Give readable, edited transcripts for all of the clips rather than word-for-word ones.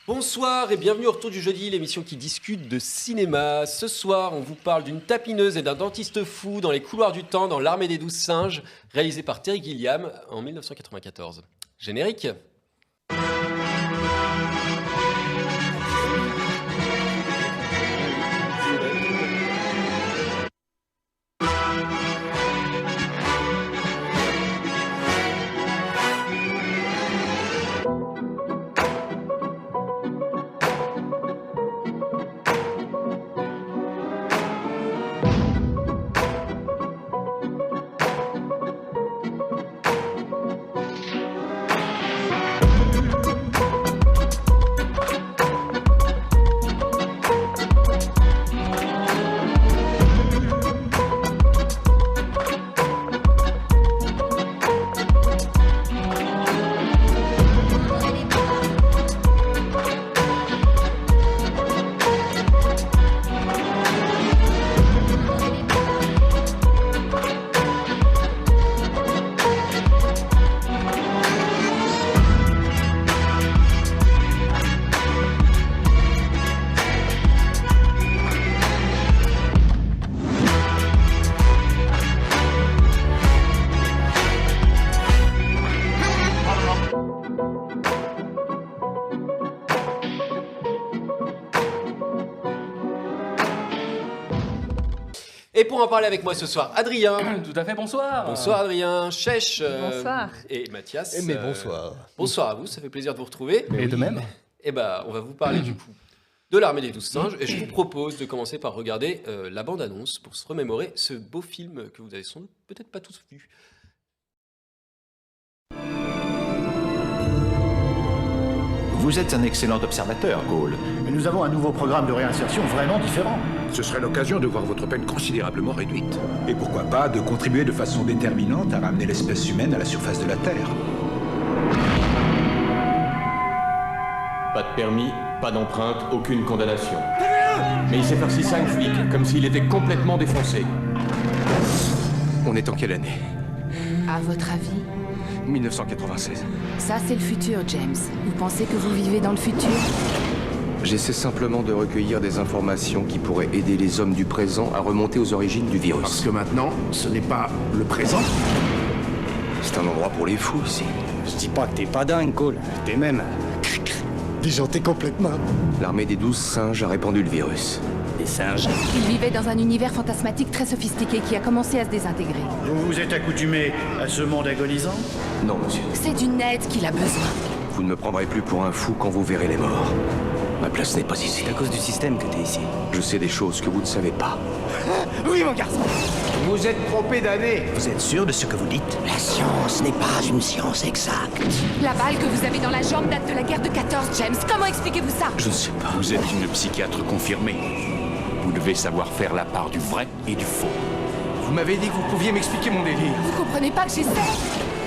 Bonsoir et bienvenue au Retour du Jeudi, l'émission qui discute de cinéma. Ce soir, on vous parle d'une tapineuse et d'un dentiste fou dans les couloirs du temps dans l'Armée des 12 singes, réalisé par Terry Gilliam en 1994. Générique. Et pour en parler avec moi ce soir, Adrien. Tout à fait, bonsoir. Bonsoir Adrien, Chèche Bonsoir. et Mathias. Mais bonsoir. Bonsoir à vous, ça fait plaisir de vous retrouver. Et de même. Et on va vous parler du coup de l'Armée des 12 singes et je vous propose de commencer par regarder la bande-annonce pour se remémorer ce beau film que vous avez sans doute peut-être pas tous vu. Vous êtes un excellent observateur, Gaulle. Mais nous avons un nouveau programme de réinsertion vraiment différent. Ce serait l'occasion de voir votre peine considérablement réduite. Et pourquoi pas de contribuer de façon déterminante à ramener l'espèce humaine à la surface de la Terre. Pas de permis, pas d'empreinte, aucune condamnation. Mais il s'est farci 5 flics, comme s'il était complètement défoncé. On est en quelle année? À votre avis, 1996. ça c'est le futur, James. Vous pensez que vous vivez dans le futur? J'essaie simplement de recueillir des informations qui pourraient aider les hommes du présent à remonter aux origines du virus. Parce que maintenant, ce n'est pas le présent. C'est un endroit pour les fous ici. Je dis pas que t'es pas dingue, Cole. T'es même... déjanté complètement. L'armée des 12 singes a répandu le virus. Des singes. Il vivait dans un univers fantasmatique très sophistiqué qui a commencé à se désintégrer. Vous vous êtes accoutumé à ce monde agonisant? Non, monsieur. C'est d'une aide qu'il a besoin. Vous ne me prendrez plus pour un fou quand vous verrez les morts. Ma place n'est pas ici. C'est à cause du système que t'es ici. Je sais des choses que vous ne savez pas. Oui, mon garçon. Vous êtes trop pédadé. Vous êtes sûr de ce que vous dites? La science n'est pas une science exacte. La balle que vous avez dans la jambe date de la guerre de 14, James. Comment expliquez-vous ça? Je ne sais pas. Vous êtes une psychiatre confirmée. Vous devez savoir faire la part du vrai et du faux. Vous m'avez dit que vous pouviez m'expliquer mon délire. Vous comprenez pas que j'essaie?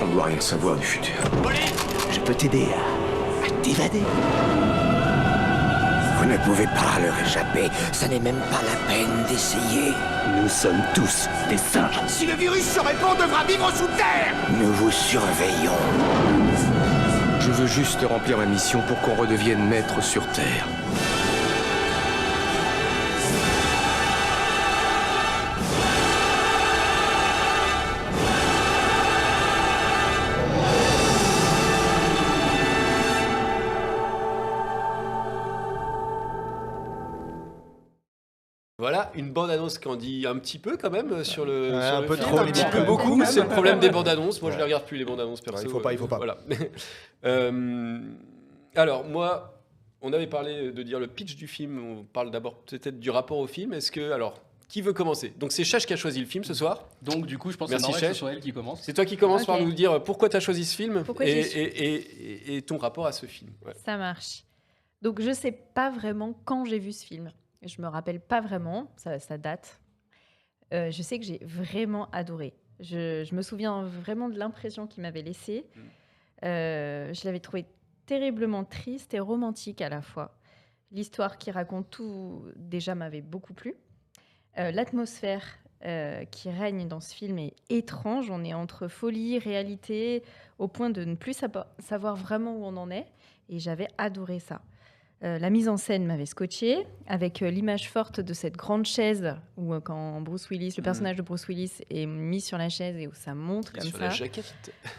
On ne doit rien savoir du futur. Je peux t'aider à t'évader. Vous ne pouvez pas leur échapper. Ça n'est même pas la peine d'essayer. Nous sommes tous des singes. Si le virus se répand, on devra vivre sous terre. Nous vous surveillons. Je veux juste remplir ma mission pour qu'on redevienne maître sur Terre. Voilà, une bande-annonce qui en dit un petit peu quand même sur le, Ouais, sur un le peu film, trop, un petit quand peu même. beaucoup, c'est le problème des bandes-annonces. Moi, je ne les regarde plus, les bandes-annonces, perso. il faut pas. Voilà. Alors, moi, on avait parlé de dire le pitch du film. On parle d'abord peut-être du rapport au film. Est-ce que, alors, qui veut commencer? Donc, c'est Chèche qui a choisi le film ce soir. Donc, du coup, je pense que c'est Merci, normal que Chef. ce soit elle qui commence. C'est toi qui commences Ok. par nous dire pourquoi tu as choisi ce film Pourquoi et ton rapport à ce film. Ouais. Ça marche. Donc, je sais pas vraiment quand j'ai vu ce film. Je me rappelle pas vraiment, ça date. Je sais que j'ai vraiment adoré. Je me souviens vraiment de l'impression qu'il m'avait laissée. Je l'avais trouvé terriblement triste et romantique à la fois. L'histoire qui raconte tout, déjà, m'avait beaucoup plu. L'atmosphère qui règne dans ce film est étrange. On est entre folie, réalité, au point de ne plus savoir vraiment où on en est. Et j'avais adoré ça. La mise en scène m'avait scotché, avec l'image forte de cette grande chaise où quand Bruce Willis, le personnage de Bruce Willis est mis sur la chaise et où ça monte comme sur ça. la jaquette.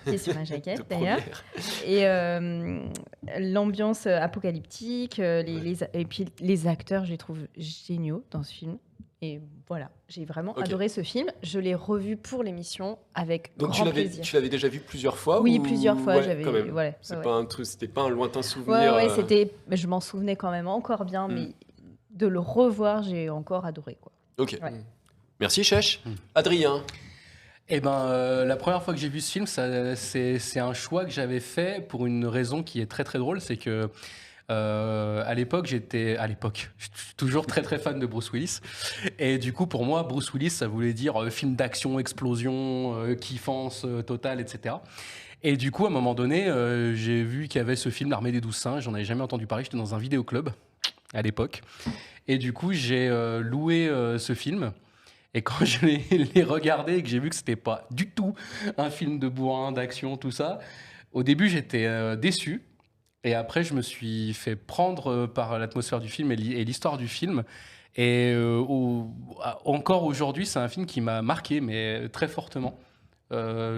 Qui est sur la jaquette de d'ailleurs. première. Et l'ambiance apocalyptique, et puis les acteurs, je les trouve géniaux dans ce film. Et voilà, j'ai vraiment adoré ce film. Je l'ai revu pour l'émission avec Donc grand plaisir. tu l'avais déjà vu plusieurs fois? Oui, ou... plusieurs fois. Ouais, j'avais, quand même. ouais, C'est ouais. pas un truc, c'était pas un lointain souvenir. Ouais, je m'en souvenais quand même encore bien, mais de le revoir, j'ai encore adoré, quoi. Ok. Ouais. Merci, Chèche. Adrien. Eh ben, la première fois que j'ai vu ce film, c'est un choix que j'avais fait pour une raison qui est très très drôle, c'est que à l'époque, je suis toujours très très fan de Bruce Willis, et du coup pour moi, Bruce Willis, ça voulait dire film d'action, explosion, kiffance totale, etc. Et du coup, à un moment donné, j'ai vu qu'il y avait ce film L'Armée des 12 singes. J'en avais jamais entendu parler. J'étais dans un vidéoclub à l'époque, et du coup j'ai loué ce film. Et quand je l'ai regardé et que j'ai vu que c'était pas du tout un film de bourrin, d'action, tout ça, au début j'étais déçu. Et après je me suis fait prendre par l'atmosphère du film et l'histoire du film. Et encore aujourd'hui, c'est un film qui m'a marqué, mais très fortement.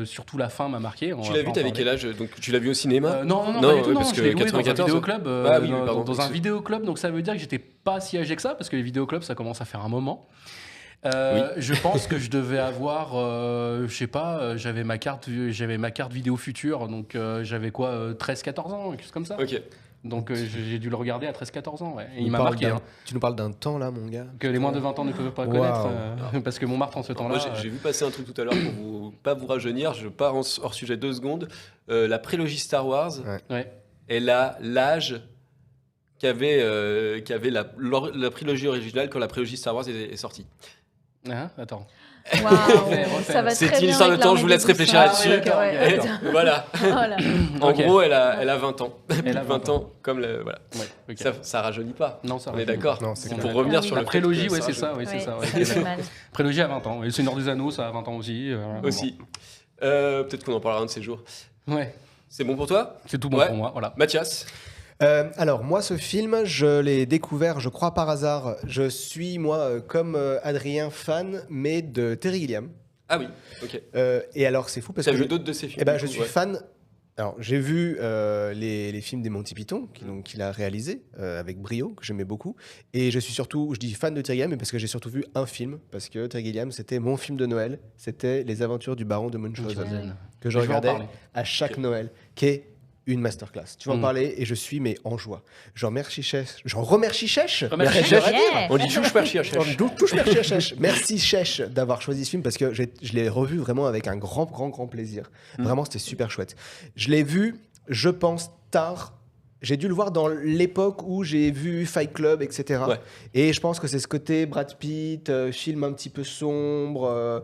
Surtout la fin m'a marqué. Tu l'as vu, t'avais quel âge? Donc tu l'as vu au cinéma? Non, pas du tout, parce je que l'ai loué 94, dans un vidéoclub. Dans un oui. vidéoclub, donc ça veut dire que j'étais pas si âgé que ça, parce que les vidéoclubs, ça commence à faire un moment. Oui. Je pense que je devais avoir, je sais pas, j'avais ma carte vidéo future, donc j'avais quoi, 13-14 ans, quelque chose comme ça. Ok. Donc j'ai dû le regarder à 13-14 ans, ouais. Et il nous m'a parles marqué. Tu nous parles d'un temps là, mon gars. Que les moins de 20 ans ne peuvent pas Wow. connaître, parce que Montmartre en ce temps-là. Moi, j'ai vu passer un truc tout à l'heure pour pas vous rajeunir. Je pars hors sujet 2 secondes. La prélogie Star Wars, Ouais. elle a l'âge qu'avait la prélogie originale quand la prélogie Star Wars est sortie. Hein, attends. Waouh, Refais. ça va C'est très une bien histoire de avec temps, l'Armée je vous des laisse 12 réfléchir singes. là-dessus. Ouais. Voilà. Voilà. En Ok. gros, elle a 20 ans. Elle a 20 ans, comme voilà. Ouais, ok. Ça rajeunit pas. Non, ça On est rajeunit d'accord. Non, c'est Pour clair. revenir Ah oui. sur La le prélogie, fait que ouais, c'est ça. Ouais, Ouais. c'est pas mal. Prélogie à 20 ans. Et le Seigneur des Anneaux, ça a 20 ans aussi. aussi. Peut-être qu'on en parlera un de ces jours. Bon. Ouais, C'est bon pour toi? c'est tout bon Ouais. pour moi. Voilà. Mathias? Alors, moi, ce film, je l'ai découvert, je crois, par hasard. Je suis, moi, comme Adrien, fan, mais de Terry Gilliam. Ah oui, ok. Et alors, c'est fou parce T'as que vu d'autres de ces films? eh ben, du je coup, suis ouais. fan. Alors, j'ai vu les films des Monty Python qu'il a réalisé avec brio, que j'aimais beaucoup. Et je suis surtout, je dis fan de Terry Gilliam, mais parce que j'ai surtout vu un film, parce que Terry Gilliam, c'était mon film de Noël. C'était Les Aventures du Baron de Munchausen, que je Je vais en regardais parler. à chaque Ok. Noël, qui est une masterclass. Tu vas en Mm. parler et je suis mais en joie. J'en remercie Chèche. J'en remercie Chèche. Remercie Merci, Chèche. j'aurais dit. Yeah. On dit chouche perchi à Chèche. Touche merci à Chèche. Merci Chèche d'avoir choisi ce film parce que je l'ai revu vraiment avec un grand plaisir. Vraiment, c'était super chouette. Je l'ai vu, je pense, tard. J'ai dû le voir dans l'époque où j'ai vu Fight Club, etc. Ouais. Et je pense que c'est ce côté Brad Pitt, film un petit peu sombre,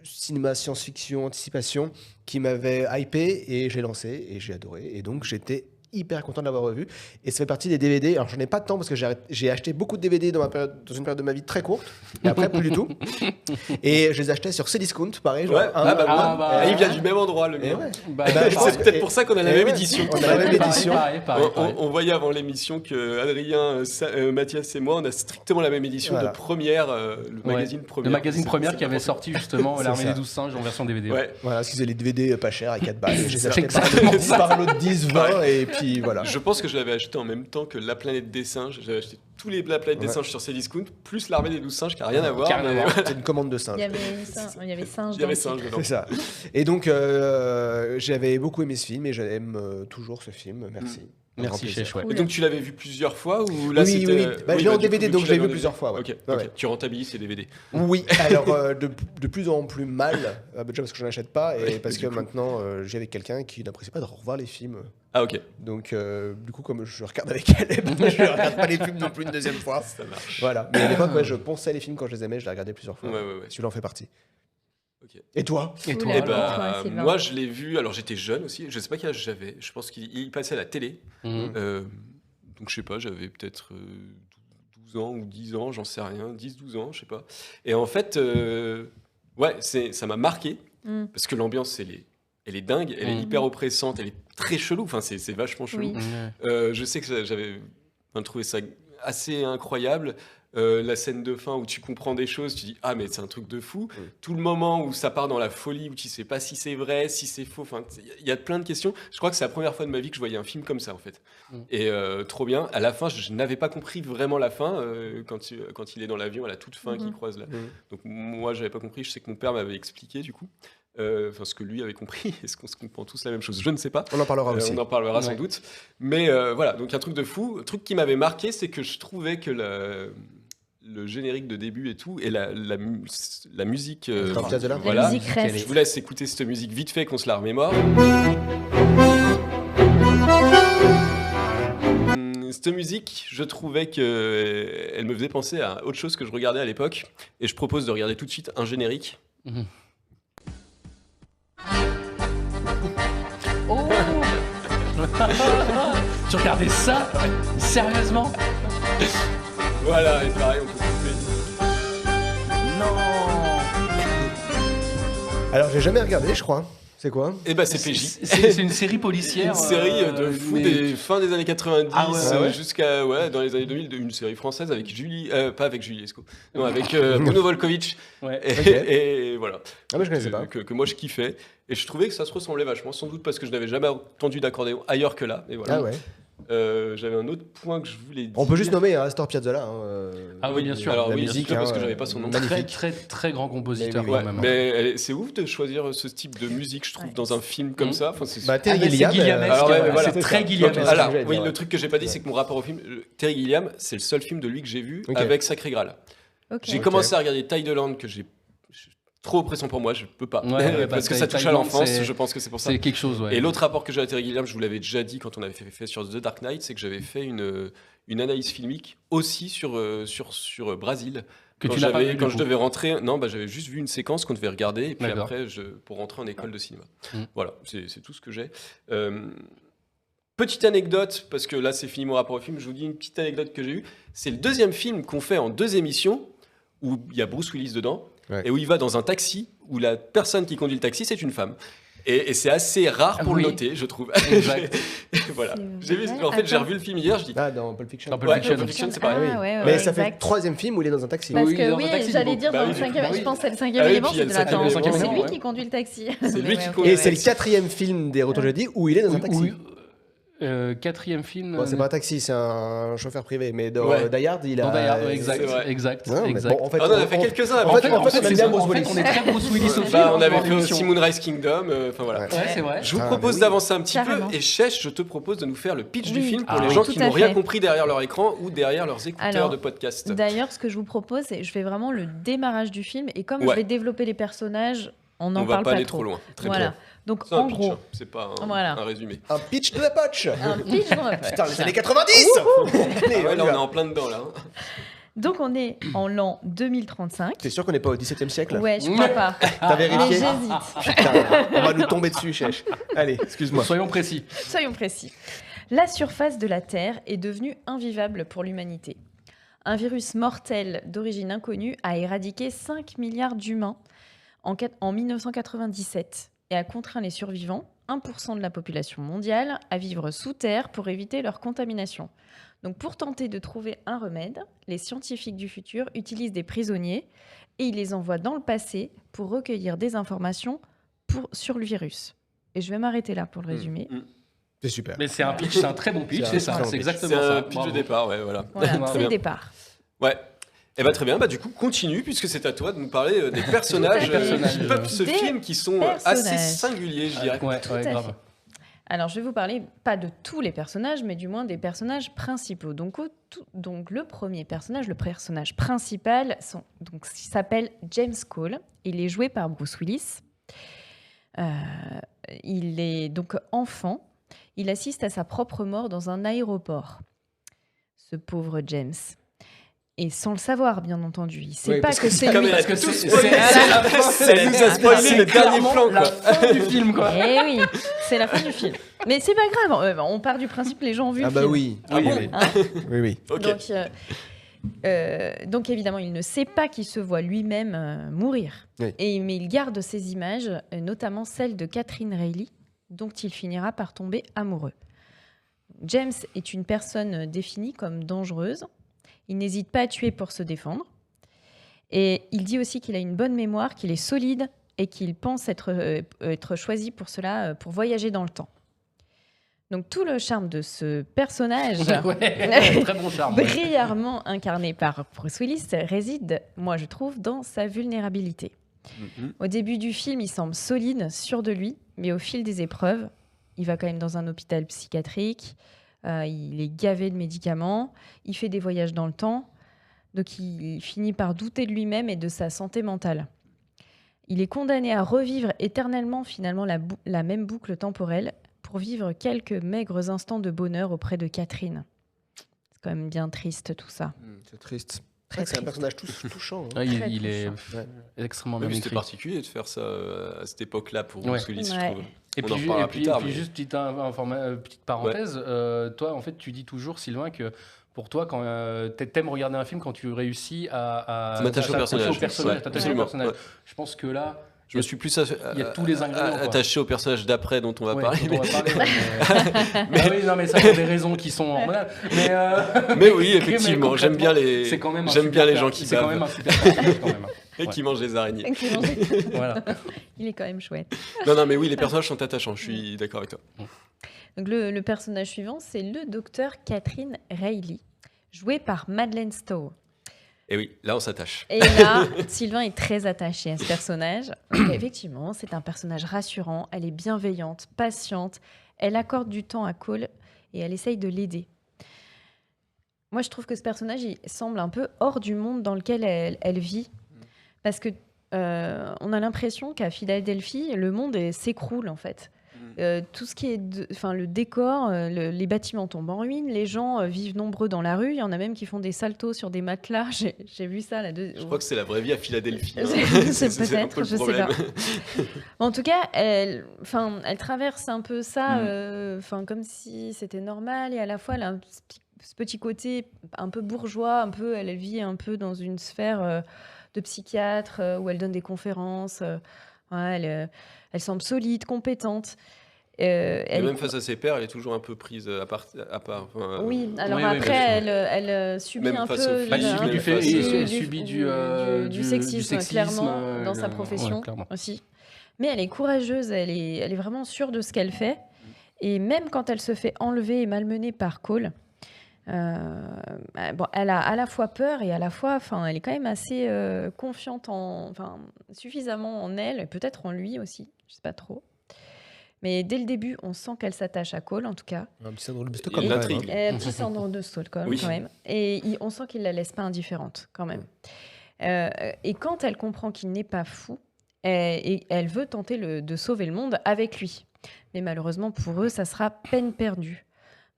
cinéma science-fiction, anticipation, qui m'avait hypé et j'ai lancé et j'ai adoré. Et donc j'étais hyper content de l'avoir revu. Et ça fait partie des DVD. Alors j'en ai pas de temps parce que j'ai acheté beaucoup de DVD dans une période de ma vie très courte. Et après, plus du tout. Et je les achetais sur Cdiscount, pareil. Genre Ouais, il vient et du même endroit, le gars. ouais. Bah, Eh ben, je pense C'est peut-être que- pour ça qu'on a la et même ouais, édition. On a la même pareil, édition. pareil. On voyait avant l'émission que Adrien, Mathias et moi, on a strictement la même édition Voilà. de Première, le Ouais. magazine Première. Le magazine C'est- Première c'est qui avait n'importe sorti justement C'est L'Armée ça. des 12 singes en version DVD. quoi. Ouais. Voilà, parce qu'ils avaient les DVD pas chers à 4 balles. Je les C'est achetais ça. par l'autre 10, 20 et puis voilà. Je pense que je l'avais acheté en même temps que La Planète des Singes. J'avais acheté tous les La Planète des Ouais. Singes sur Cdiscount, plus L'Armée des 12 singes, qui n'a rien à voir. Qui a rien à mais- voir. C'est une commande de singe. Il y avait singe. Il y avait dans le singe titre. dedans. C'est ça. Et donc, j'avais beaucoup aimé ce film et j'aime toujours ce film. Merci. Un grand Merci plaisir. Chèche, ouais. Et donc tu l'avais vu plusieurs fois ou là Oui, c'était... oui. Bah, je l'ai en du coup, DVD, vu donc que je l'ai tu vu l'avais en plusieurs fois. Ouais. Ok, Ouais, ok. ouais. Tu rentabilises ces DVD. Oui, alors de plus en plus mal, déjà parce que je n'en achète pas et Oui, parce du que coup. maintenant j'ai avec quelqu'un qui n'apprécie pas de revoir les films. Ah ok, Donc du coup, comme je regarde avec elle, je ne regarde pas les films non plus une deuxième fois. ça marche. Voilà. Mais à l'époque, ouais, je ponçais les films quand je les aimais, je les regardais plusieurs fois. Ouais, ouais, ouais. Celui-là en fait partie. Ok. Et toi? Et Oula. toi Eh Alors, ben, toi, Sylvain. moi je l'ai vu, alors j'étais jeune aussi, je sais pas quel âge j'avais, je pense qu'il passait à la télé. Mhm. Donc je sais pas, j'avais peut-être 12 ans ou 10 ans, j'en sais rien, 10-12 ans, je sais pas. Et en fait, ouais, ça m'a marqué, Mm. parce que l'ambiance, elle est dingue, elle est hyper oppressante, elle est très chelou, enfin c'est vachement chelou. Oui. Je sais que j'avais trouvé ça assez incroyable. La scène de fin où tu comprends des choses, tu dis ah mais c'est un truc de fou. Tout le moment où ça part dans la folie, où tu sais pas si c'est vrai, si c'est faux, enfin il y a plein de questions. Je crois que c'est la première fois de ma vie que je voyais un film comme ça en fait. Et trop bien. À la fin, je n'avais pas compris vraiment la fin quand il est dans l'avion à la toute fin qui croise là. Donc moi j'avais pas compris. Je sais que mon père m'avait expliqué du coup. Enfin, ce que lui avait compris, est-ce qu'on se comprend tous la même chose? Je ne sais pas. On en parlera aussi. On en parlera sans doute. Mais voilà, donc un truc de fou. Un truc qui m'avait marqué, c'est que je trouvais que le générique de début et tout, et la musique. La musique reste. Je vous laisse écouter cette musique vite fait qu'on se la remémore. Cette musique, je trouvais qu'elle me faisait penser à autre chose que je regardais à l'époque. Et je propose de regarder tout de suite un générique. Oh Tu regardais ça? Sérieusement? Voilà, et pareil, on peut couper. Non. Alors, j'ai jamais regardé, je crois. C'est quoi? Eh ben, c'est PJ. C'est une série policière. Une série de fou des fin des années 90 ouais. jusqu'à dans les années 2000, une série française avec Julie, pas avec Julie Lescaut, non avec Bruno Volkovitch. Ouais. Et voilà. Ah mais je connaissais pas. Que moi je kiffais et je trouvais que ça se ressemblait vachement, sans doute parce que je n'avais jamais entendu d'accordéon ailleurs que là. Et voilà. Ah ouais. J'avais un autre point que je voulais dire. On peut juste nommer Astor Piazzolla. Ah oui, bien sûr. Alors la oui, musique, parce que j'avais pas son nom. Très grand compositeur. Ouais, mais c'est ouf de choisir ce type de musique, je trouve, dans un film comme ça. Enfin, c'est Terry Gilliam. C'est très Gilliamesque. Alors, oui, le truc que j'ai pas dit, c'est que mon rapport au film, Terry Gilliam, c'est le seul film de lui que j'ai vu avec Sacré Graal. J'ai commencé à regarder Tideland, que j'ai trop oppressant pour moi, je peux pas. Parce que ça touche à l'enfance, je pense que c'est pour ça. C'est quelque chose, ouais. Et l'autre rapport que j'ai à Terry Gilliam, je vous l'avais déjà dit quand on avait fait sur The Dark Knight, c'est que j'avais fait une analyse filmique aussi sur Brésil. Quand je devais rentrer, j'avais juste vu une séquence qu'on devait regarder, et puis après, pour rentrer en école de cinéma. Voilà, c'est tout ce que j'ai. Petite anecdote, parce que là c'est fini mon rapport au film, je vous dis une petite anecdote que j'ai eue. C'est le deuxième film qu'on fait en 2 émissions, où il y a Bruce Willis dedans, et où il va dans un taxi, où la personne qui conduit le taxi, c'est une femme. Et c'est assez rare pour le noter, je trouve. Voilà. J'ai revu le film hier, je dis... Ah, dans Pulp Fiction. Dans Pulp Fiction, c'est pareil. Mais ça fait le 3e film où il est dans un taxi. Parce que j'allais dire dans le 5e, je pense que c'est le 5e élément, c'est lui qui conduit le taxi. Et c'est le 4e film des Retours jeudi où il est dans un taxi. 4e film. Bon, c'est pas un taxi, c'est un chauffeur privé. Mais dans Die Hard, il a. Dans Die Hard, exact. Bon, en fait, on en a fait quelques-uns. En fait, on aime bien Bruce Willis. On est très Bruce Willis au film. On avait fait aussi Moonrise Kingdom. Enfin voilà. Ouais, c'est vrai. Je vous propose d'avancer un petit peu. Et Chèche, je te propose de nous faire le pitch du film pour les gens qui n'ont rien compris derrière leur écran ou derrière leurs écouteurs de podcast. D'ailleurs, ce que je vous propose, c'est je fais vraiment le démarrage du film. Et comme je vais développer les personnages, on n'en parle pas trop. On va pas aller trop loin. Très bien. Donc en gros, c'est pas un résumé. Un pitch de la potch. Un pitch de la potch. Putain, les années 90. Là, on est en plein dedans là. Donc on est en l'an 2035. T'es sûr qu'on n'est pas au XVIIe siècle? Ouais, je crois pas. T'as vérifié? Mais j'hésite. Putain, on va nous tomber dessus, Chèche. Allez, excuse-moi. Soyons précis. La surface de la Terre est devenue invivable pour l'humanité. Un virus mortel d'origine inconnue a éradiqué 5 milliards d'humains en 1997 et a contraint les survivants, 1% de la population mondiale, à vivre sous terre pour éviter leur contamination. Donc pour tenter de trouver un remède, les scientifiques du futur utilisent des prisonniers et ils les envoient dans le passé pour recueillir des informations sur le virus. Et je vais m'arrêter là pour le résumer. C'est super. Mais c'est un pitch, c'est un très bon pitch, c'est ça, c'est exactement ça. C'est un pitch de départ, voilà. C'est le départ. Ouais. Eh ben très bien, du coup continue puisque c'est à toi de nous parler des personnages qui peuplent ce film qui sont assez singuliers, je dirais. Ouais, grave. Alors je vais vous parler pas de tous les personnages, mais du moins des personnages principaux. Donc le premier personnage, le personnage principal, s'appelle James Cole. Il est joué par Bruce Willis. Il est donc enfant. Il assiste à sa propre mort dans un aéroport. Ce pauvre James. Et sans le savoir, bien entendu. Il sait pas que c'est lui. Parce que elle nous a spoilé le dernier plan, la fin du film, quoi. Eh oui, c'est la fin du film. Mais c'est pas grave. On part du principe que les gens ont vu le film. Oui. Ah bon ? Oui. Ok. Donc, Donc évidemment, il ne sait pas qu'il se voit lui-même mourir. Oui. Mais il garde ces images, notamment celle de Catherine Reilly, dont il finira par tomber amoureux. James est une personne définie comme dangereuse. Il n'hésite pas à tuer pour se défendre. Et il dit aussi qu'il a une bonne mémoire, qu'il est solide et qu'il pense être choisi pour cela, pour voyager dans le temps. Donc tout le charme de ce personnage, Très bon charme. brillamment incarné par Bruce Willis, réside, moi je trouve, dans sa vulnérabilité. Au début du film, il semble solide, sûr de lui, mais au fil des épreuves, il va quand même dans un hôpital psychiatrique, il est gavé de médicaments, il fait des voyages dans le temps, donc il finit par douter de lui-même et de sa santé mentale. Il est condamné à revivre éternellement finalement la même boucle temporelle pour vivre quelques maigres instants de bonheur auprès de Catherine. C'est quand même bien triste tout ça. C'est triste. Très C'est un triste. personnage touchant. Ouais, Très il est Ouais. extrêmement Oui, bien c'était écrit. particulier de faire ça à cette époque-là pour Ouais. Bruce Willis, je Ouais. trouve. Et On puis, en reparlera plus tard. mais- juste petite parenthèse, toi en fait tu dis toujours Sylvain que pour toi quand t'aimes regarder un film quand tu réussis à M'attacher au t'accrocher personnage. Ouais, t'attacher au absolument, personnage. ouais. Je pense que là Je me suis plus il y a tous les ingrédients, quoi. attaché au personnage d'après dont on va ouais, parler. dont on va parler, mais oui, non mais ça pour des raisons qui sont hormonales. Mais oui, effectivement, j'aime bien les, c'est quand même un j'aime super bien les gens qui c'est quand même bavent un super personnage, quand même. et qui mangent des araignées. Voilà. Il est quand même chouette. Non, mais oui, les personnages sont attachants, je suis d'accord avec toi. Donc le personnage suivant, c'est le docteur Catherine Reilly, jouée par Madeleine Stowe. Et oui, là on s'attache. Et là, Sylvain est très attaché à ce personnage. Donc, effectivement, c'est un personnage rassurant. Elle est bienveillante, patiente. Elle accorde du temps à Cole et elle essaye de l'aider. Moi, je trouve que ce personnage il semble un peu hors du monde dans lequel elle vit. Parce que on a l'impression qu'à Philadelphie, le monde s'écroule en fait. Tout ce qui est le décor, les bâtiments tombent en ruine, les gens vivent nombreux dans la rue, il y en a même qui font des saltos sur des matelas, j'ai vu ça là. Je crois que c'est la vraie vie à Philadelphie. hein. C'est un peu peut-être, le je sais problème. pas. En tout cas, elle traverse un peu ça, comme si c'était normal, et à la fois elle a ce petit côté un peu bourgeois, elle vit un peu dans une sphère de psychiatre où elle donne des conférences. Elle semble solide, compétente. Et Elle même face à ses pairs, elle est toujours un peu prise à part. Oui, alors oui, après, oui, elle subit Même un face peu aux filles, Elle subit elle subit du sexisme, clairement, dans sa ouais, profession clairement. aussi. Mais elle est courageuse, elle est vraiment sûre de ce qu'elle fait. Et même quand elle se fait enlever et malmener par Cole, elle a à la fois peur et à la fois, elle est quand même assez confiante suffisamment en elle, et peut-être en lui aussi, je sais pas trop. Mais dès le début, on sent qu'elle s'attache à Cole, en tout cas. Un petit syndrome de Il y Stockholm. a de quand même, l'intrigue. hein. Un petit syndrome de Stockholm, Oui. quand même. Et on sent qu'il la laisse pas indifférente, quand même. Et quand elle comprend qu'il n'est pas fou, elle veut tenter de sauver le monde avec lui. Mais malheureusement, pour eux, ça sera peine perdue.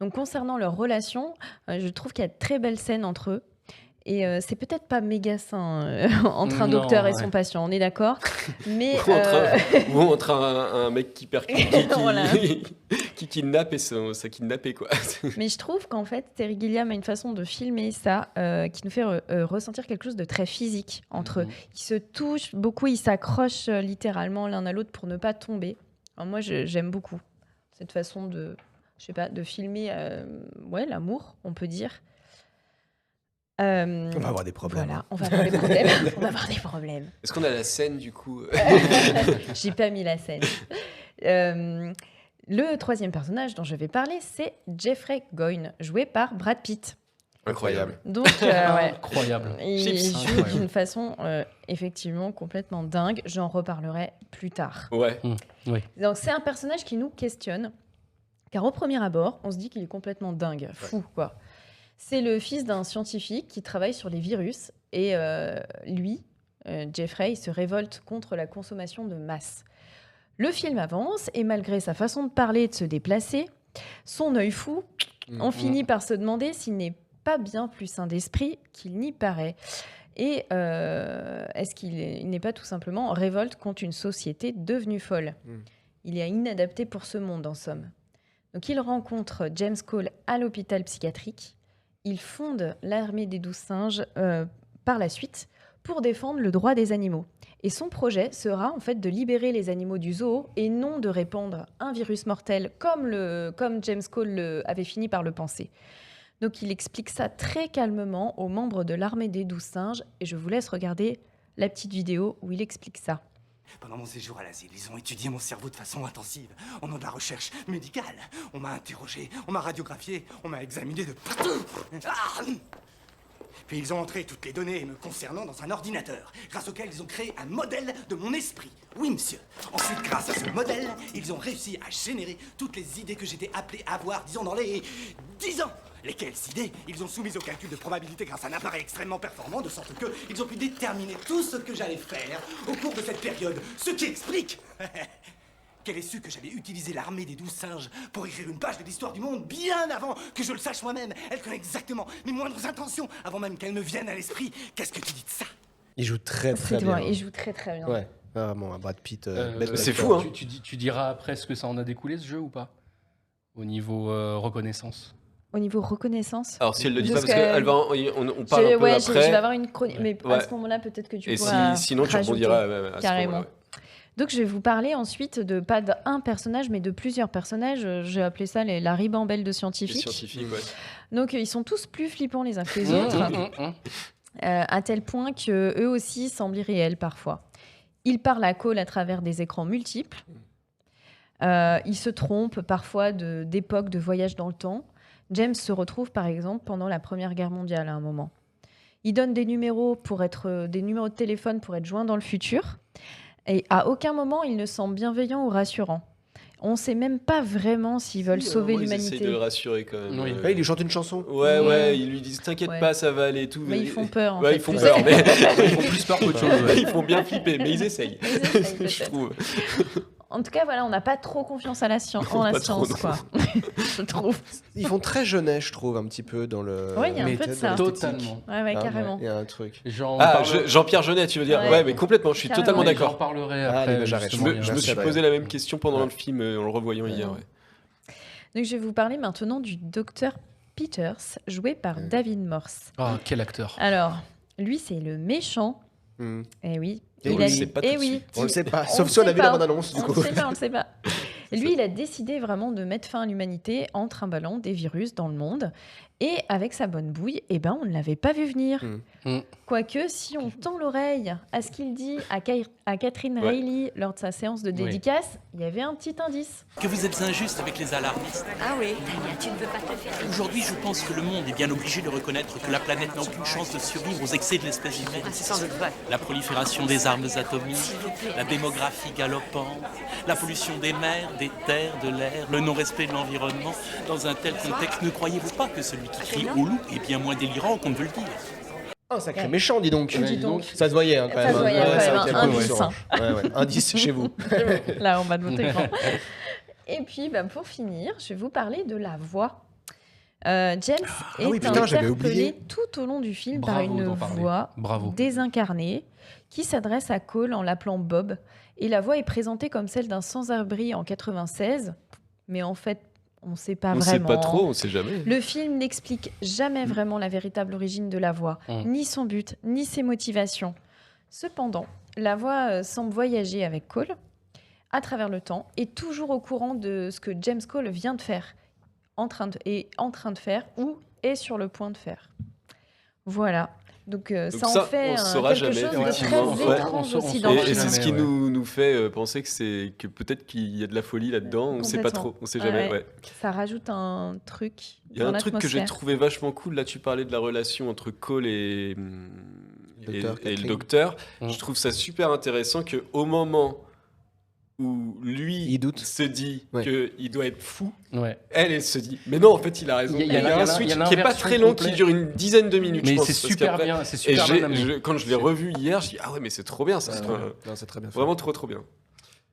Donc, concernant leur relation, je trouve qu'il y a de très belles scènes entre eux. Et c'est peut-être pas méga sain entre un Non, docteur et ouais. son patient, on est d'accord. Mais Ou entre un mec qui percute, Voilà. qui kidnappe et sa kidnappée, quoi. Mais je trouve qu'en fait, Terry Gilliam a une façon de filmer ça qui nous fait ressentir quelque chose de très physique entre eux. Ils se touchent beaucoup, ils s'accrochent littéralement l'un à l'autre pour ne pas tomber. Alors moi, j'aime beaucoup cette façon de filmer l'amour, on peut dire. On va avoir des problèmes. Voilà, on va avoir des problèmes. On va avoir des problèmes. Est-ce qu'on a la scène, du coup J'ai pas mis la scène. Le troisième personnage dont je vais parler, c'est Jeffrey Goin, joué par Brad Pitt. Incroyable. Donc, ouais, Incroyable. il Chips. joue Incroyable. d'une façon effectivement complètement dingue. J'en reparlerai plus tard. Ouais. Oui. Donc, c'est un personnage qui nous questionne, car au premier abord, on se dit qu'il est complètement dingue, fou, quoi. C'est le fils d'un scientifique qui travaille sur les virus, et lui, Jeffrey, il se révolte contre la consommation de masse. Le film avance, et malgré sa façon de parler et de se déplacer, son œil fou, on finit par se demander s'il n'est pas bien plus sain d'esprit qu'il n'y paraît. Et est-ce qu'il n'est pas tout simplement en révolte contre une société devenue folle ? Il est inadapté pour ce monde, en somme. Donc il rencontre James Cole à l'hôpital psychiatrique, il fonde l'armée des 12 singes par la suite pour défendre le droit des animaux. Et son projet sera en fait de libérer les animaux du zoo et non de répandre un virus mortel comme James Cole avait fini par le penser. Donc il explique ça très calmement aux membres de l'armée des 12 singes et je vous laisse regarder la petite vidéo où il explique ça. Pendant mon séjour à l'asile, ils ont étudié mon cerveau de façon intensive. On a de la recherche médicale. On m'a interrogé, on m'a radiographié, on m'a examiné de partout. Ah! Puis ils ont entré toutes les données me concernant dans un ordinateur, grâce auquel ils ont créé un modèle de mon esprit. Oui, monsieur. Ensuite, grâce à ce modèle, ils ont réussi à générer toutes les idées que j'étais appelé à avoir, disons, dans les 10 ans. Lesquelles idées ils ont soumises au calcul de probabilité grâce à un appareil extrêmement performant, de sorte qu'ils ont pu déterminer tout ce que j'allais faire au cours de cette période. Ce qui explique qu'elle ait su que j'allais utiliser l'armée des 12 singes pour écrire une page de l'histoire du monde bien avant que je le sache moi-même. Elle connaît exactement mes moindres intentions avant même qu'elles me viennent à l'esprit. Qu'est-ce que tu dis de ça? Il joue très bien. Il joue très très bien. Ouais, vraiment, un Brad Pitt. c'est fou, hein. Tu diras après ce que ça en a découlé, ce jeu, ou pas? Au niveau reconnaissance. Au niveau reconnaissance. Alors si elle le dit pas, parce qu'on parle un peu après. Je vais avoir une chronique, mais à ce moment-là, peut-être que tu pourras sinon, tu rebondiras à carrément. Ouais. Donc je vais vous parler ensuite pas d'un personnage, mais de plusieurs personnages. J'ai appelé ça la ribambelle de scientifiques. Les scientifiques, ouais. Donc ils sont tous plus flippants les uns que les autres, à tel point que eux aussi semblent irréels parfois. Ils parlent à Cole à travers des écrans multiples. Ils se trompent parfois d'époque, de voyage dans le temps. James se retrouve par exemple pendant la Première Guerre mondiale à un moment. Il donne des numéros de téléphone pour être joint dans le futur. Et à aucun moment, il ne semble bienveillant ou rassurant. On ne sait même pas vraiment s'ils veulent sauver l'humanité. Ils essayent de le rassurer quand même. Oui. Il lui chante une chanson. Ouais, ils lui disent t'inquiète pas, ça va aller tout. Mais ils font peur. Ils font peur, mais ils font plus peur qu'autre chose. Ils font bien flipper, mais ils essayent. Je trouve. En tout cas, voilà, on n'a pas trop confiance en la science, quoi. Je trouve. Ils font très jeunet, je trouve, un petit peu dans le. Oui, il y a un peu de ça. Totalement. Ouais, carrément. Il y a un truc. Jean-Pierre Jeunet, tu veux dire? Ouais, mais complètement, je suis totalement d'accord. J'en parlerai après. Je me suis posé la même question pendant le film en le revoyant hier. Donc, je vais vous parler maintenant du docteur Peters, joué par David Morse. Oh, quel acteur! Alors, lui, c'est le méchant. Eh oui. On le sait pas tout de suite. On le sait pas, sauf si on a vu la bande-annonce, du coup. On le sait pas. Lui, il a décidé vraiment de mettre fin à l'humanité en trimballant des virus dans le monde. Et avec sa bonne bouille, on ne l'avait pas vu venir. Quoique, si on tend l'oreille à ce qu'il dit à Catherine Reilly lors de sa séance de dédicace, il y avait un petit indice. Que vous êtes injuste avec les alarmistes. Ah oui, Tania, tu ne veux pas te faire... Aujourd'hui, je pense que le monde est bien obligé de reconnaître que la planète n'a aucune chance de survivre aux excès de l'espèce humaine. C'est sans doute vrai. La prolifération des armes atomiques, la démographie galopante, la pollution des mers, des terres, de l'air, le non-respect de l'environnement. Dans un tel contexte, ne croyez-vous pas que celui qui crie au loup est bien moins délirant qu'on ne veut le dire? Un sacré méchant, dis donc. Ça se voyait quand même. Ça se voyait quand même. Indice chez vous. Là, en bas de votre écran. Et puis, pour finir, je vais vous parler de la voix. James est interpellé tout au long du film par une voix désincarnée qui s'adresse à Cole en l'appelant Bob. Et la voix est présentée comme celle d'un sans-abri en 96. Mais en fait, on ne sait pas vraiment. On ne sait pas trop, on ne sait jamais. Le film n'explique jamais vraiment la véritable origine de la voix, ni son but, ni ses motivations. Cependant, la voix semble voyager avec Cole à travers le temps et toujours au courant de ce que James Cole vient de faire, est en train de faire ou est sur le point de faire. Voilà. Donc ça en fait quelque chose de très étrange aussi dans le film. Et c'est ce qui nous fait penser que peut-être qu'il y a de la folie là-dedans. On ne sait pas trop, on ne sait jamais. Ouais. Ça rajoute un truc. Il y a un truc que j'ai trouvé vachement cool. Là, tu parlais de la relation entre Cole et le docteur. Je trouve ça super intéressant qu'au moment où lui se dit qu'il doit être fou, elle se dit mais non, en fait il a raison. Il y a un switch qui n'est pas très long, qui dure une dizaine de minutes. Mais c'est super bien. Quand je l'ai revu hier, je dis ah ouais, mais c'est trop bien ça. C'est très bien. Vraiment trop bien.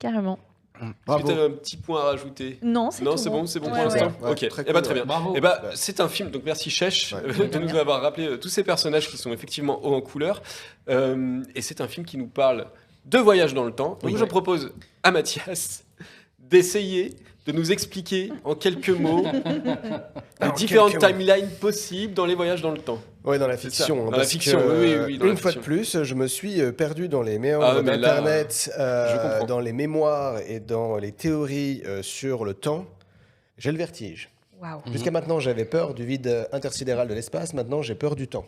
Carrément. Est-ce que tu as un petit point à rajouter? Non, c'est bon pour l'instant. Ok, très bien. Bravo. C'est un film, donc merci Chèche de nous avoir rappelé tous ces personnages qui sont effectivement hauts en couleur. Et c'est un film qui nous parle de voyage dans le temps. Donc je propose à Mathias d'essayer de nous expliquer en quelques mots les différentes timelines possibles dans les voyages dans le temps. Oui, dans la fiction. Dans la fiction, oui. Une fois de plus, je me suis perdu dans les méandres d'Internet, dans les mémoires et dans les théories sur le temps. J'ai le vertige. Wow. Jusqu'à maintenant, j'avais peur du vide intersidéral de l'espace. Maintenant, j'ai peur du temps.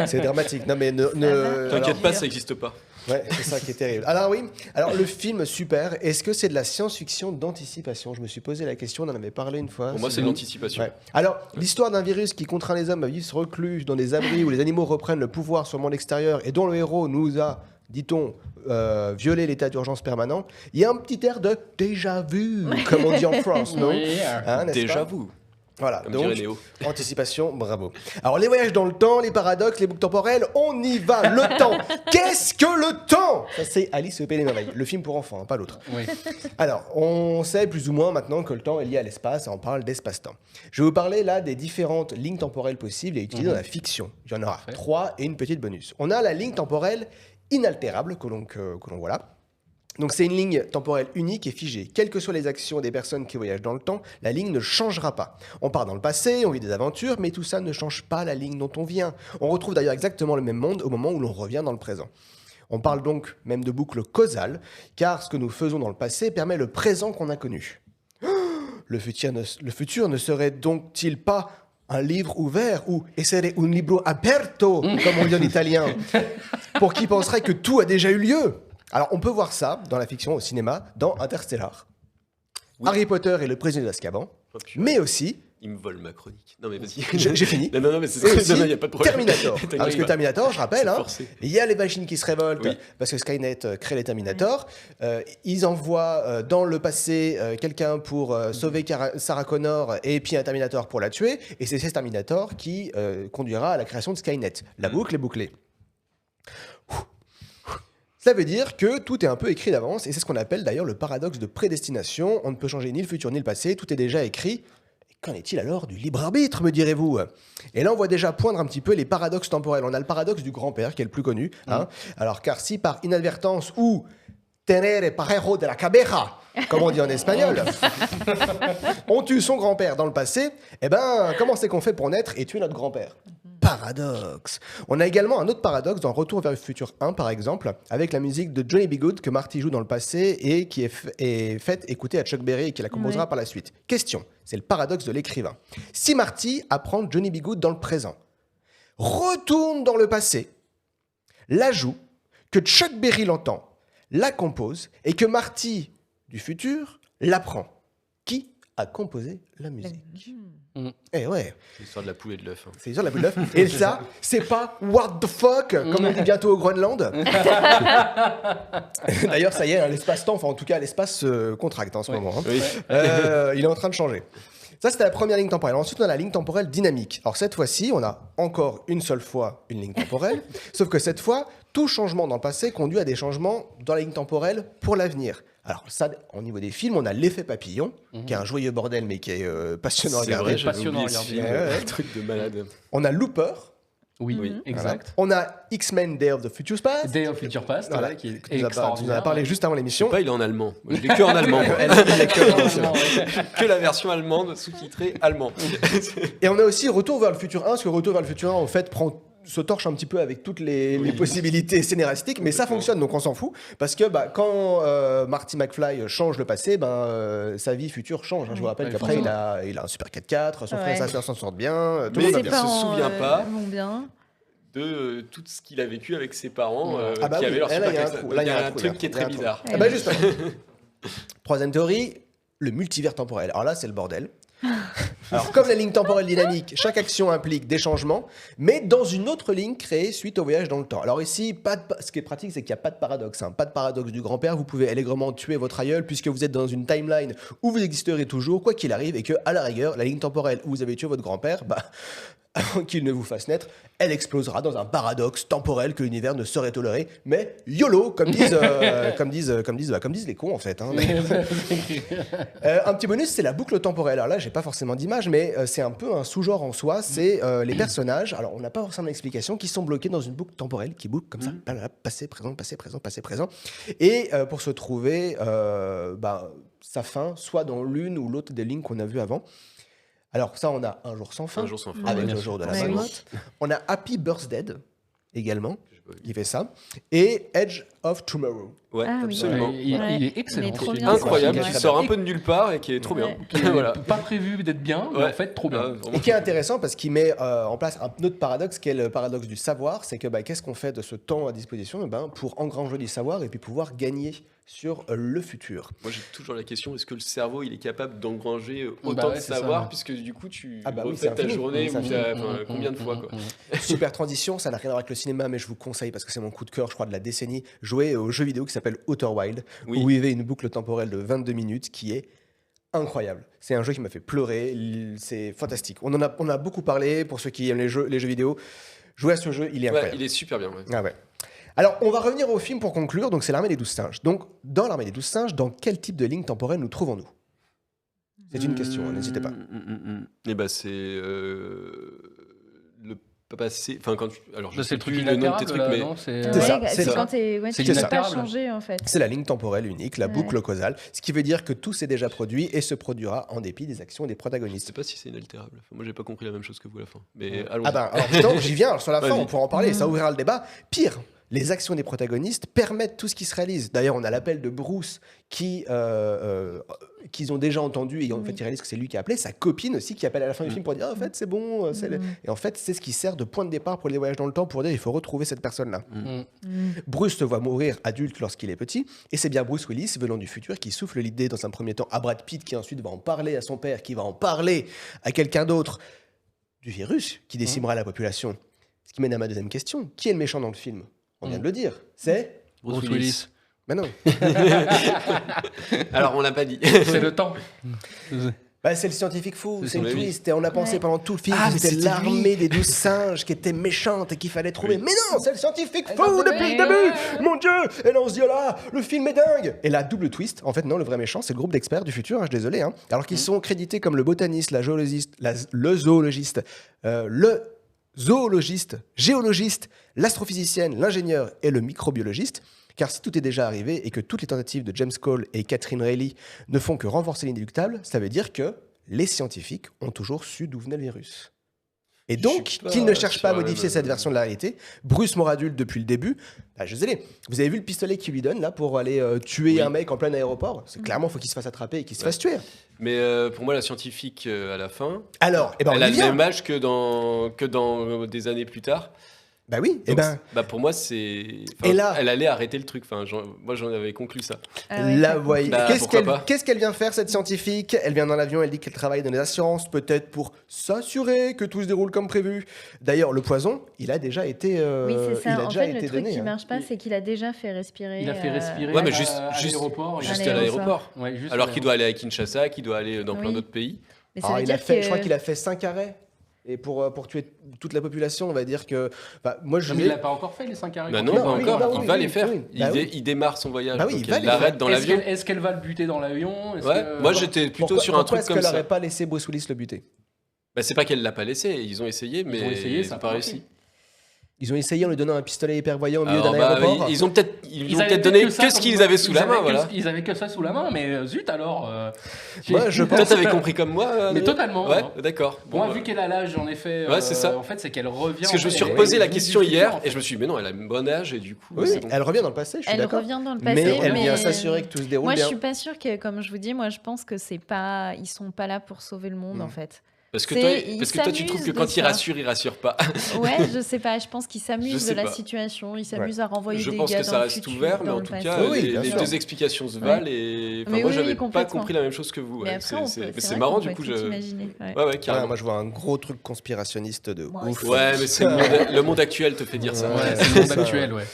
C'est dramatique. Non, mais t'inquiète pas, ça n'existe pas. Ouais, c'est ça qui est terrible. Alors oui, le film, super. Est-ce que c'est de la science-fiction d'anticipation? Je me suis posé la question, on en avait parlé une fois. Pour moi, c'est de l'anticipation. Ouais. Alors, l'histoire d'un virus qui contraint les hommes à vivre reclus dans des abris où les animaux reprennent le pouvoir sur le monde extérieur et dont le héros nous a, dit-on, violé l'état d'urgence permanent. Il y a un petit air de déjà vu, comme on dit en France, non? Hein, déjà vu. Voilà, comme donc, Néo. anticipation, bravo. Alors, les voyages dans le temps, les paradoxes, les boucles temporelles, on y va. Le temps. Qu'est-ce que le temps? Ça, c'est Alice au Pays des Merveilles. Le film pour enfants, hein, pas l'autre. Oui. Alors, on sait plus ou moins maintenant que le temps est lié à l'espace, et on parle d'espace-temps. Je vais vous parler là des différentes lignes temporelles possibles et utilisées dans la fiction. Il y en aura 3 et une petite bonus. On a la ligne temporelle inaltérable que l'on voit là. Donc c'est une ligne temporelle unique et figée. Quelles que soient les actions des personnes qui voyagent dans le temps, la ligne ne changera pas. On part dans le passé, on vit des aventures, mais tout ça ne change pas la ligne dont on vient. On retrouve d'ailleurs exactement le même monde au moment où l'on revient dans le présent. On parle donc même de boucle causale, car ce que nous faisons dans le passé permet le présent qu'on a connu. Le futur ne serait donc-il pas un livre ouvert ou essere un libro aperto, comme on dit en italien, pour qui penserait que tout a déjà eu lieu? Alors, on peut voir ça dans la fiction au cinéma, dans Interstellar. Oui. Harry Potter et le prisonnier d'Azkaban, mais aussi... Il me vole ma chronique. Non, mais vas-y. J'ai fini. Non, mais c'est ça. Il n'y a pas de problème. Terminator. Parce que Terminator, je rappelle, il y a les machines qui se révoltent parce que Skynet crée les Terminators. Ils envoient dans le passé quelqu'un pour sauver Sarah Connor et puis un Terminator pour la tuer. Et c'est ce Terminator qui conduira à la création de Skynet. La boucle est bouclée. Ça veut dire que tout est un peu écrit d'avance, et c'est ce qu'on appelle d'ailleurs le paradoxe de prédestination. On ne peut changer ni le futur ni le passé, tout est déjà écrit. Et qu'en est-il alors du libre arbitre, me direz-vous? Et là, on voit déjà poindre un petit peu les paradoxes temporels. On a le paradoxe du grand-père, qui est le plus connu. Hein. Alors, car si par inadvertance ou tenere parejo de la cabeza, comme on dit en espagnol, on tue son grand-père dans le passé, eh ben, comment c'est qu'on fait pour naître et tuer notre grand-père? Paradoxe. On a également un autre paradoxe dans Retour vers le futur 1, par exemple, avec la musique de Johnny B. Goode que Marty joue dans le passé et qui est faite écouter à Chuck Berry et qui la composera par la suite. Question, c'est le paradoxe de l'écrivain. Si Marty apprend Johnny B. Goode dans le présent, retourne dans le passé, la joue, que Chuck Berry l'entend, la compose et que Marty du futur l'apprend, qui a composé la musique? Eh ouais. C'est l'histoire de la poule et de l'œuf. Hein. C'est l'histoire de la poule et de l'œuf. Et ça, c'est pas what the fuck, comme on dit bientôt au Groenland. D'ailleurs, ça y est, l'espace-temps, enfin en tout cas, l'espace se contracte en ce moment. Hein. Oui. Il est en train de changer. Ça, c'était la première ligne temporelle. Ensuite, on a la ligne temporelle dynamique. Alors cette fois-ci, on a encore une seule fois une ligne temporelle, sauf que cette fois, tout changement dans le passé conduit à des changements dans la ligne temporelle pour l'avenir. Alors ça, au niveau des films, on a l'effet papillon, qui est un joyeux bordel, mais qui est passionnant à regarder. C'est vrai, passionnant à regarder. Un truc de malade. On a Looper. Oui, exact. On a X-Men Day of the Future Past. Day of Future Past, voilà, qui est extraordinaire. Tu nous en as parlé juste avant l'émission. Il est en allemand. Moi, je l'ai que en allemand. Que la version allemande, sous-titrée allemand. Et on a aussi Retour vers le futur 1, parce que Retour vers le futur 1, en fait, se torche un petit peu avec toutes les possibilités scénaristiques, mais ça fonctionne, donc on s'en fout, parce que quand Marty McFly change le passé, sa vie future change. Hein. Je vous rappelle qu'après, il a un super 4x4, son frère et sa sœur s'en sortent bien, tout le monde va bien. Il ne se souvient pas de tout ce qu'il a vécu avec ses parents qui avaient leur super 4x4. Là, il y a un truc qui est très bizarre. Juste. Troisième théorie, le multivers temporel. Alors là, c'est le bordel. Alors, comme la ligne temporelle dynamique, chaque action implique des changements, mais dans une autre ligne créée suite au voyage dans le temps. Alors ici, ce qui est pratique, c'est qu'il n'y a pas de paradoxe. Pas de paradoxe du grand-père. Vous pouvez allègrement tuer votre aïeul puisque vous êtes dans une timeline où vous existerez toujours, quoi qu'il arrive, et que, à la rigueur, la ligne temporelle où vous avez tué votre grand-père, avant qu'il ne vous fasse naître, elle explosera dans un paradoxe temporel que l'univers ne saurait tolérer. Mais YOLO, comme disent les cons en fait. Hein. Un petit bonus, c'est la boucle temporelle. Alors là, j'ai pas forcément d'image, mais c'est un peu un sous-genre en soi. C'est les personnages. Alors, on n'a pas forcément d'explication, qui sont bloqués dans une boucle temporelle qui boucle comme ça, passé, présent, passé, présent, passé, présent. Et pour se trouver sa fin, soit dans l'une ou l'autre des lignes qu'on a vues avant. Alors ça, on a Un jour sans fin, avec le jour de la marmotte. On a Happy Birthday également, qui fait ça. Et Edge of Tomorrow. Ouais, absolument. Ouais, il est excellent. Incroyable, qui sort un peu de nulle part et qui est trop bien. Voilà. Pas prévu d'être bien, mais en fait trop bien. Et qui est intéressant parce qu'il met en place un autre paradoxe, qui est le paradoxe du savoir. C'est que qu'est-ce qu'on fait de ce temps à disposition pour engranger du savoir et puis pouvoir gagner sur le futur. Moi, j'ai toujours la question, est-ce que le cerveau, il est capable d'engranger autant de savoir, puisque du coup, tu refais ta journée combien de fois quoi. Super transition, ça n'a rien à voir avec le cinéma, mais je vous conseille, parce que c'est mon coup de cœur, je crois, de la décennie, jouer au jeu vidéo qui s'appelle Outer Wild, où vous vivez une boucle temporelle de 22 minutes qui est incroyable. C'est un jeu qui m'a fait pleurer, c'est fantastique. On a beaucoup parlé, pour ceux qui aiment les jeux vidéo. Jouer à ce jeu, il est incroyable. Il est super bien. Ah ouais. Alors, on va revenir au film pour conclure. Donc, c'est l'Armée des 12 singes. Donc, dans l'Armée des 12 singes, dans quel type de ligne temporelle nous trouvons-nous ? C'est une question, n'hésitez pas. Eh ben, c'est le passé. Enfin, quand alors, je sais le truc plus le nom de tes trucs, mais c'est ça. C'est quand tu n'as pas changé, en fait. C'est la ligne temporelle unique, la boucle causale. Ce qui veut dire que tout s'est déjà produit et se produira en dépit des actions des protagonistes. Je sais pas si c'est inaltérable. Enfin, moi, j'ai pas compris la même chose que vous à la fin. Mais allons-y. Alors, justement, j'y viens. Alors, sur la fin, on pourra en parler. Ça ouvrira le débat. Pire. Les actions des protagonistes permettent tout ce qui se réalise. D'ailleurs, on a l'appel de Bruce qu'ils ont déjà entendu et en fait, ils réalisent que c'est lui qui a appelé. Sa copine aussi qui appelle à la fin du film pour dire en fait, c'est bon. Et en fait, c'est ce qui sert de point de départ pour les voyages dans le temps pour dire il faut retrouver cette personne-là. Bruce se voit mourir adulte lorsqu'il est petit. Et c'est bien Bruce Willis, venant du futur, qui souffle l'idée dans un premier temps à Brad Pitt, qui ensuite va en parler à son père, qui va en parler à quelqu'un d'autre, du virus qui décimera la population. Ce qui mène à ma deuxième question. Qui est le méchant dans le film ? On vient de le dire, c'est Bruce Willis. Mais non. Alors, on l'a pas dit. C'est le temps. C'est le scientifique fou, c'est le twist. Et on a pensé pendant tout le film que c'était l'armée des 12 singes qui était méchante et qu'il fallait trouver. Mais non, c'est le scientifique fou depuis le début. Mon Dieu. Et là, on se dit, oh là, le film est dingue. Et là, double twist. En fait, non, le vrai méchant, c'est le groupe d'experts du futur. Je suis désolé. Alors qu'ils sont crédités comme le botaniste, le zoologiste, géologiste, l'astrophysicienne, l'ingénieur et le microbiologiste, car si tout est déjà arrivé et que toutes les tentatives de James Cole et Catherine Reilly ne font que renforcer l'inéluctable, ça veut dire que les scientifiques ont toujours su d'où venait le virus. Et donc, qu'ils ne cherchent pas à modifier cette version de la réalité, Bruce mort adulte depuis le début, je sais les. Vous avez vu le pistolet qu'il lui donne là pour aller tuer un mec en plein aéroport ? C'est clairement, il faut qu'il se fasse attraper et qu'il se fasse tuer. Mais pour moi, la scientifique à la fin, alors, elle a le même âge que dans des années plus tard. Bah oui, donc, pour moi, c'est. Et là, elle allait arrêter le truc. Enfin, moi, j'en avais conclu ça. Qu'est-ce qu'elle vient faire, cette scientifique ? Elle vient dans l'avion, elle dit qu'elle travaille dans les assurances, peut-être pour s'assurer que tout se déroule comme prévu. D'ailleurs, le poison, il a déjà été. Oui, c'est ça. En fait, le truc qui marche pas, c'est qu'il a déjà fait respirer. Il a fait respirer. Ouais, mais juste à l'aéroport. Alors qu'il doit aller à Kinshasa, qu'il doit aller dans plein d'autres pays. Mais ça veut dire je crois qu'il a fait 5 arrêts. Et pour tuer toute la population, on va dire que. Mais il l'a pas encore fait, les 5 arrêts. Non, pas encore. Il va les faire. Il démarre son voyage. Il l'arrête dans l'avion. Est-ce qu'elle va le buter dans l'avion ? Moi, j'étais plutôt sur un truc comme ça. Pourquoi est-ce qu'elle n'aurait pas laissé Bruce Willis le buter ? C'est pas qu'elle l'a pas laissé. Ils ont essayé, mais ils n'ont pas réussi. Ils ont essayé en lui donnant un pistolet hyper voyant au milieu d'un aéroport. Ils ont peut-être donné que ce qu'ils avaient sous la main. Ils avaient que ça sous la main, mais zut alors. Moi, je pense. Toi, t'avais compris comme moi. Mais totalement. Ouais, d'accord. Moi, vu qu'elle a l'âge, en effet. Ouais, c'est ça. En fait, c'est qu'elle revient. Parce que je me suis reposé la question hier et je me suis dit, mais non, elle a un bon âge et du coup. Oui, elle revient dans le passé. Je suis d'accord. Elle revient dans le passé, mais elle vient s'assurer que tout se déroule bien. Moi, je suis pas sûre que, comme je vous dis, moi, je pense que c'est pas, ils sont pas là pour sauver le monde, en fait. Parce que toi, tu trouves que quand il rassure pas. Ouais, je sais pas. Je pense qu'il s'amuse de la situation. Il s'amuse à renvoyer des gars dans le futur. Je pense que ça reste ouvert, mais en tout cas, les deux explications se valent. Et moi, j'avais pas compris la même chose que vous. C'est marrant, du coup. Ouais, carrément. Moi, je vois un gros truc conspirationniste de ouf. Ouais, mais c'est le monde actuel te fait dire ça. Ouais, c'est le monde actuel, ouais.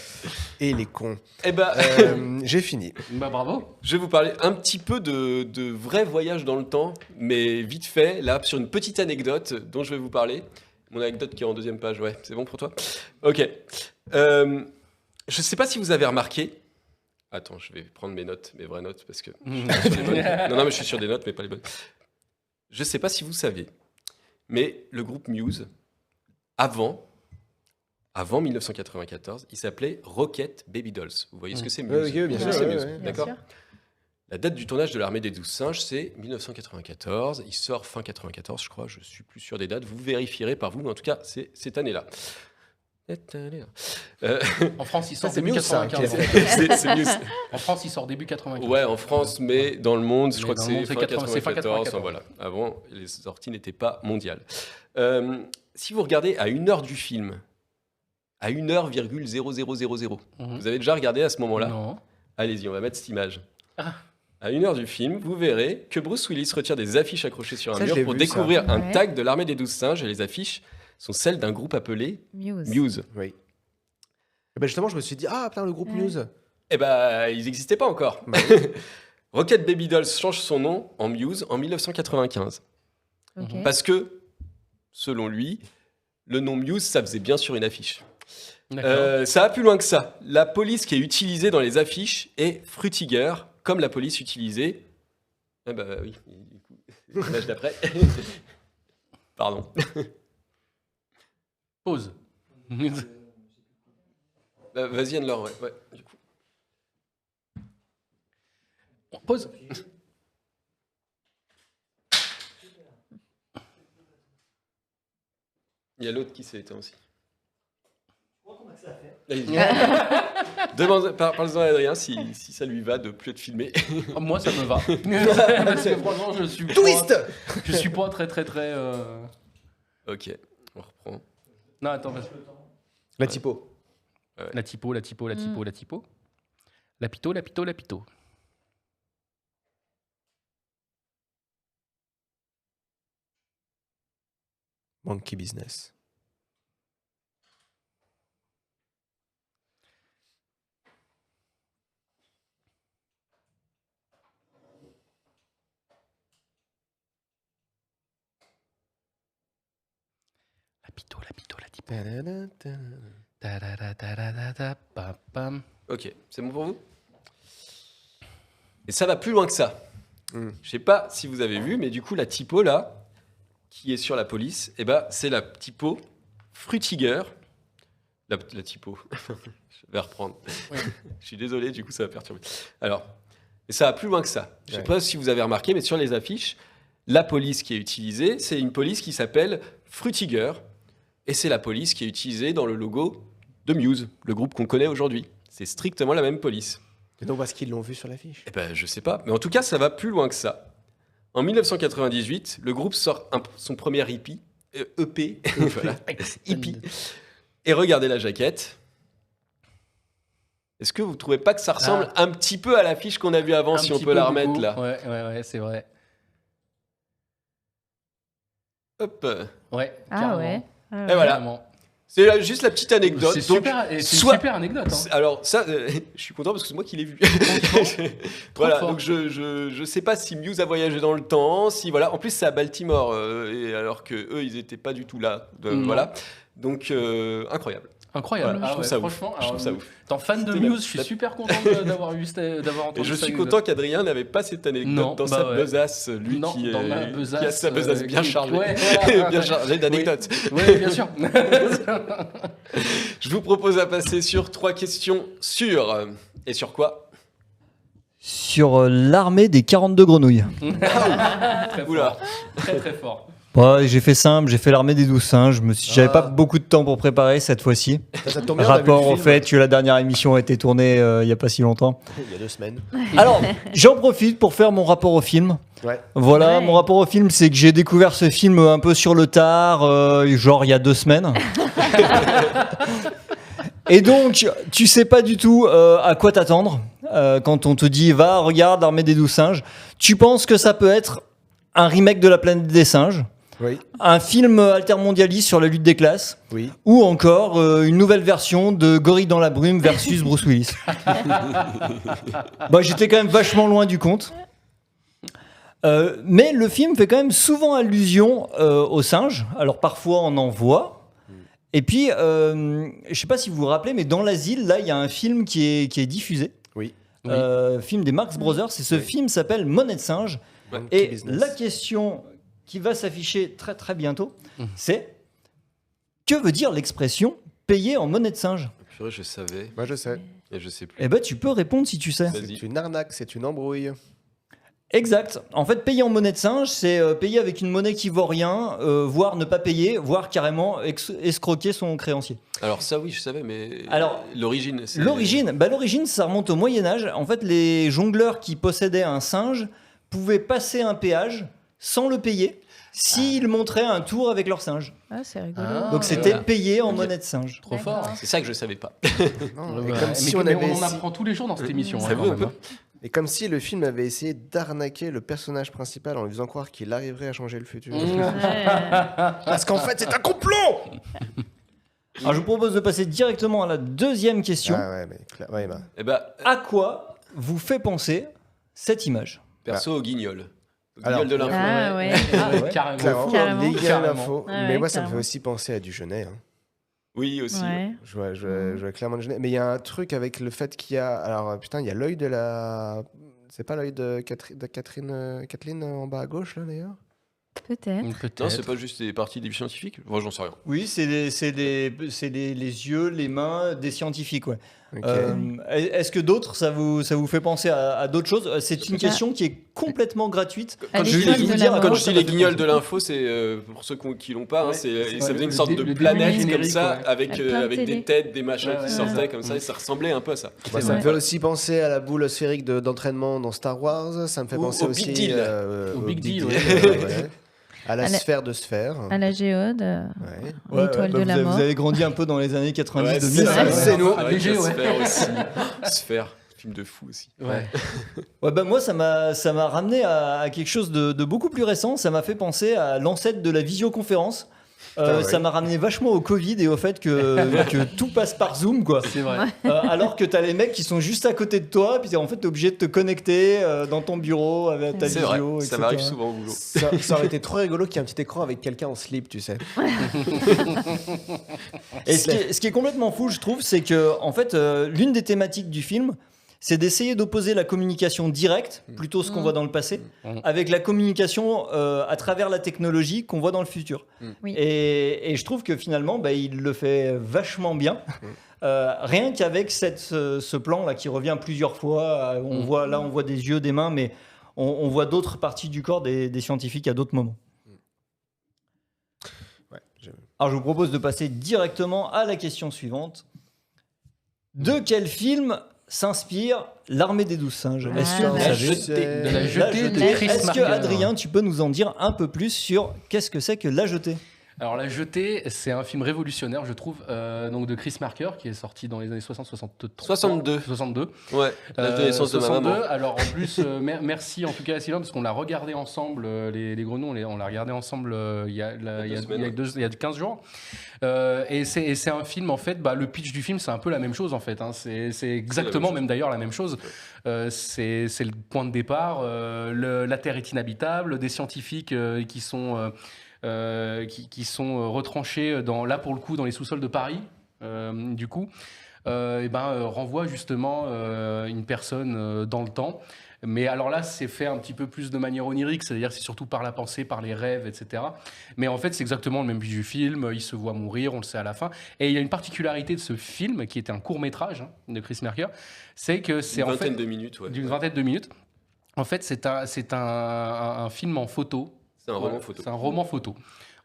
Et les cons. Eh ben, j'ai fini. Bravo. Je vais vous parler un petit peu de vrais voyages dans le temps, mais vite fait, là, sur une petite anecdote dont je vais vous parler. Mon anecdote qui est en deuxième page, ouais, c'est bon pour toi? Ok. Je sais pas si vous avez remarqué. Attends, je vais prendre mes notes, mes vraies notes, parce que. Non, mais je suis sur des notes, mais pas les bonnes. Je sais pas si vous saviez, mais le groupe Muse, avant 1994, il s'appelait Rocket Baby Dolls. Vous voyez ce que c'est Muse? Oui, bien sûr. C'est Muse, ouais. d'accord. La date du tournage de l'Armée des 12 singes, c'est 1994. Il sort fin 94, je crois. Je suis plus sûr des dates. Vous vérifierez par vous, mais en tout cas, c'est cette année-là. En France, il sort c'est début Muse, ça, 95. C'est Muse. En France, il sort début 95. Ouais, en France, mais dans le monde, je Mais crois que dans le monde, c'est c'est fin 94. 94. Voilà. Avant, les sorties n'étaient pas mondiales. Si vous regardez à 1 heure du film, à 1h,0000, vous avez déjà regardé à ce moment-là? Non. Allez-y, on va mettre cette image. Ah. À 1 heure du film, vous verrez que Bruce Willis retire des affiches accrochées sur un Ça, je mur l'ai pour vu, découvrir ça. un Ouais. tag de l'Armée des 12 singes, et les affiches sont celles d'un groupe appelé Muse. Muse. Oui. Et ben justement, je me suis dit, ah, putain, le groupe Ouais. Muse. Eh ben, ils n'existaient pas encore. Bah Rocket Baby Dolls change son nom en Muse en 1995. Ok. Parce que, selon lui, le nom Muse, ça faisait bien sur une affiche. D'accord. Ça va plus loin que ça. La police qui est utilisée dans les affiches est Frutiger, comme la police utilisée. Ah bah oui, du coup, l'image d'après. Pardon. Pause. Vas-y Anne-Laure, ouais, du coup. Pause. Il y a l'autre qui s'est éteint aussi. Parle-en à Adrien si ça lui va de plus être filmé. Moi, ça me va. Parce que franchement, je suis pas très. Ok, on reprend. Non, attends. La typo. Ouais. La typo. La pito. Monkey Business. Ok, c'est bon pour vous? Et ça va plus loin que ça. Je sais pas si vous avez vu, mais du coup, la typo là, qui est sur la police, eh ben, c'est la typo Frutiger. La typo. Je vais reprendre. Je suis désolé, du coup, ça va perturber. Alors, et ça va plus loin que ça. Je sais pas si vous avez remarqué, mais sur les affiches, la police qui est utilisée, c'est une police qui s'appelle Frutiger. Et c'est la police qui est utilisée dans le logo de Muse, le groupe qu'on connaît aujourd'hui. C'est strictement la même police. Et donc, parce qu'ils l'ont vu sur l'affiche. Eh ben, je sais pas. Mais en tout cas, ça va plus loin que ça. En 1998, le groupe sort son premier EP. Voilà, EP. Et regardez la jaquette. Est-ce que vous trouvez pas que ça ressemble un petit peu à l'affiche qu'on a vue avant, si on peut la remettre là? Ouais, c'est vrai. Hop. Ouais. Ah carrément. ouais. Et voilà. Carrément. C'est juste la petite anecdote. C'est Donc, super, et c'est soit- une super anecdote. Hein. Alors ça, je suis content parce que c'est moi qui l'ai vu. Voilà, donc je sais pas si Muse a voyagé dans le temps, si voilà. En plus c'est à Baltimore, et alors que eux ils étaient pas du tout là. Voilà, donc incroyable. Incroyable. Voilà, je trouve ça ouf. franchement, Je trouve ça ouf. Tant fan de C'était Muse, je suis super content d'avoir entendu Et je cette suis anecdote. content qu'Adrien n'avait pas cette anecdote Non, dans bah sa ouais. besace, lui Non, qui, dans ma qui a besace, sa besace bien qui- chargée, ouais, voilà. bien chargée d'anecdotes. Oui, bien sûr. Je vous propose à passer sur 3 questions sûres. Et sur quoi? Sur l'armée des 42 grenouilles. Très Oula. fort. Très fort. Ouais, j'ai fait simple, j'ai fait l'armée des 12 singes. J'avais pas beaucoup de temps pour préparer cette fois-ci. Ça tombe bien, on a vu Rapport le au film. fait que la dernière émission a été tournée il y a pas si longtemps. Il y a 2 semaines. Alors, j'en profite pour faire mon rapport au film. Ouais. Voilà, Ouais. mon rapport au film, c'est que j'ai découvert ce film un peu sur le tard, genre il y a 2 semaines. Et donc, tu sais pas du tout à quoi t'attendre quand on te dit va, regarde l'armée des 12 singes. Tu penses que ça peut être un remake de La planète des singes, Oui. un film altermondialiste sur la lutte des classes, Oui. ou encore une nouvelle version de Gorille dans la brume versus Bruce Willis. Bah, j'étais quand même vachement loin du compte. Mais le film fait quand même souvent allusion aux singes. Alors parfois on en voit. Et puis, je sais pas si vous vous rappelez, mais dans l'asile, là, il y a un film qui est diffusé. Oui. Film des Marx Brothers. Et ce film s'appelle Monnaie de singe. Et la question qui va s'afficher très très bientôt, c'est que veut dire l'expression payer en monnaie de singe? Purée, je savais. Moi, je sais. Et je sais plus. Eh ben, tu peux répondre si tu sais. C'est une arnaque, c'est une embrouille. Exact. En fait, payer en monnaie de singe, c'est payer avec une monnaie qui vaut rien, voire ne pas payer, voire carrément escroquer son créancier. Alors ça, oui, je savais, mais Alors, l'origine, c'est... L'origine, ça remonte au Moyen-Âge. En fait, les jongleurs qui possédaient un singe pouvaient passer un péage sans le payer s'ils montraient un tour avec leur singe. Ah, c'est rigolo. Donc c'était payé en monnaie de singe. Trop fort. C'est ça que je savais pas. Comme si on avait en apprend tous les jours dans cette émission. Ça hein, vaut quand un même, peu. Et comme si le film avait essayé d'arnaquer le personnage principal en lui faisant croire qu'il arriverait à changer le futur. Parce qu'en fait, c'est un complot. Alors je vous propose de passer directement à la deuxième question. Ah ouais, mais ouais, bah. Eh ben, À quoi vous fait penser cette image? perso au guignol. Au Alors, guignol de l'info. Ah ouais. Carrément. Clairement, Carrément. les gars, Carrément. l'info. Ah Mais ouais, moi, ça me fait carrément. aussi penser à du Jeunet. Hein. Oui, aussi. Ouais. Je vois clairement du Jeunet. Mais il y a un truc avec le fait qu'il y a. Alors, putain, il y a l'œil de la. C'est pas l'œil de Kathleen en bas à gauche, là, d'ailleurs? Peut-être. Non, c'est pas juste des parties des scientifiques. Moi, j'en sais rien. Oui, c'est les yeux, les mains des scientifiques. Ouais. Ok. Est-ce que d'autres, ça vous fait penser à d'autres choses? C'est une question qui est complètement gratuite. À Quand je l'étoile dis de la les- mort. quand je dis les guignols de l'info, c'est pour ceux qui l'ont pas, hein, c'est ça faisait une sorte de planète comme ça, avec plein de avec télé. des têtes, des machins Ouais, qui ouais, sortaient ouais. comme ça, et ça ressemblait un peu à ça. Moi, ça me fait aussi penser à la boule sphérique d'entraînement dans Star Wars. Ça me fait Ou penser au aussi Big Deal. Au Big Deal, ouais. ouais. À la À la- sphère de sphère. À la géode, Ouais. l'étoile de la mort. Vous avez grandi un peu dans les années 90 Ouais, 2000. ça, c'est nous. Avec BG, la ouais. Sphère aussi. Sphère, film de fou aussi. Ouais. Ouais, bah moi, ça m'a ramené à quelque chose de beaucoup plus récent. Ça m'a fait penser à l'ancêtre de la visioconférence. ouais. Ça m'a ramené vachement au Covid et au fait que tout passe par Zoom, quoi. C'est vrai. Alors que t'as les mecs qui sont juste à côté de toi, puis en fait t'es obligé de te connecter dans ton bureau avec ta C'est vrai, visio, ça etc. m'arrive souvent au boulot. Ça aurait été trop rigolo qu'il y ait un petit écran avec quelqu'un en slip, tu sais. Et ce qui est complètement fou, je trouve, c'est que en fait, l'une des thématiques du film, c'est d'essayer d'opposer la communication directe, plutôt ce qu'on voit dans le passé, avec la communication à travers la technologie qu'on voit dans le futur. Oui. Et je trouve que finalement, bah, il le fait vachement bien. Rien qu'avec ce plan là qui revient plusieurs fois, on voit des yeux, des mains, mais on voit d'autres parties du corps des scientifiques à d'autres moments. Ouais, Alors je vous propose de passer directement à la question suivante. De quel film s'inspire l'Armée des 12 singes? Est-ce que Ah, vous la savez De la jetée de jetée. Chris Est-ce que Marker. Adrien, tu peux nous en dire un peu plus sur qu'est-ce que c'est que La Jetée? Alors La Jetée, c'est un film révolutionnaire, je trouve, donc de Chris Marker, qui est sorti dans les années 60-62. 62. Ouais, l'âge de naissance de ma 62. maman. Alors en plus, merci en tout cas à Sylvain, parce qu'on l'a regardé ensemble, les Grenouilles, on l'a regardé ensemble il y a 15 jours. Et c'est un film, en fait, le pitch du film, c'est un peu la même chose, en fait. Hein. C'est exactement, même d'ailleurs, la même chose. C'est le point de départ. La Terre est inhabitable, des scientifiques qui sont retranchés là pour le coup dans les sous-sols de Paris, du coup, renvoie justement une personne dans le temps. Mais alors là, c'est fait un petit peu plus de manière onirique, c'est-à-dire que c'est surtout par la pensée, par les rêves, etc. Mais en fait, c'est exactement le même but du film. Il se voit mourir, on le sait à la fin. Et il y a une particularité de ce film, qui était un court-métrage de Chris Marker, c'est que c'est Une en fait vingtaine de minutes, ouais. d'une vingtaine de minutes. En fait, c'est un film en photo. C'est un roman photo. C'est un roman photo.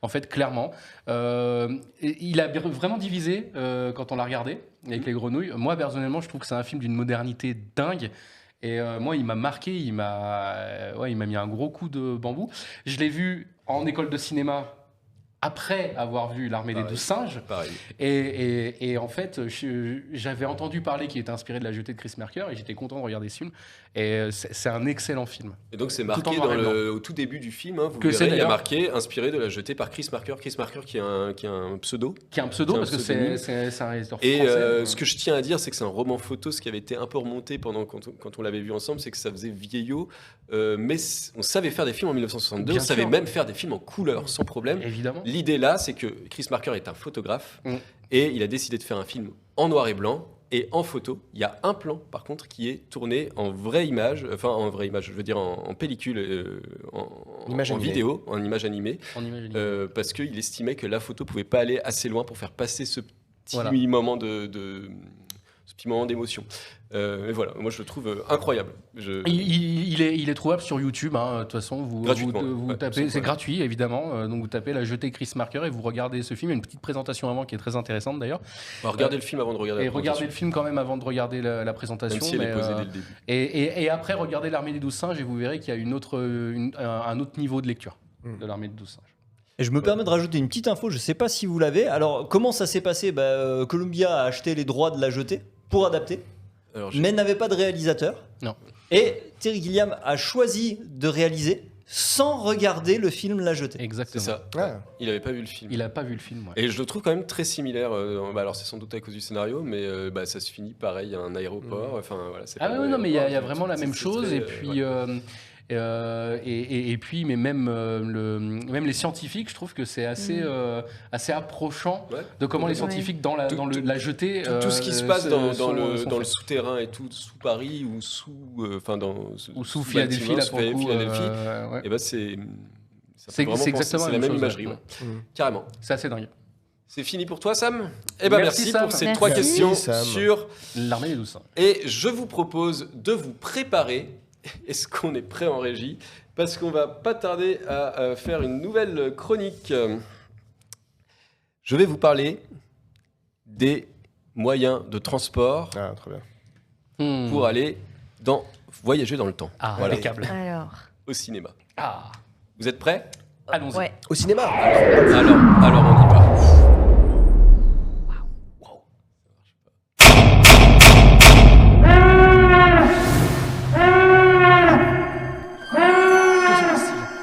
En fait, clairement. Il a vraiment divisé quand on l'a regardé avec les Grenouilles. Moi, personnellement, je trouve que c'est un film d'une modernité dingue. Et moi, il m'a marqué, il m'a mis un gros coup de bambou. Je l'ai vu en école de cinéma après avoir vu L'Armée des 12 singes. Pareil. Et en fait, j'avais entendu parler qu'il était inspiré de La Jetée de Chris Marker et j'étais content de regarder ce film. Et c'est un excellent film. Et donc c'est Tout marqué en noir et blanc. au tout début du film, hein, vous Que c'est verrez, il y a d'ailleurs marqué inspiré de La Jetée par Chris Marker. Chris Marker qui est un pseudo. Qui est un pseudo Qui est un parce que pseudonyme. c'est un réalisateur Et français. ce que je tiens à dire, c'est que c'est un roman photo, ce qui avait été un peu remonté quand on l'avait vu ensemble, c'est que ça faisait vieillot, mais on savait faire des films en 1962, Bien on savait sûr. même faire des films en couleur, sans problème. Évidemment. L'idée là, c'est que Chris Marker est un photographe, et il a décidé de faire un film en noir et blanc, et en photo. Il y a un plan, par contre, qui est tourné en vraie image, je veux dire en pellicule, Image en animée. vidéo, en image animée, En image animée. parce qu'il estimait que la photo pouvait pas aller assez loin pour faire passer ce petit Voilà. moment ce petit moment d'émotion. Mais voilà, moi je le trouve incroyable. Il est trouvable sur YouTube, hein, de toute façon. Vous Gratuitement, ouais, tapez, sans c'est problème. gratuit évidemment. Donc vous tapez La Jetée Chris Marker et vous regardez ce film. Il y a une petite présentation avant qui est très intéressante d'ailleurs. Regardez le film avant de regarder Et la regardez présentation. le film quand même avant de regarder la présentation. Même si elle est mais, posée dès le début. Et après regardez L'Armée des 12 singes et vous verrez qu'il y a un autre niveau de lecture de L'Armée des 12 singes. Et je me permets de rajouter une petite info, je ne sais pas si vous l'avez. Alors, comment ça s'est passé? Columbia a acheté les droits de La Jetée pour adapter, mais n'avait pas de réalisateur. Non. Et Terry Gilliam a choisi de réaliser sans regarder le film La Jetée. C'est Exactement. ça. Il n'avait pas vu le film. Il n'a pas vu le film. Ouais. Et je le trouve quand même très similaire. Alors c'est sans doute à cause du scénario, mais ça se finit pareil à un aéroport. Enfin voilà. C'est Ah pas ouais, un non, mais il y a aéroport, vraiment la c'est- même c'est chose. très, Et puis, et puis, mais même les scientifiques, je trouve que c'est assez approchant de comment les scientifiques dans la jetée. Tout ce qui se passe dans sont le faits. souterrain et tout, sous Paris ou sous Philadelphie, là, pour le coup, Philadelphie, ouais. et ben c'est C'est exactement la même chose, imagerie, ouais. ouais. Carrément. C'est assez dingue. C'est fini pour toi, Sam. Eh ben merci Sam. pour ces 3 questions sur L'Armée des 12 singes. Et je vous propose de vous préparer. Est-ce qu'on est prêt en régie? Parce qu'on va pas tarder à faire une nouvelle chronique. Je vais vous parler des moyens de transport pour aller voyager dans le temps. Impeccable. Alors. Au cinéma. Ah. Vous êtes prêts? Allons-y. Ouais. Au cinéma. Alors on y va.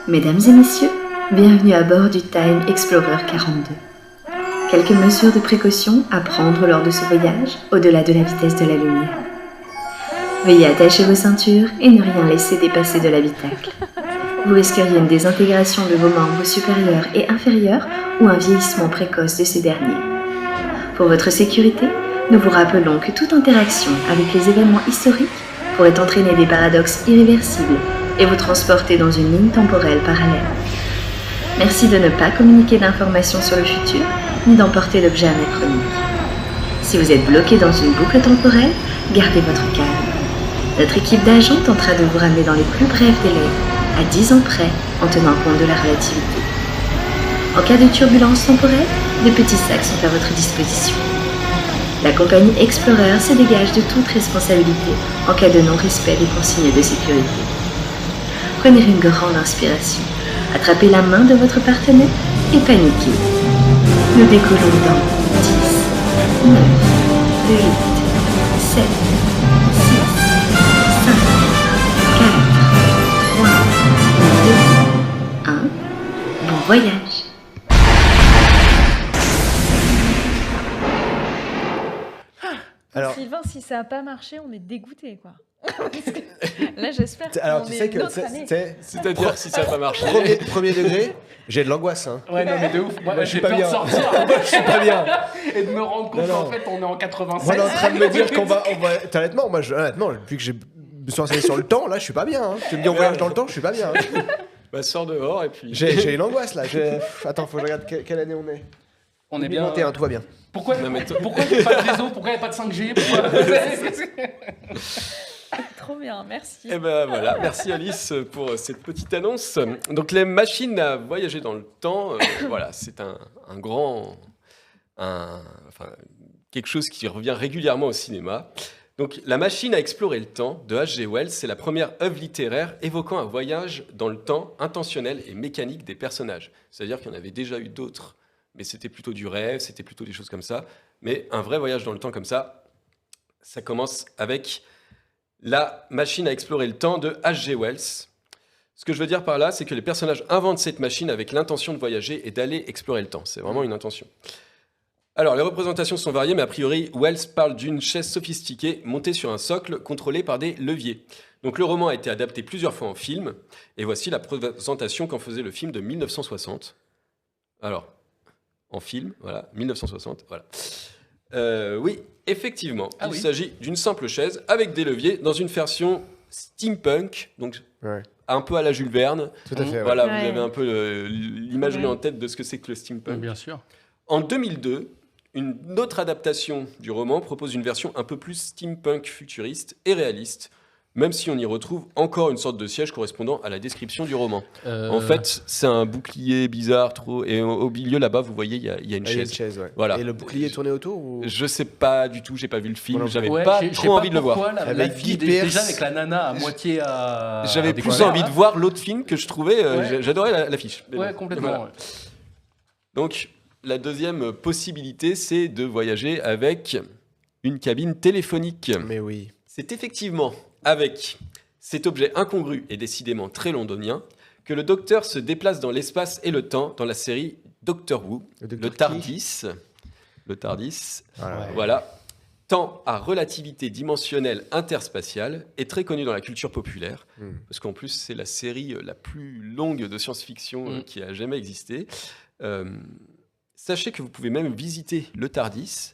Mesdames et messieurs, bienvenue à bord du Time Explorer 42. Quelques mesures de précaution à prendre lors de ce voyage, au-delà de la vitesse de la lumière. Veuillez attacher vos ceintures et ne rien laisser dépasser de l'habitacle. Vous risqueriez une désintégration de vos membres supérieurs et inférieurs ou un vieillissement précoce de ces derniers. Pour votre sécurité, nous vous rappelons que toute interaction avec les événements historiques pourrait entraîner des paradoxes irréversibles et vous transporter dans une ligne temporelle parallèle. Merci de ne pas communiquer d'informations sur le futur, ni d'emporter d'objets anachroniques. Si vous êtes bloqué dans une boucle temporelle, gardez votre calme. Notre équipe d'agents tentera de vous ramener dans les plus brefs délais, à 10 ans près, en tenant compte de la relativité. En cas de turbulence temporelle, de petits sacs sont à votre disposition. La compagnie Explorer se dégage de toute responsabilité en cas de non-respect des consignes de sécurité. Prenez une grande inspiration, attrapez la main de votre partenaire et paniquez. Nous décollons dans 10, 9, 8, 7, 6, 5, 4, 3, 2, 1. Bon voyage. Alors- Sylvain, si ça n'a pas marché, on est dégoûté, quoi. Parce que là, j'espère Alors, qu'on tu est sais que. une autre année. C'est-à-dire, si ça n'a pas marché. Premier degré, j'ai de l'angoisse. Hein. Ouais, non, mais de ouf. Moi, je j'ai suis pas peur de bien. sortir. Moi, je suis pas bien. Et de me rendre compte Non, non. qu'en fait, on est en 87. Moi, on est en train de me dire qu'on va. Honnêtement, depuis que je me suis renseigné sur le temps, là, je suis pas bien. Hein. Tu me dis on voyage dans le temps, je suis pas bien. Hein. Bah, sors dehors et puis. J'ai une angoisse là. Attends, faut que je regarde quelle année on est. On est bien. 2021, tout va bien. Pourquoi il n'y a pas de réseau? Pourquoi il n'y a pas de 5G? Trop bien, merci. Et ben voilà, merci Alice pour cette petite annonce. Donc les machines à voyager dans le temps, voilà, c'est quelque chose qui revient régulièrement au cinéma. Donc, La machine à explorer le temps de H.G. Wells, c'est la première œuvre littéraire évoquant un voyage dans le temps intentionnel et mécanique des personnages. C'est-à-dire qu'il y en avait déjà eu d'autres, mais c'était plutôt du rêve, c'était plutôt des choses comme ça. Mais un vrai voyage dans le temps comme ça commence avec La machine à explorer le temps de H.G. Wells. Ce que je veux dire par là, c'est que les personnages inventent cette machine avec l'intention de voyager et d'aller explorer le temps. C'est vraiment une intention. Alors, les représentations sont variées, mais a priori, Wells parle d'une chaise sophistiquée montée sur un socle contrôlé par des leviers. Donc, le roman a été adapté plusieurs fois en film, et voici la présentation qu'en faisait le film de 1960. Alors, en film, voilà, 1960, voilà. Oui, effectivement, il s'agit d'une simple chaise avec des leviers dans une version steampunk, donc un peu à la Jules Verne. Tout à fait. Voilà, vous avez un peu l'imagerie en tête de ce que c'est que le steampunk. Bien sûr. En 2002, une autre adaptation du roman propose une version un peu plus steampunk futuriste et réaliste, même si on y retrouve encore une sorte de siège correspondant à la description du roman. En fait, c'est un bouclier bizarre, et au milieu là-bas, vous voyez, il y a une chaise. Il y a une chaise, ouais. Voilà. Et le bouclier tourné autour ou... Je sais pas du tout, j'ai pas vu le film, j'avais Ouais, pas j'ai trop envie de le voir. Avec Guy Pearce. Déjà avec la nana à moitié à... J'avais plus envie de voir l'autre film que je trouvais, j'adorais l'affiche. Ouais, complètement. Voilà. Donc, la deuxième possibilité, c'est de voyager avec une cabine téléphonique. Mais oui. C'est effectivement avec cet objet incongru et décidément très londonien que le docteur se déplace dans l'espace et le temps dans la série Doctor Who, le TARDIS. Le TARDIS, voilà. Temps à relativité dimensionnelle interspatiale est très connu dans la culture populaire, parce qu'en plus, c'est la série la plus longue de science-fiction qui a jamais existé. Sachez que vous pouvez même visiter le TARDIS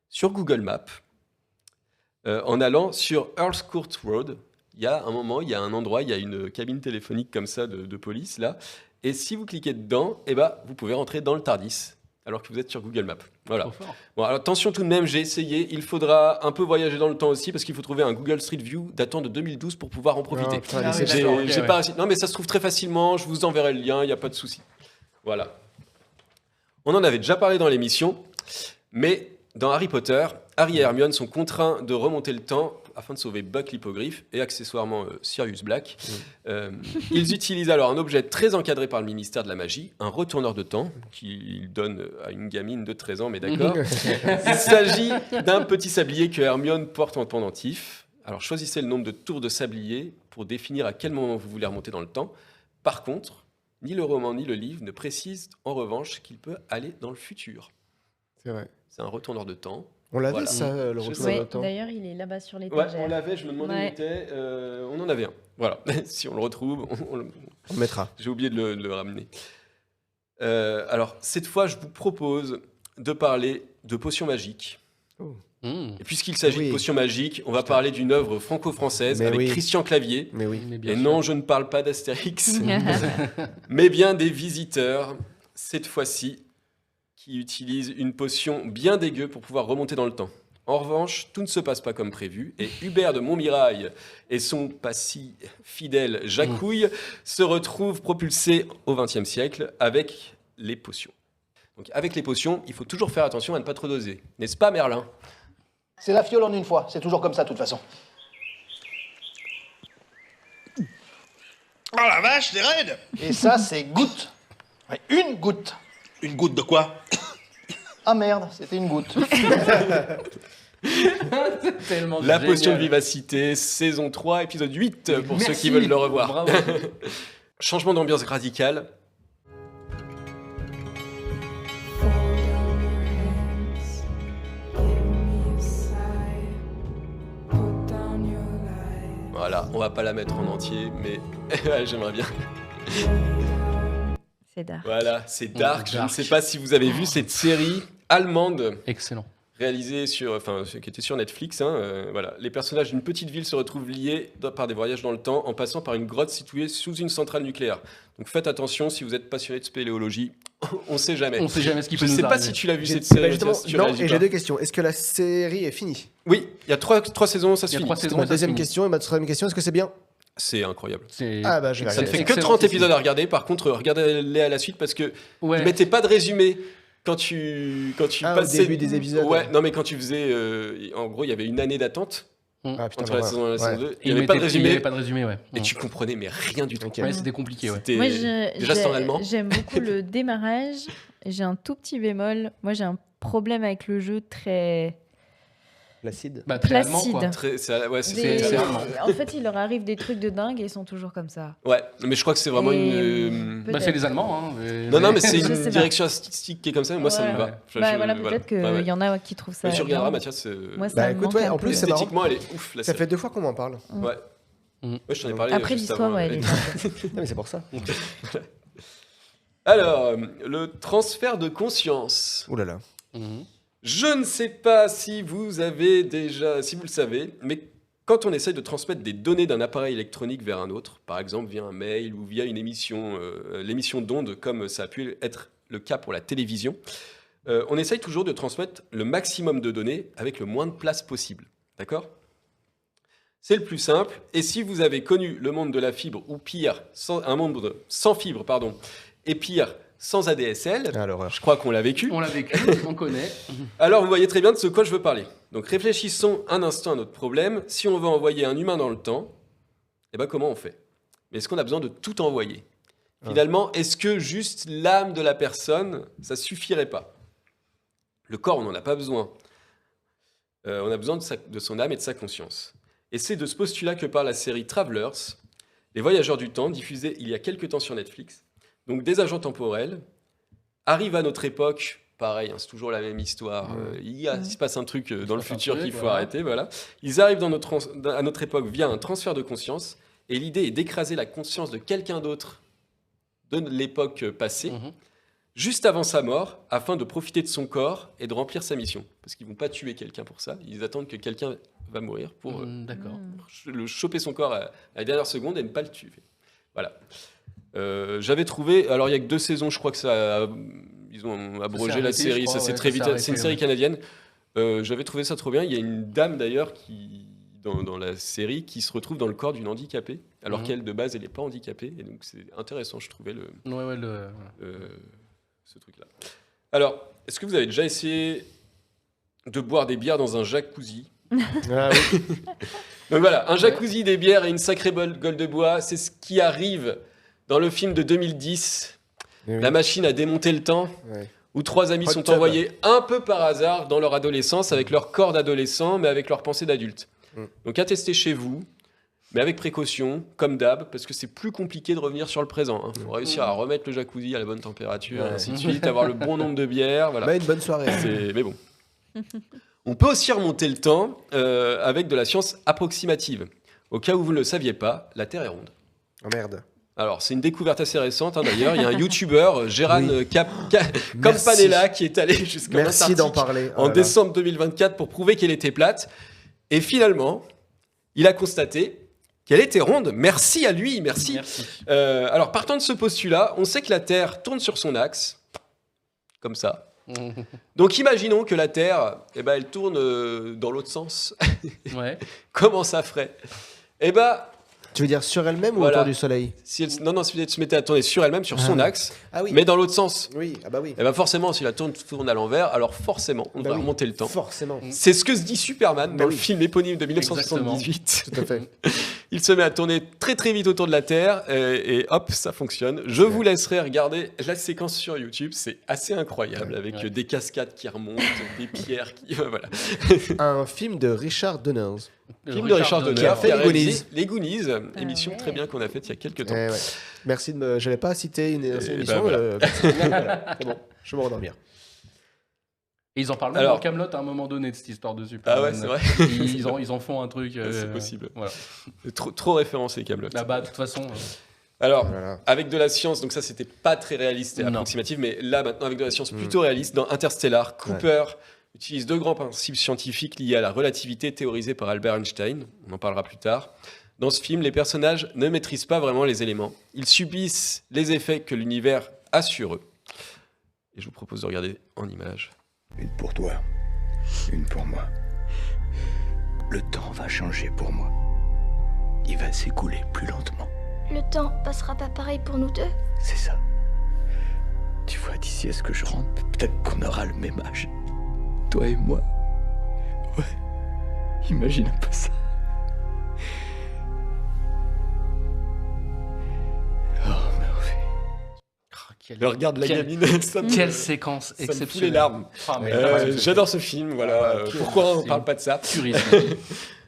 sur Google Maps en allant sur Earl's Court Road. Il y a un moment, il y a un endroit, il y a une cabine téléphonique comme ça de police là. Et si vous cliquez dedans, vous pouvez rentrer dans le TARDIS alors que vous êtes sur Google Maps. Voilà. Bon, alors attention tout de même, j'ai essayé. Il faudra un peu voyager dans le temps aussi parce qu'il faut trouver un Google Street View datant de 2012 pour pouvoir en profiter. J'ai pas réussi. Non, mais ça se trouve très facilement. Je vous enverrai le lien, il n'y a pas de souci. Voilà. On en avait déjà parlé dans l'émission, mais dans Harry Potter, Harry et Hermione sont contraints de remonter le temps afin de sauver Buck l'hippogriffe et accessoirement Sirius Black. Ils utilisent alors un objet très encadré par le ministère de la Magie, un retourneur de temps, qu'ils donnent à une gamine de 13 ans, mais d'accord. Il s'agit d'un petit sablier que Hermione porte en pendentif. Alors choisissez le nombre de tours de sablier pour définir à quel moment vous voulez remonter dans le temps. Par contre, ni le roman ni le livre ne précisent en revanche qu'il peut aller dans le futur. C'est vrai. C'est un retourneur de temps. On l'avait ça, le retourneur de temps. D'ailleurs, il est là-bas sur l'étagère. Ouais, on l'avait, je me demandais où il était. On en avait un. Voilà, si on le retrouve, on le mettra. J'ai oublié de le ramener. Alors, cette fois, je vous propose de parler de potions magiques. Et puisqu'il s'agit de potions magiques, on va parler d'une œuvre franco-française avec Christian Clavier. Et non, je ne parle pas d'Astérix, mais bien des visiteurs, cette fois-ci, qui utilisent une potion bien dégueu pour pouvoir remonter dans le temps. En revanche, tout ne se passe pas comme prévu, et Hubert de Montmirail et son pas si fidèle Jacouille se retrouvent propulsés au XXe siècle avec les potions. Donc avec les potions, il faut toujours faire attention à ne pas trop doser. N'est-ce pas, Merlin ? C'est la fiole en une fois, c'est toujours comme ça de toute façon. Oh la vache, c'est raide! Et ça, c'est goutte. Ouais, une goutte. Une goutte de quoi? Ah merde, c'était une goutte. La potion de vivacité, saison 3, épisode 8, pour ceux qui veulent le revoir. Bravo. Changement d'ambiance radical. Voilà, on va pas la mettre en entier, mais j'aimerais bien. C'est dark. Voilà, c'est dark. Je ne sais pas si vous avez vu cette série allemande. Excellent. Réalisée qui était sur Netflix. Voilà. Les personnages d'une petite ville se retrouvent liés par des voyages dans le temps en passant par une grotte située sous une centrale nucléaire. Donc faites attention si vous êtes passionné de spéléologie. On ne sait jamais. On ne sait jamais ce qui peut nous arriver. Je ne sais pas si tu l'as vu cette série. Non, et j'ai deux questions. Est-ce que la série est finie? Oui, il y a trois saisons, ça se finit. C'est ma deuxième question et ma troisième question, est-ce que c'est bien? C'est incroyable. Ah bah, je vais ça ne fait que 30 épisodes à regarder. Par contre, regardez-les à la suite parce que ne mettez pas de résumé quand tu Au passais... début des épisodes. Ouais, non mais quand tu faisais... en gros, il y avait une année d'attente Ah, putain, entre la saison 1 et la saison 2. Il n'y avait pas de résumé, ouais. Et tu comprenais mais rien du tout. Ouais, c'était compliqué, ouais. Moi, Déjà, c'était en allemand. J'aime beaucoup le démarrage. J'ai un tout petit bémol. Moi, j'ai un problème avec le jeu très... Placide. Bah, très allemand, Placide. quoi. C'est allemand. En fait, il leur arrive des trucs de dingue et ils sont toujours comme ça. Ouais, mais je crois que c'est vraiment une... Bah, c'est les Allemands. Hein, Non, mais c'est Je sais une pas. direction artistique qui est comme ça, et moi ça me va. Voilà, peut-être qu'il y en a qui trouvent ça. Tu regarderas, bien. Mathias. Moi, ça Bah me écoute, manque ouais, un en peu. plus, c'est marrant. Esthétiquement, elle est ouf. La Ça série. fait 2 fois qu'on m'en parle. Ouais. Ouais, je t'en ai parlé. Après, juste l'histoire, avant. ouais, elle est Non, mais c'est pour ça. Alors, le transfert de conscience. Ouh là là. Je ne sais pas si vous le savez, mais quand on essaye de transmettre des données d'un appareil électronique vers un autre, par exemple via un mail ou via une émission, l'émission d'ondes, comme ça a pu être le cas pour la télévision, on essaye toujours de transmettre le maximum de données avec le moins de place possible. D'accord ? C'est le plus simple. Et si vous avez connu le monde de la fibre, ou pire, un monde sans fibre, et pire, sans ADSL, je crois qu'on l'a vécu. On l'a vécu, on connaît. Alors vous voyez très bien de ce quoi je veux parler. Donc réfléchissons un instant à notre problème. Si on veut envoyer un humain dans le temps, eh ben comment on fait ? Mais est-ce qu'on a besoin de tout envoyer ? Finalement, est-ce que juste l'âme de la personne, ça suffirait pas ? Le corps, on n'en a pas besoin. On a besoin de son âme et de sa conscience. Et c'est de ce postulat que parle la série Travelers, les voyageurs du temps, diffusée il y a quelques temps sur Netflix. Donc des agents temporels arrivent à notre époque, pareil, hein, c'est toujours la même histoire, il se passe un truc dans le futur qu'il faut arrêter, voilà. Ils arrivent à notre époque via un transfert de conscience, et l'idée est d'écraser la conscience de quelqu'un d'autre de l'époque passée, juste avant sa mort, afin de profiter de son corps et de remplir sa mission. Parce qu'ils ne vont pas tuer quelqu'un pour ça, ils attendent que quelqu'un va mourir pour le choper son corps à la dernière seconde et ne pas le tuer. Voilà. J'avais trouvé, alors il n'y a que 2 saisons, je crois que ils ont abrogé la série, ça c'est très vite, c'est une série canadienne. J'avais trouvé ça trop bien. Il y a une dame d'ailleurs dans la série qui se retrouve dans le corps d'une handicapée, alors qu'elle de base elle n'est pas handicapée, et donc c'est intéressant, je trouvais ce truc-là. Alors, est-ce que vous avez déjà essayé de boire des bières dans un jacuzzi ? Ah oui. Donc voilà, un jacuzzi, des bières et une sacrée gueule de bois, c'est ce qui arrive dans le film de 2010, La machine à démonter le temps, où 3 amis sont envoyés un peu par hasard dans leur adolescence avec leur corps d'adolescent, mais avec leur pensée d'adulte. Donc à tester chez vous, mais avec précaution, comme d'hab, parce que c'est plus compliqué de revenir sur le présent. Il faut réussir à remettre le jacuzzi à la bonne température, et ainsi de suite, avoir le bon nombre de bières. Voilà. Bah, une bonne soirée. Mais bon. On peut aussi remonter le temps avec de la science approximative. Au cas où vous ne le saviez pas, la Terre est ronde. Oh merde. Alors, c'est une découverte assez récente, d'ailleurs. Il y a un YouTuber, Gérard Campanella, qui est allé jusqu'en Antarctique d'en parler. en décembre 2024 pour prouver qu'elle était plate. Et finalement, il a constaté qu'elle était ronde. Merci à lui, merci. Alors, partant de ce postulat, on sait que la Terre tourne sur son axe, comme ça. Donc, imaginons que la Terre, elle tourne dans l'autre sens. Comment ça ferait ? Tu veux dire sur elle-même ou autour du soleil ? Si elle se mettait à tourner sur elle-même, sur son axe, mais dans l'autre sens. Oui, ah bah oui. Et forcément, si la tourne à l'envers, alors forcément, on va remonter le temps. Forcément. C'est ce que se dit Superman dans le film éponyme de 1978. Tout à fait. Il se met à tourner très très vite autour de la Terre et hop, ça fonctionne. Je vous laisserai regarder la séquence sur YouTube, c'est assez incroyable avec des cascades qui remontent, des pierres qui... voilà. Un film de Richard Donner. Film de Richard Donner qui a fait les Goonies, émission très bien qu'on a faite il y a quelques temps. Merci de me... J'avais pas cité une émission. Voilà. C'est bon, je vais me rendormir. Et ils en parlent même dans Kaamelott à un moment donné de cette histoire de Superman. Ah ouais, c'est vrai. Ils en font un truc. C'est possible. Voilà. Trop référencé, Kaamelott. Ah bah, de toute façon. Alors, avec de la science, donc ça c'était pas très réaliste et approximatif, mais là maintenant avec de la science plutôt réaliste, dans Interstellar, Cooper utilise 2 grands principes scientifiques liés à la relativité théorisée par Albert Einstein. On en parlera plus tard. Dans ce film, les personnages ne maîtrisent pas vraiment les éléments. Ils subissent les effets que l'univers a sur eux. Et je vous propose de regarder en images. Une pour toi, une pour moi. Le temps va changer pour moi. Il va s'écouler plus lentement. Le temps passera pas pareil pour nous deux ? C'est ça. Tu vois, d'ici à ce que je rentre, peut-être qu'on aura le même âge. Toi et moi. Ouais. Imagine un peu ça. Le regard de la gamine, quelle séquence ça me fout les exceptionnelle. larmes. Ah, mais J'adore ce film, voilà. Pourquoi on ne parle pas de ça?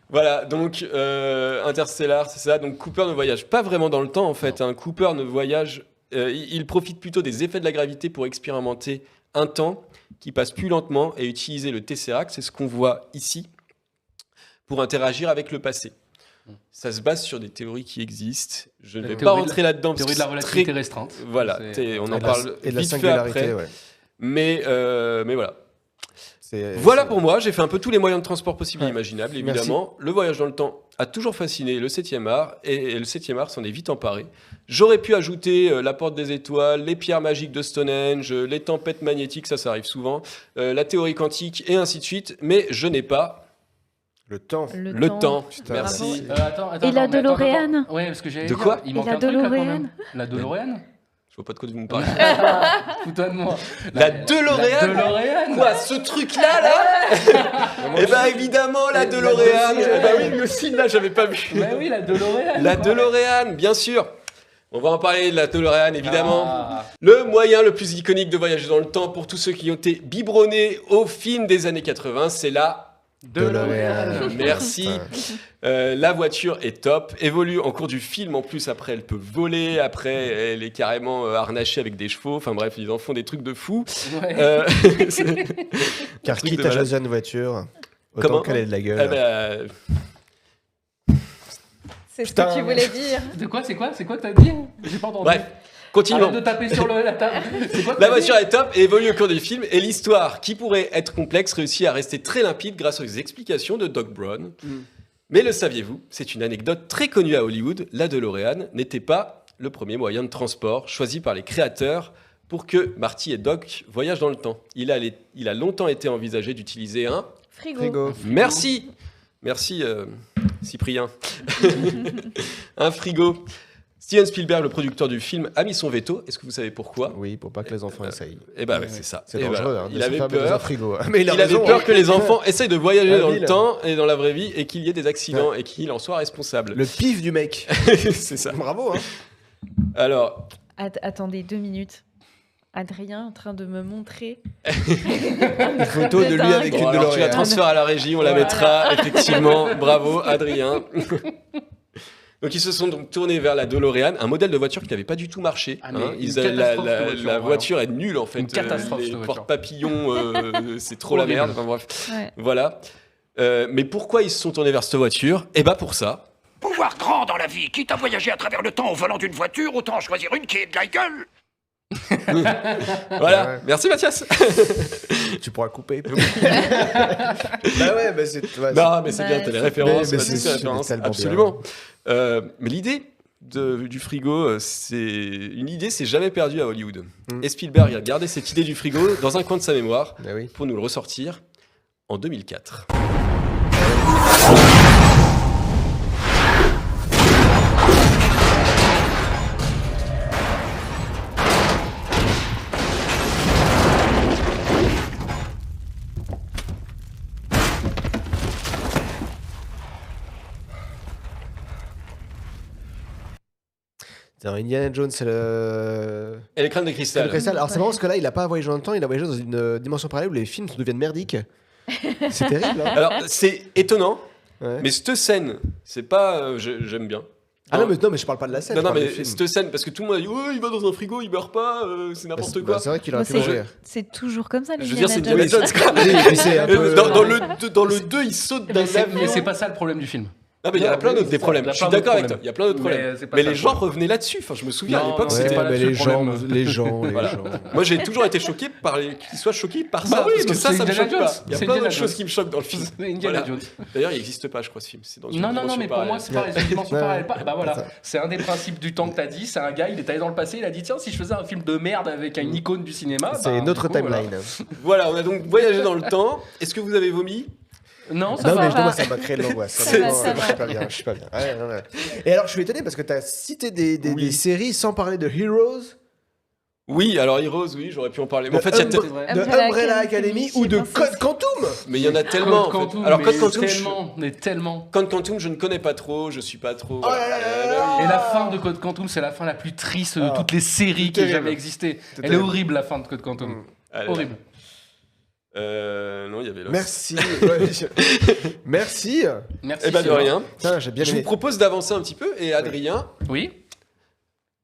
Voilà, donc Interstellar, c'est ça. Donc Cooper ne voyage pas vraiment dans le temps en fait. Hein. Cooper ne voyage, il profite plutôt des effets de la gravité pour expérimenter un temps qui passe plus lentement et utiliser le Tesseract, c'est ce qu'on voit ici, pour interagir avec le passé. Ça se base sur des théories qui existent. Je ne vais pas rentrer là-dedans. Théorie de la relativité restreinte. Voilà, on en parle et de la vite fait singularité, après. ouais. Mais voilà. Voilà pour moi, j'ai fait un peu tous les moyens de transport possibles et imaginables, évidemment. Le voyage dans le temps a toujours fasciné le 7e art, et le 7e art s'en est vite emparé. J'aurais pu ajouter la porte des étoiles, les pierres magiques de Stonehenge, les tempêtes magnétiques, ça arrive souvent, la théorie quantique, et ainsi de suite, mais je n'ai pas... Le temps. Le temps. Putain, merci. Et la DeLorean. Ouais, parce que j'allais De dire, quoi il Et manque la un truc là quand DeLorean. même. La DeLorean. Je vois pas de quoi vous me parlez. Fous-toi de moi. La DeLorean. La DeLorean. Quoi, ce truc-là, là Eh ben évidemment, la DeLorean. Eh ben oui, le signe là, j'avais pas vu. Mais oui, la DeLorean. La DeLorean, bien sûr. On va en parler de la DeLorean, évidemment. Le moyen le plus iconique de voyager dans le temps pour tous ceux qui ont été biberonnés au film des années 80, c'est la DeLorean. Merci. La voiture est top, évolue en cours du film. En plus, après, elle peut voler. Après, elle est carrément harnachée avec des chevaux. Enfin bref, ils en font des trucs de fou. Ouais. Car quitte à choisir une voiture, autant Comment qu'elle ait de la gueule. Eh ben, C'est ce que tu voulais dire. De quoi? C'est quoi que t'as dit? J'ai pas entendu. Bref, continuons. Arrête de taper sur la table. C'est quoi que La t'as dit? voiture est top et évolue au cours du film. Et l'histoire, qui pourrait être complexe, réussit à rester très limpide grâce aux explications de Doc Brown. Mais le saviez-vous? C'est une anecdote très connue à Hollywood. La DeLorean n'était pas le premier moyen de transport choisi par les créateurs pour que Marty et Doc voyagent dans le temps. Il a longtemps été envisagé d'utiliser un... Frigo. Merci. Merci, Cyprien. Un frigo. Steven Spielberg, le producteur du film, a mis son veto. Est-ce que vous savez pourquoi? Oui, pour pas que les enfants essayent. Eh ben, c'est ça. C'est Et dangereux, voilà. hein, de Il se avait faire mettre dans un peur. frigo. Mais il a avait raison, peur hein. que les enfants essayent de voyager dans le Habile. temps et dans la vraie vie et qu'il y ait des accidents et qu'il en soit responsable. Le pif du mec. C'est ça. Bravo, hein. Alors, Attendez 2 minutes. Adrien en train de me montrer une photo de lui avec bon, une alors tu la DeLorean. transfères à la régie, on la mettra effectivement. Bravo, Adrien. Donc ils se sont donc tournés vers la DeLorean, un modèle de voiture qui n'avait pas du tout marché. Ah, mais hein. une La catastrophe, cette voiture, la voiture est nulle en fait. Une catastrophe, Les cette voiture. porte-papillons, c'est trop la Horrible. merde. Enfin bref, Ouais. voilà. Mais pourquoi ils se sont tournés vers cette voiture? Eh ben pour ça. Pouvoir grand dans la vie, quitte à voyager à travers le temps au volant d'une voiture, autant en choisir une qui ait de la gueule. Voilà. Ouais. Merci Mathias. Tu pourras couper. bah ouais, bah c'est. ouais, Non, mais c'est Bah, bien, t'as les références. mais t'as c'est toutes ces références, tellement bien. absolument. Mais l'idée du frigo, une idée, c'est jamais perdu à Hollywood. Et Spielberg a gardé cette idée du frigo dans un coin de sa mémoire Ah oui. pour nous le ressortir en 2004. Dans Indiana Jones, c'est le. Et l'écran de cristal. Le cristal. Alors c'est marrant parce que là, il a pas voyagé dans le temps, il a voyagé dans une dimension parallèle où les films deviennent merdiques. C'est terrible. Hein. Alors, c'est étonnant, Ouais. mais cette scène, c'est pas. J'aime bien. Ah non, mais je parle pas de la scène. Non, je non, parle mais du film. cette scène, parce que tout le monde a dit oh, il va dans un frigo, il meurt pas, c'est n'importe Bah, quoi. c'est vrai qu'il aurait pu Moi, mourir. C'est toujours comme ça, les Je veux dire, c'est Indiana Indiana Jones. Jones. quoi. Oui, et puis c'est un peu- Dans le 2, il saute d'un avion. Mais c'est pas ça le problème du film. Ah, mais il y en a Non, plein mais d'autres des c'est ça, problèmes. il y a Je suis plein d'accord d'autres avec toi. Il y a plein d'autres problèmes. problèmes. Mais c'est pas Mais ça les le gens problème. revenaient là-dessus. Enfin, je me souviens à Non, l'époque, non, c'était c'est pas pas mais là-dessus les le gens, problème. les Voilà. gens. Moi, j'ai toujours été choqué par qu'ils soient choqués par Bah ça. oui, parce que mais ça c'est me Indiana choque pas. Jones. Il y a C'est plein Indiana d'autres choses Jones. qui me choquent dans le film. C'est Indiana Voilà. Jones. D'ailleurs, il n'existe pas, je crois, ce film. C'est dans une Non, non, non, dimension mais pour moi, parallèle. c'est pareil, c'est une dimension Ouais. parallèle. Bah voilà, C'est ça. c'est un des principes du temps que t'as dit. C'est un gars, il est allé dans le passé, il a dit tiens, si je faisais un film de merde avec une icône du cinéma. C'est bah, notre du coup, voilà. timeline. Voilà, on a donc voyagé dans le temps. Est-ce que vous avez vomi? Non, ça Non, va. mais moi, ça m'a créé de l'angoisse. Ça va, ça Je va. suis pas bien. Je suis pas bien. Ouais, ouais. Et alors, je suis étonné parce que tu as cité des Oui. séries sans parler de Heroes. Oui, alors Heroes, oui, j'aurais pu en parler. Mais en fait, il y a de Umbrella Academy ou de Code Quantum. Mais il y en a tellement. Code Quantum, Alors, Code mais Quantum, tellement. Code Quantum, je ne connais pas trop, je suis pas trop. Oh là là là là. Et la fin de Code Quantum, c'est la fin la plus triste de toutes les séries qui aient jamais existé. Elle est horrible, la fin de Code Quantum. Horrible. Non, il y avait l'autre. Merci. Merci. Eh ben de rien. Putain, j'ai bien Je aimé. vous propose d'avancer un petit peu. Et Adrien, Oui.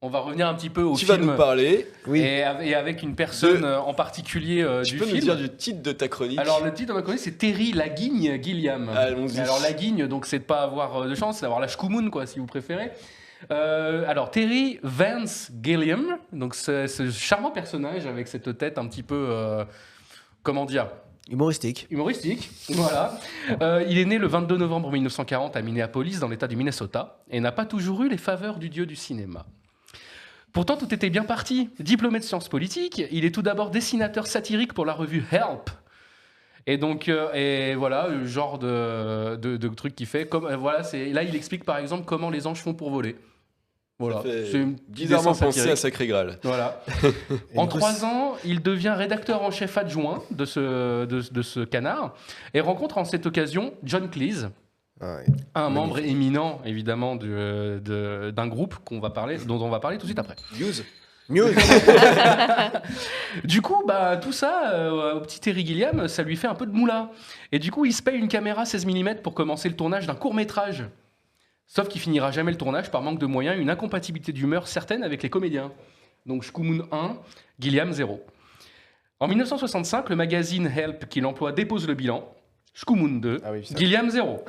On va revenir un petit peu au tu film. vas nous parler. Et avec une personne en particulier Tu du peux film. nous dire du titre de ta chronique? Alors le titre de ma chronique, c'est Terry Laguigne Gilliam. Allons-y. Alors Laguigne, donc c'est de pas avoir de chance, c'est d'avoir la Shkumun, quoi, si vous préférez. Alors Terry Vance Gilliam, donc ce charmant personnage avec cette tête un petit peu, comment dire, Humoristique, voilà. Il est né le 22 novembre 1940 à Minneapolis, dans l'état du Minnesota, et n'a pas toujours eu les faveurs du dieu du cinéma. Pourtant, tout était bien parti. Diplômé de sciences politiques, il est tout d'abord dessinateur satirique pour la revue Help. Et donc, et voilà, le genre de truc qu'il fait. Comme, voilà, là, il explique par exemple comment les anges font pour voler. Voilà. C'est bizarrement pensé à Sacré Graal. Voilà. En 3 ans, il devient rédacteur en chef adjoint de ce canard et rencontre en cette occasion John Cleese. Un membre éminent, évidemment, d'un groupe dont on va parler tout de suite après. News. Du coup, tout ça, au petit Terry Gilliam, ça lui fait un peu de moula. Et du coup, il se paye une caméra 16 mm pour commencer le tournage d'un court-métrage. Sauf qu'il finira jamais le tournage par manque de moyens, une incompatibilité d'humeur certaine avec les comédiens. Donc Shkumun 1, Gilliam 0. En 1965, le magazine Help qui l'emploie dépose le bilan. Shkumun 2, Gilliam 0.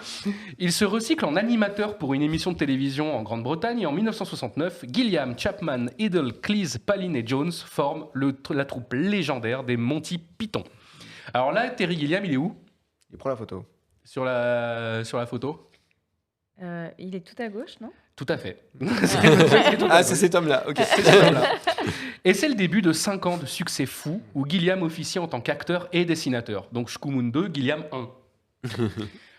Il se recycle en animateur pour une émission de télévision en Grande-Bretagne et en 1969, Gilliam, Chapman, Idle, Cleese, Palin et Jones forment la troupe légendaire des Monty Python. Alors là, Terry Gilliam, il est où? Il prend la photo. Sur la photo. Il est tout à gauche, non? Tout à fait. C'est cet homme-là. Ok. C'est cet homme-là. Et c'est le début de 5 ans de succès fou où Gilliam officie en tant qu'acteur et dessinateur. Donc Shkumun 2, Gilliam 1.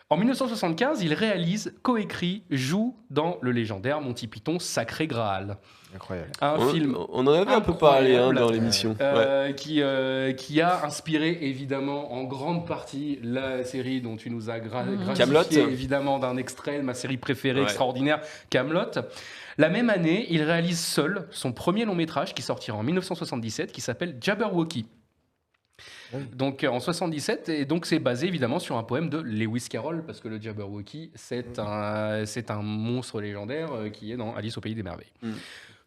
En 1975, il réalise, coécrit, joue dans le légendaire Monty Python Sacré Graal. Incroyable. Film on en avait un peu parlé dans l'émission. Qui a inspiré évidemment en grande partie la série dont tu nous as gratifié Kaamelott. évidemment d'un extrait de ma série préférée extraordinaire, Kaamelott. La même année, il réalise seul son premier long métrage qui sortira en 1977 qui s'appelle Jabberwocky. Donc en 77, et donc c'est basé évidemment sur un poème de Lewis Carroll, parce que le Jabberwocky, c'est un monstre légendaire qui est dans Alice au Pays des Merveilles.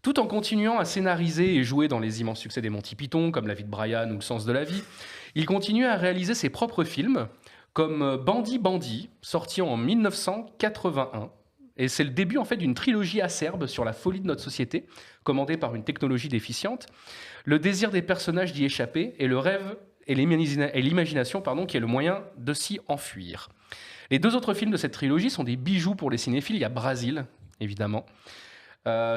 Tout en continuant à scénariser et jouer dans les immenses succès des Monty Python, comme La vie de Brian ou Le sens de la vie, il continue à réaliser ses propres films, comme Bandi Bandi, sorti en 1981. Et c'est le début en fait d'une trilogie acerbe sur la folie de notre société, commandée par une technologie déficiente, le désir des personnages d'y échapper et le rêve et l'imagination qui est le moyen de s'y enfuir. Les 2 autres films de cette trilogie sont des bijoux pour les cinéphiles. Il y a Brasil, évidemment,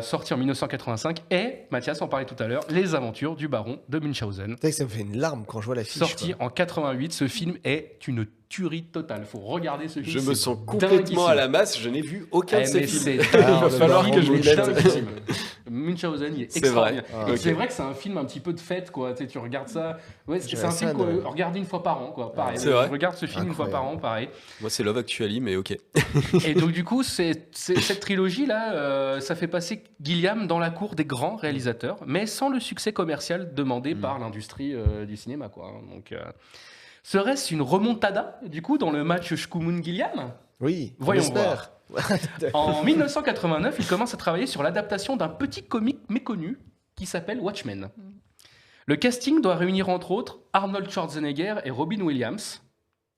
sorti en 1985, et, Mathias en parlait tout à l'heure, Les aventures du baron de Munchausen. Ça me fait une larme quand je vois l'affiche. Sorti en 88, ce film est une tuerie totale. Il faut regarder ce film. Je me sens complètement à la masse, je n'ai vu aucun de ces films. Il va falloir que je me mette. Munchausen, il est extraordinaire. Vrai. C'est vrai que c'est un film un petit peu de fête, quoi. Tu regardes ça. Ouais, c'est un film qu'on regarde une fois par an, quoi. Pareil. C'est vrai. Je regarde ce film une fois par an, pareil. Moi, c'est Love Actually, mais ok. Et donc, du coup, cette trilogie-là, ça fait passer Gilliam dans la cour des grands réalisateurs, mais sans le succès commercial demandé par l'industrie du cinéma, quoi. Donc, serait-ce une remontada, du coup, dans le match Shkumun-Gilliam? Oui, voyons voir. En 1989, il commence à travailler sur l'adaptation d'un petit comique méconnu qui s'appelle Watchmen. Le casting doit réunir entre autres Arnold Schwarzenegger et Robin Williams.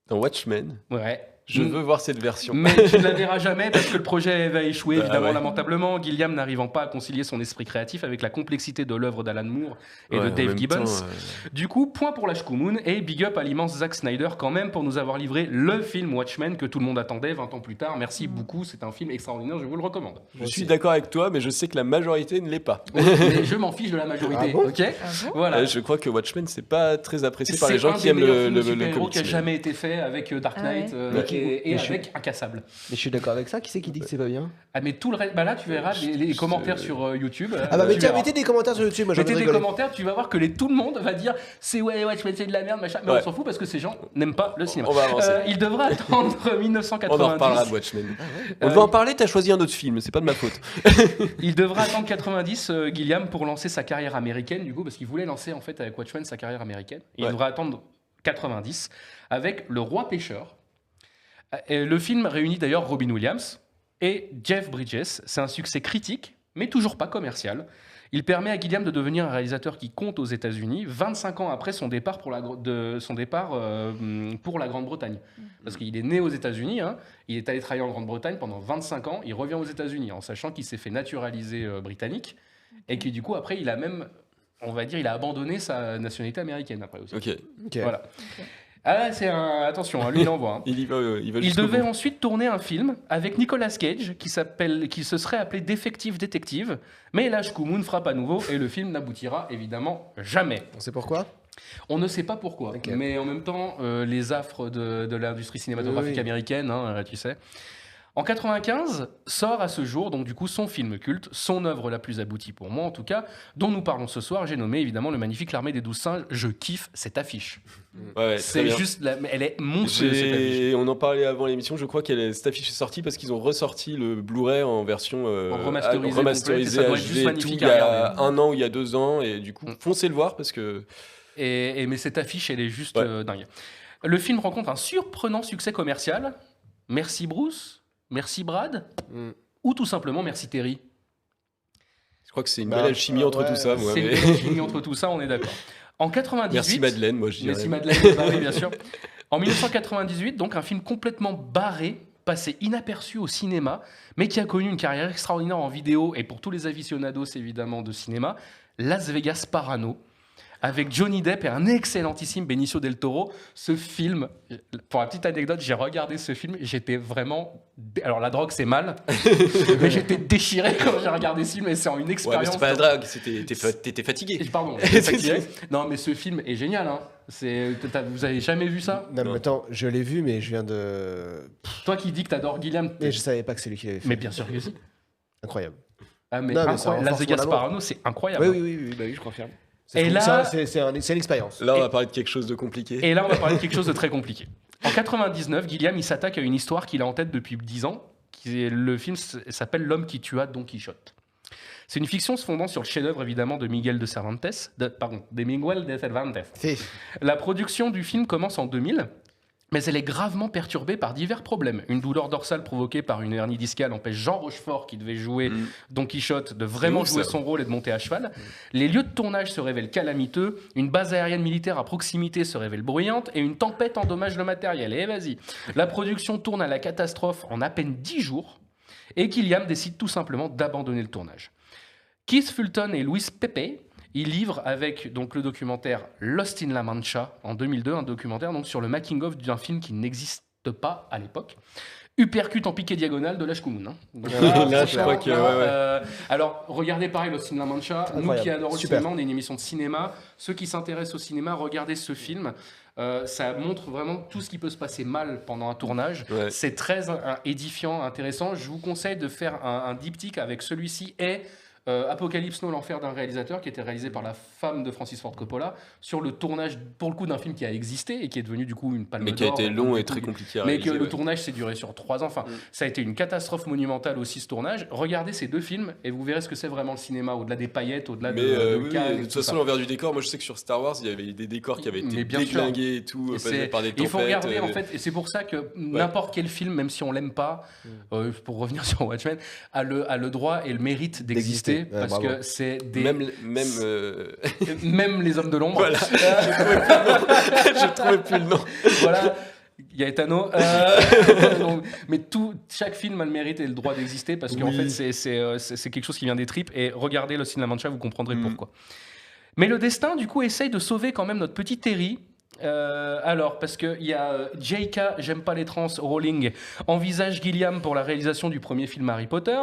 Dans Watchmen? Ouais. Je veux voir cette version. Mais tu ne la verras jamais parce que le projet va échouer, évidemment, lamentablement. Gilliam n'arrivant pas à concilier son esprit créatif avec la complexité de l'œuvre d'Alan Moore et de Dave Gibbons. Du coup, point pour la Shkumun et big up à l'immense Zack Snyder quand même pour nous avoir livré le film Watchmen que tout le monde attendait 20 ans plus tard. Merci beaucoup, c'est un film extraordinaire, je vous le recommande. Je suis d'accord avec toi, mais je sais que la majorité ne l'est pas. Mais je m'en fiche de la majorité, ok? Voilà. Je crois que Watchmen, c'est pas très apprécié par les gens qui aiment le comics qui a jamais été fait avec Dark Knight. et avec Incassable. Mais je suis d'accord avec ça. Qui c'est qui dit que c'est pas bien? Ah, mais tout le reste, là tu verras les commentaires sur YouTube. Ah bah mais tu tiens, verras. mettez des commentaires sur YouTube. Moi, j'ai envie Mettez de des rigoler. commentaires, tu vas voir que tout le monde va dire c'est c'est de la merde, machin. Mais on s'en fout parce que ces gens n'aiment pas le cinéma. On va avancer. Il devra attendre 1990. On en reparlera de Watchmen. On devait en parler, t'as choisi un autre film, c'est pas de ma faute. Il devra attendre 90, Gilliam, pour lancer sa carrière américaine, du coup, parce qu'il voulait lancer en fait avec Watchmen sa carrière américaine. Il devra attendre 90 avec Le Roi Pêcheur. Et le film réunit d'ailleurs Robin Williams et Jeff Bridges. C'est un succès critique, mais toujours pas commercial. Il permet à Gilliam de devenir un réalisateur qui compte aux États-Unis 25 ans après son départ pour la Grande-Bretagne. Parce qu'il est né aux États-Unis, hein, il est allé travailler en Grande-Bretagne pendant 25 ans, il revient aux États-Unis en sachant qu'il s'est fait naturaliser britannique et que du coup après il a même, on va dire, il a abandonné sa nationalité américaine après aussi. Ok. Voilà. Ah là, attention, hein, lui il envoie. Hein. Il Il devait ensuite tourner un film avec Nicolas Cage qui se serait appelé Defective Detective, mais Lâche Koumoun frappe à nouveau et le film n'aboutira évidemment jamais. On sait pourquoi? On ne sait pas pourquoi, mais en même temps, les affres de l'industrie cinématographique américaine, hein, tu sais. En 95, sort à ce jour, donc du coup, son film culte, son œuvre la plus aboutie pour moi en tout cas, dont nous parlons ce soir. J'ai nommé évidemment le magnifique L'Armée des 12 singes. Je kiffe cette affiche. Ouais, c'est juste, elle est monstrueuse cette affiche. On en parlait avant l'émission, je crois que cette affiche est sortie parce qu'ils ont ressorti le Blu-ray en version complète, remasterisée et ça doit être HD juste et tout, magnifique il y à a regarder. 1 an ou il y a 2 ans, et du coup, foncez le voir parce que... Mais cette affiche, elle est juste dingue. Le film rencontre un surprenant succès commercial. Merci Bruce, merci Brad, ou tout simplement merci Terry. Je crois que c'est une belle alchimie entre tout ça. C'est une belle alchimie entre tout ça, on est d'accord. En 98... Merci Madeleine, moi je dirais. Merci Madeleine, bah oui, bien sûr. En 1998, donc un film complètement barré, passé inaperçu au cinéma, mais qui a connu une carrière extraordinaire en vidéo, et pour tous les aficionados évidemment de cinéma, Las Vegas Parano, avec Johnny Depp et un excellentissime Benicio del Toro. Ce film, pour la petite anecdote, j'ai regardé ce film, j'étais vraiment... Alors la drogue c'est mal, mais j'étais déchiré quand j'ai regardé ce film, et c'est une expérience... Ouais, mais c'est pas la drogue, t'étais fatigué. Pardon, j'étais fatigué. Non mais ce film est génial, hein. Vous avez jamais vu ça? Non, mais attends, je l'ai vu, mais je viens de... Toi qui dis que t'adores Gilliam... Mais je savais pas que c'est lui qui l'avait fait. Mais bien sûr que si. Incroyable. Ah mais, Non, mais incroyable. Las Vegas Parano, c'est incroyable. Oui, bah oui, je confirme. Et là, c'est une expérience. Là, on va parler de quelque chose de compliqué. Et là, on va parler de quelque chose de très compliqué. En 99, Gilliam, il s'attaque à une histoire qu'il a en tête depuis 10 ans. Le film s'appelle L'homme qui tua Don Quichotte. C'est une fiction se fondant sur le chef-d'œuvre évidemment de Miguel de Cervantes. De Miguel de Cervantes. La production du film commence en 2000. Mais elle est gravement perturbée par divers problèmes. Une douleur dorsale provoquée par une hernie discale empêche Jean Rochefort, qui devait jouer Don Quichotte, de vraiment jouer son rôle et de monter à cheval. Les lieux de tournage se révèlent calamiteux, une base aérienne militaire à proximité se révèle bruyante, et une tempête endommage le matériel. Et vas-y. La production tourne à la catastrophe en à peine 10 jours, et Gilliam décide tout simplement d'abandonner le tournage. Keith Fulton et Luis Pepe, il livre avec donc le documentaire Lost in La Mancha en 2002, un documentaire donc sur le making-of d'un film qui n'existe pas à l'époque. Uppercut en piqué diagonale de Lâche Koumoun. Hein. Donc, Là, je crois que... alors, regardez pareil Lost in La Mancha. Incroyable. Nous qui adorons Super. le cinéma, on est une émission de cinéma. Ceux qui s'intéressent au cinéma, regardez ce film. Ça montre vraiment tout ce qui peut se passer mal pendant un tournage. Ouais. C'est très édifiant, intéressant. Je vous conseille de faire un diptyque avec celui-ci et... Apocalypse Now, l'enfer d'un réalisateur, qui était réalisé par la femme de Francis Ford Coppola, sur le tournage, pour le coup, d'un film qui a existé et qui est devenu du coup une palme d'or. Mais qui a été long et très compliqué à réaliser. Mais que le tournage s'est duré sur 3 ans. Enfin, ça a été une catastrophe monumentale aussi, ce tournage. Regardez ces deux films et vous verrez ce que c'est vraiment le cinéma, au-delà des paillettes, au-delà de oui, Cannes. de toute façon, l'envers du décor, moi je sais que sur Star Wars, il y avait des décors qui avaient été déglingués et tout, par des tempêtes. Il faut regarder, en fait, et c'est pour ça que n'importe quel film, même si on l'aime pas, pour revenir sur Watchmen, a le droit et le mérite d'exister, parce bravo. que c'est des... Même les hommes de l'ombre. Voilà. Je trouvais plus le nom. Voilà. Gaetano. Mais chaque film a le mérite et le droit d'exister, parce qu'en fait, c'est quelque chose qui vient des tripes. Et regardez le cinéma Mancha, vous comprendrez pourquoi. Mais le destin, du coup, essaye de sauver quand même notre petit Terry. Alors, parce qu'il y a J.K., j'aime pas les trans, Rowling, envisage Gilliam pour la réalisation du premier film Harry Potter,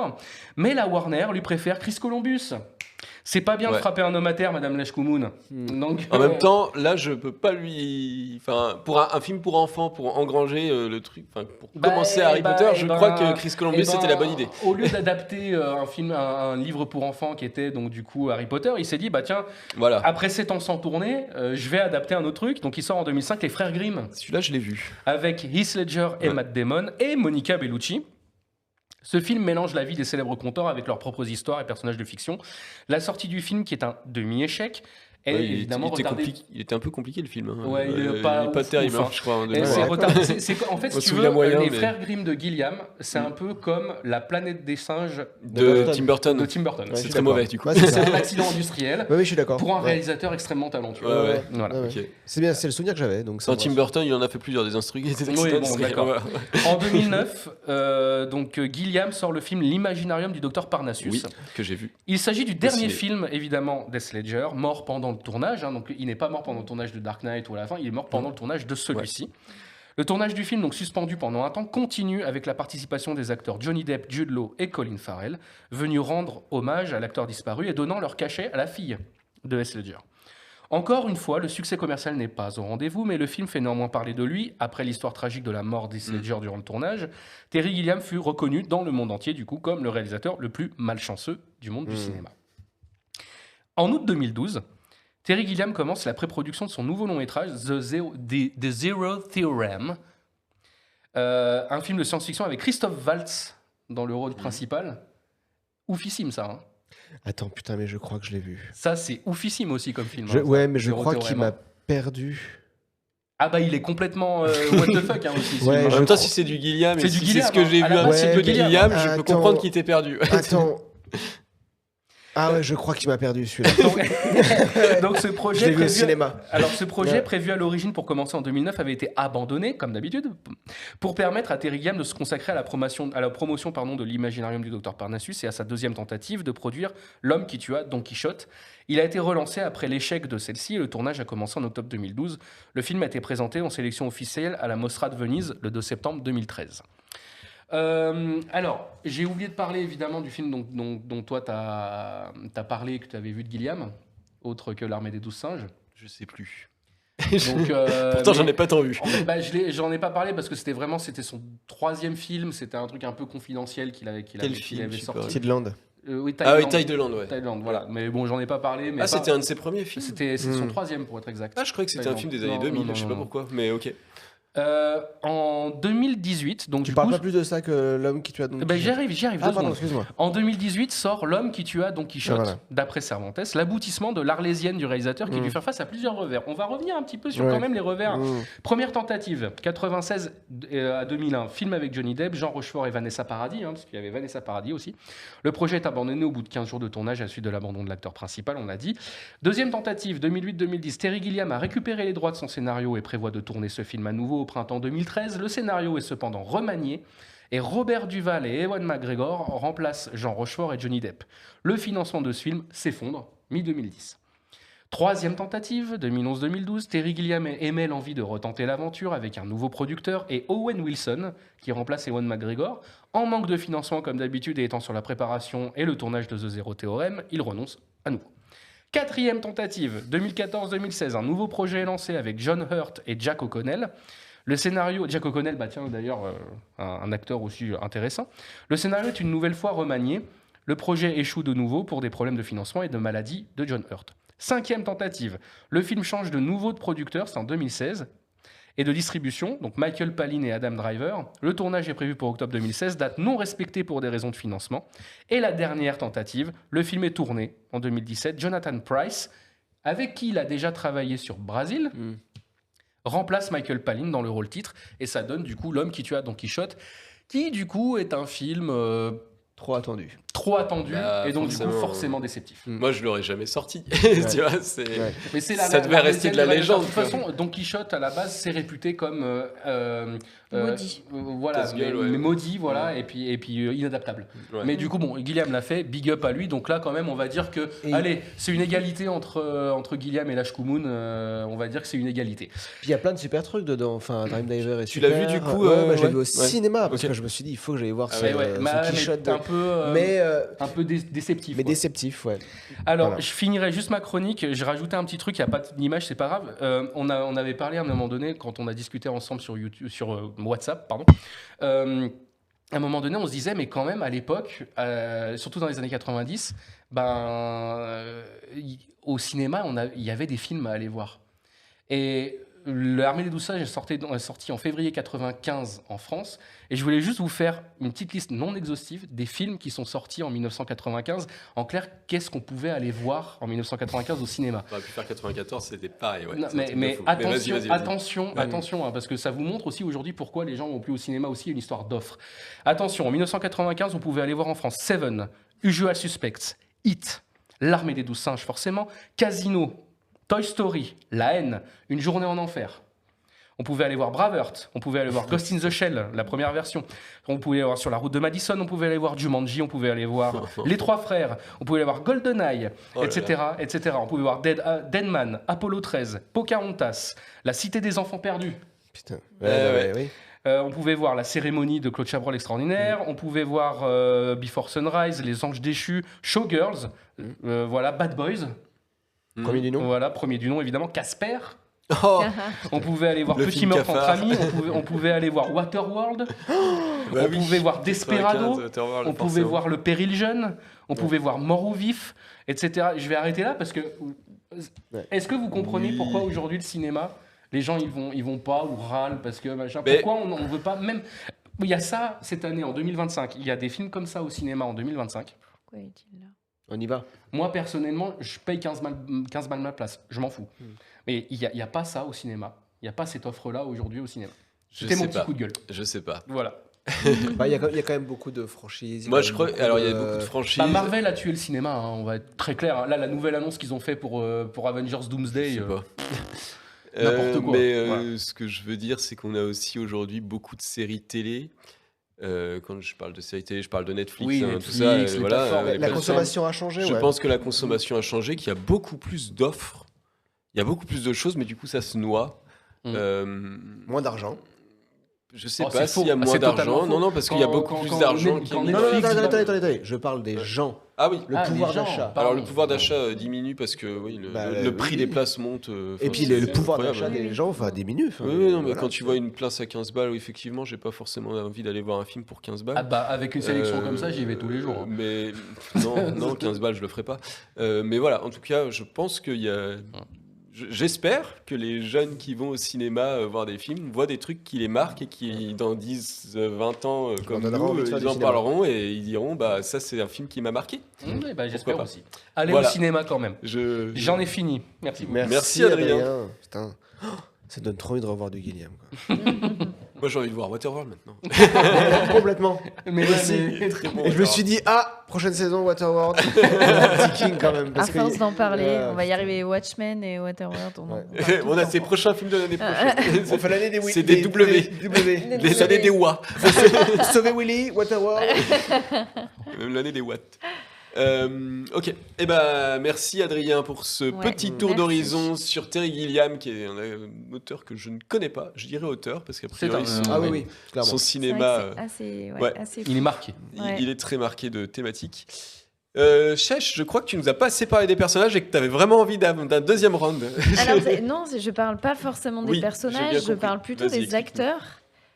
mais la Warner lui préfère Chris Columbus. C'est pas bien de Ouais. frapper un homme à terre, Madame Leshkoumoun. Donc, En même temps, là, je peux pas lui. Enfin, pour un film pour enfants, pour engranger le truc, enfin, pour commencer Harry Potter, je crois que Chris Columbus c'était la bonne idée. Au lieu d'adapter un livre pour enfants qui était donc du coup Harry Potter, il s'est dit bah tiens, voilà. Après 7 ans sans tourner, je vais adapter un autre truc. Donc il sort en 2005, Les Frères Grimm. Celui-là, je l'ai vu. Avec Heath Ledger et Matt Damon et Monica Bellucci. Ce film mélange la vie des célèbres conteurs avec leurs propres histoires et personnages de fiction. La sortie du film, qui est un demi-échec, est Ouais, évidemment retardée. Il était un peu compliqué le film. Hein. Ouais, il est pas terrible, ouf, hein, je crois. En Et c'est retardé. En fait, On si se tu souvient veux, moyen, les mais- Frères Grimm de Gilliam, c'est un peu comme La Planète des Singes De Tim Burton. De Tim Burton. Ouais, c'est très mauvais, du coup. Ouais, c'est C'est ça. un accident industriel. Oui, je suis d'accord. Pour un Ouais. réalisateur extrêmement talentueux. Ouais. Voilà. Ouais, Ok. ouais. C'est bien, c'est le souvenir que j'avais. Donc ça Dans me Tim rassure. Burton, il en a fait plusieurs des instruments. Oui, bon, d'accord. En 2009, Gilliam sort le film L'Imaginarium du Docteur Parnassus. Oui, que j'ai vu. Il s'agit du dernier ciné. film, évidemment, d'Heath Ledger, mort pendant le tournage. Donc, il n'est pas mort pendant le tournage de Dark Knight ou à la fin, il est mort pendant le tournage de celui-ci. Le tournage du film, donc suspendu pendant un temps, continue avec la participation des acteurs Johnny Depp, Jude Law et Colin Farrell, venus rendre hommage à l'acteur disparu et donnant leur cachet à la fille de Heath Ledger. Encore une fois, le succès commercial n'est pas au rendez-vous, mais le film fait néanmoins parler de lui. Après l'histoire tragique de la mort d'Heath Ledger durant le tournage, Terry Gilliam fut reconnu dans le monde entier, du coup, comme le réalisateur le plus malchanceux du monde du cinéma. En août 2012, Terry Gilliam commence la pré-production de son nouveau long-métrage, The Zero Theorem, un film de science-fiction avec Christophe Waltz dans le rôle principal. Oufissime, ça. Hein. Attends, putain, mais je crois que je l'ai vu. Ça, c'est oufissime aussi comme film. Ouais, mais je Zero crois Theorem, qu'il m'a perdu. Ah bah il est complètement what the fuck hein, aussi. Ouais, En même temps, si c'est du Gilliam, C'est et du si Gilliam, c'est ce que j'ai hein. vu À la un base, petit c'est peu du de Gilliam. Gilliam, je peux Attends. comprendre qu'il t'ait perdu. Attends. Ah ouais, je crois qu'il m'a perdu celui-là. Donc ce projet Je l'ai vu au prévu- cinéma. Alors ce projet Ouais. prévu à l'origine pour commencer en 2009 avait été abandonné comme d'habitude pour permettre à Terry Gilliam de se consacrer à la promotion de l'Imaginarium du Docteur Parnassus et à sa deuxième tentative de produire L'homme qui tua Don Quichotte. Il a été relancé après l'échec de celle-ci et le tournage a commencé en octobre 2012. Le film a été présenté en sélection officielle à la Mostra de Venise le 2 septembre 2013. Alors, j'ai oublié de parler évidemment du film dont toi t'as parlé, que tu avais vu de Gilliam, autre que L'Armée des 12 singes. Je sais plus. Donc, Pourtant, j'en mais- ai pas tant vu. En fait, j'en ai pas parlé parce que c'était son troisième film, c'était un truc un peu confidentiel qu'il avait film, je sais pas. sorti. Tidland. Oui, Ah oui, Tideland, ouais. Tideland, voilà. Mais bon, j'en ai pas parlé. Mais Ah, c'était un de ses premiers films. C'est son troisième pour être exact. Ah, je croyais que c'était un film des années 2000, je sais pas pourquoi, mais ok. En 2018, donc Tu du parles coup, pas plus de ça que L'homme qui tua Don ben, Quichotte. j'y arrive. Ah, deux pardon, secondes. excuse-moi. En 2018 sort L'homme qui tua Don Quichotte, Ah, voilà. d'après Cervantes, l'aboutissement de l'Arlésienne du réalisateur qui a dû faire face à plusieurs revers. On va revenir un petit peu sur Ouais. quand même les revers. Première tentative, 96 à 2001, film avec Johnny Depp, Jean Rochefort et Vanessa Paradis, parce qu'il y avait Vanessa Paradis aussi. Le projet est abandonné au bout de 15 jours de tournage à la suite de l'abandon de l'acteur principal, on l'a dit. Deuxième tentative, 2008-2010, Terry Gilliam a récupéré les droits de son scénario et prévoit de tourner ce film à nouveau au printemps 2013. Le scénario est cependant remanié et Robert Duval et Ewan McGregor remplacent Jean Rochefort et Johnny Depp. Le financement de ce film s'effondre, mi-2010. Troisième tentative, 2011-2012, Terry Gilliam émet l'envie de retenter l'aventure avec un nouveau producteur et Owen Wilson, qui remplace Ewan McGregor. En manque de financement comme d'habitude et étant sur la préparation et le tournage de The Zero Theorem, il renonce à nouveau. Quatrième tentative, 2014-2016, un nouveau projet est lancé avec John Hurt et Jack O'Connell. Le scénario, Jack O'Connell, bah tiens d'ailleurs un acteur aussi intéressant. Le scénario est une nouvelle fois remanié. Le projet échoue de nouveau pour des problèmes de financement et de maladie de John Hurt. Cinquième tentative, le film change de nouveau de producteur, c'est en 2016, et de distribution, donc Michael Palin et Adam Driver. Le tournage est prévu pour octobre 2016, date non respectée pour des raisons de financement. Et la dernière tentative, le film est tourné en 2017. Jonathan Pryce, avec qui il a déjà travaillé sur Brasil, remplace Michael Palin dans le rôle titre, et ça donne du coup L'homme qui tua Don Quichotte, qui du coup est un film trop attendu. Trop attendu, Bah, et donc du coup forcément déceptif. Moi, je l'aurais jamais sorti. Tu vois, c'est... Mais c'est ça devait rester de la légende. De toute façon, Don Quichotte à la base c'est réputé comme Maudit. voilà, Casse-gueule, mais ouais. maudit, voilà, et puis inadaptable. Ouais. Mais du coup, bon, Gilliam l'a fait, big up à lui. Donc là, quand même, on va dire que, allez, c'est une égalité entre Gilliam et Lashku Moon. On va dire que c'est une égalité. Puis il y a plein de super trucs dedans. Enfin, Dream Diver est Tu super. l'as vu, du coup, Ouais, moi, je l'ai vu au ouais. cinéma parce Ok. que je me suis dit, il faut que j'aille voir Ah ce, ouais, ouais, ce mais Quichotte. t'es un peu, Mais un peu déceptif. Mais quoi. déceptif, ouais. Alors, Voilà. je finirai juste ma chronique. J'ai rajouté un petit truc. Il n'y a pas d'image, c'est pas grave. On avait parlé à un moment donné quand on a discuté ensemble sur YouTube, sur WhatsApp, pardon. À un moment donné, on se disait, mais quand même, à l'époque, surtout dans les années 90, au cinéma, il y avait des films à aller voir. Et L'Armée des Douze Singes est sorti en février 95 en France. Et je voulais juste vous faire une petite liste non exhaustive des films qui sont sortis en 1995. En clair, qu'est-ce qu'on pouvait aller voir en 1995 au cinéma? On aurait pu faire 94, c'était pareil. Ouais. Non, C'est un truc de mais fou. attention, vas-y. attention, hein, parce que ça vous montre aussi aujourd'hui pourquoi les gens vont plus au cinéma aussi, une histoire d'offres. Attention, en 1995, on pouvait aller voir en France Seven, Usual Suspects, Hit, L'Armée des Douze Singes forcément, Casino, Toy Story, La Haine, Une journée en enfer. On pouvait aller voir Braveheart, on pouvait aller voir Ghost in the Shell, la première version. On pouvait aller voir Sur la route de Madison, on pouvait aller voir Jumanji, on pouvait aller voir Les Trois Frères, on pouvait aller voir GoldenEye, etc., etc. On pouvait voir Deadman, Apollo 13, Pocahontas, La Cité des enfants perdus. Putain. Oui. On pouvait voir La Cérémonie de Claude Chabrol extraordinaire. On pouvait voir Before Sunrise, Les Anges déchus, Showgirls, voilà, Bad Boys. Premier du nom. Voilà, premier du nom évidemment, Casper. Oh. On pouvait aller voir Le Petit film meurtre entre cafard. amis, on pouvait aller voir Waterworld, on pouvait voir Desperado, 95, Waterworld, on pouvait forcément. voir Le Péril jeune, on pouvait voir Mort au vif, etc. Je vais arrêter là parce que est-ce que vous comprenez pourquoi aujourd'hui le cinéma, les gens ils vont pas ou râlent parce que machin, pourquoi on veut pas même. Il y a ça cette année en 2025, il y a des films comme ça au cinéma en 2025. Pourquoi est-il là? On y va. Moi, personnellement, je paye 15 balles ma place. Je m'en fous. Mais il n'y a pas ça au cinéma. Il n'y a pas cette offre-là aujourd'hui au cinéma. C'était mon petit coup de gueule. Je sais pas. Voilà. Il y a quand même beaucoup de franchises. Moi, je crois. Alors, il y a beaucoup de franchises. Marvel a tué le cinéma, hein, on va être très clair. Hein. Là, la nouvelle annonce qu'ils ont fait pour Avengers Doomsday. N'importe quoi. Mais Voilà. ce que je veux dire, c'est qu'on a aussi aujourd'hui beaucoup de séries télé. Quand je parle de séries télé, je parle de Netflix, Oui, tout Netflix, ça. les plateformes. Les La plateformes. consommation a changé. Je ouais. pense que la consommation a changé, qu'il y a beaucoup plus d'offres. Il y a beaucoup plus de choses, mais du coup, ça se noie. Moins d'argent. Je sais Oh, pas c'est faux. s'il y a Ah, moins c'est totalement d'argent. faux. Non, non, parce qu'il y a beaucoup plus d'argent qui est mis. Non, attendez. Je parle des gens. Ah oui. Le pouvoir d'achat. Alors le pouvoir d'achat diminue parce que oui, le prix des places monte. Et puis le pouvoir d'achat des gens diminue. Oui, non, mais quand tu vois une place à 15 balles, effectivement, j'ai pas forcément envie d'aller voir un film pour 15 balles. Ah bah, avec une sélection comme ça, j'y vais tous les jours. Hein. Mais non, 15 balles, je le ferai pas. Mais voilà, en tout cas, je pense qu'il y a. J'espère que les jeunes qui vont au cinéma voir des films voient des trucs qui les marquent et qui, dans 10, 20 ans, comme nous, ils en parleront et ils diront bah, ça, c'est un film qui m'a marqué. Oui, bah, j'espère pas. aussi. Allez Voilà. au cinéma quand même. J'en ai fini. Merci beaucoup. Merci, Adrien. Putain, ça donne trop envie de revoir du Guillaume. Quoi. Moi, j'ai envie de voir Waterworld maintenant. Complètement. Mais Moi là, aussi. mais très bon, Et je me suis dit, prochaine saison, Waterworld. Petit King quand même. À Parce force que- d'en parler, Ouais, on va y arriver. Watchmen et Waterworld. On a ces prochains films de l'année prochaine. On fait l'année des C'est des W. L'année des Wa. Sauver Willy, Waterworld. Même l'année des Watts. Ok, eh ben merci Adrien pour ce petit tour merci. d'horizon sur Terry Gilliam, qui est un auteur que je ne connais pas. Je dirais auteur parce qu'a priori son cinéma, assez il est marqué. Il est très marqué de thématiques. Chèche, je crois que tu nous as pas assez parlé des personnages et que tu avais vraiment envie d'un deuxième round. Alors, non, je parle pas forcément des Oui, j'ai bien personnages, je compris. parle plutôt Vas-y, des acteurs.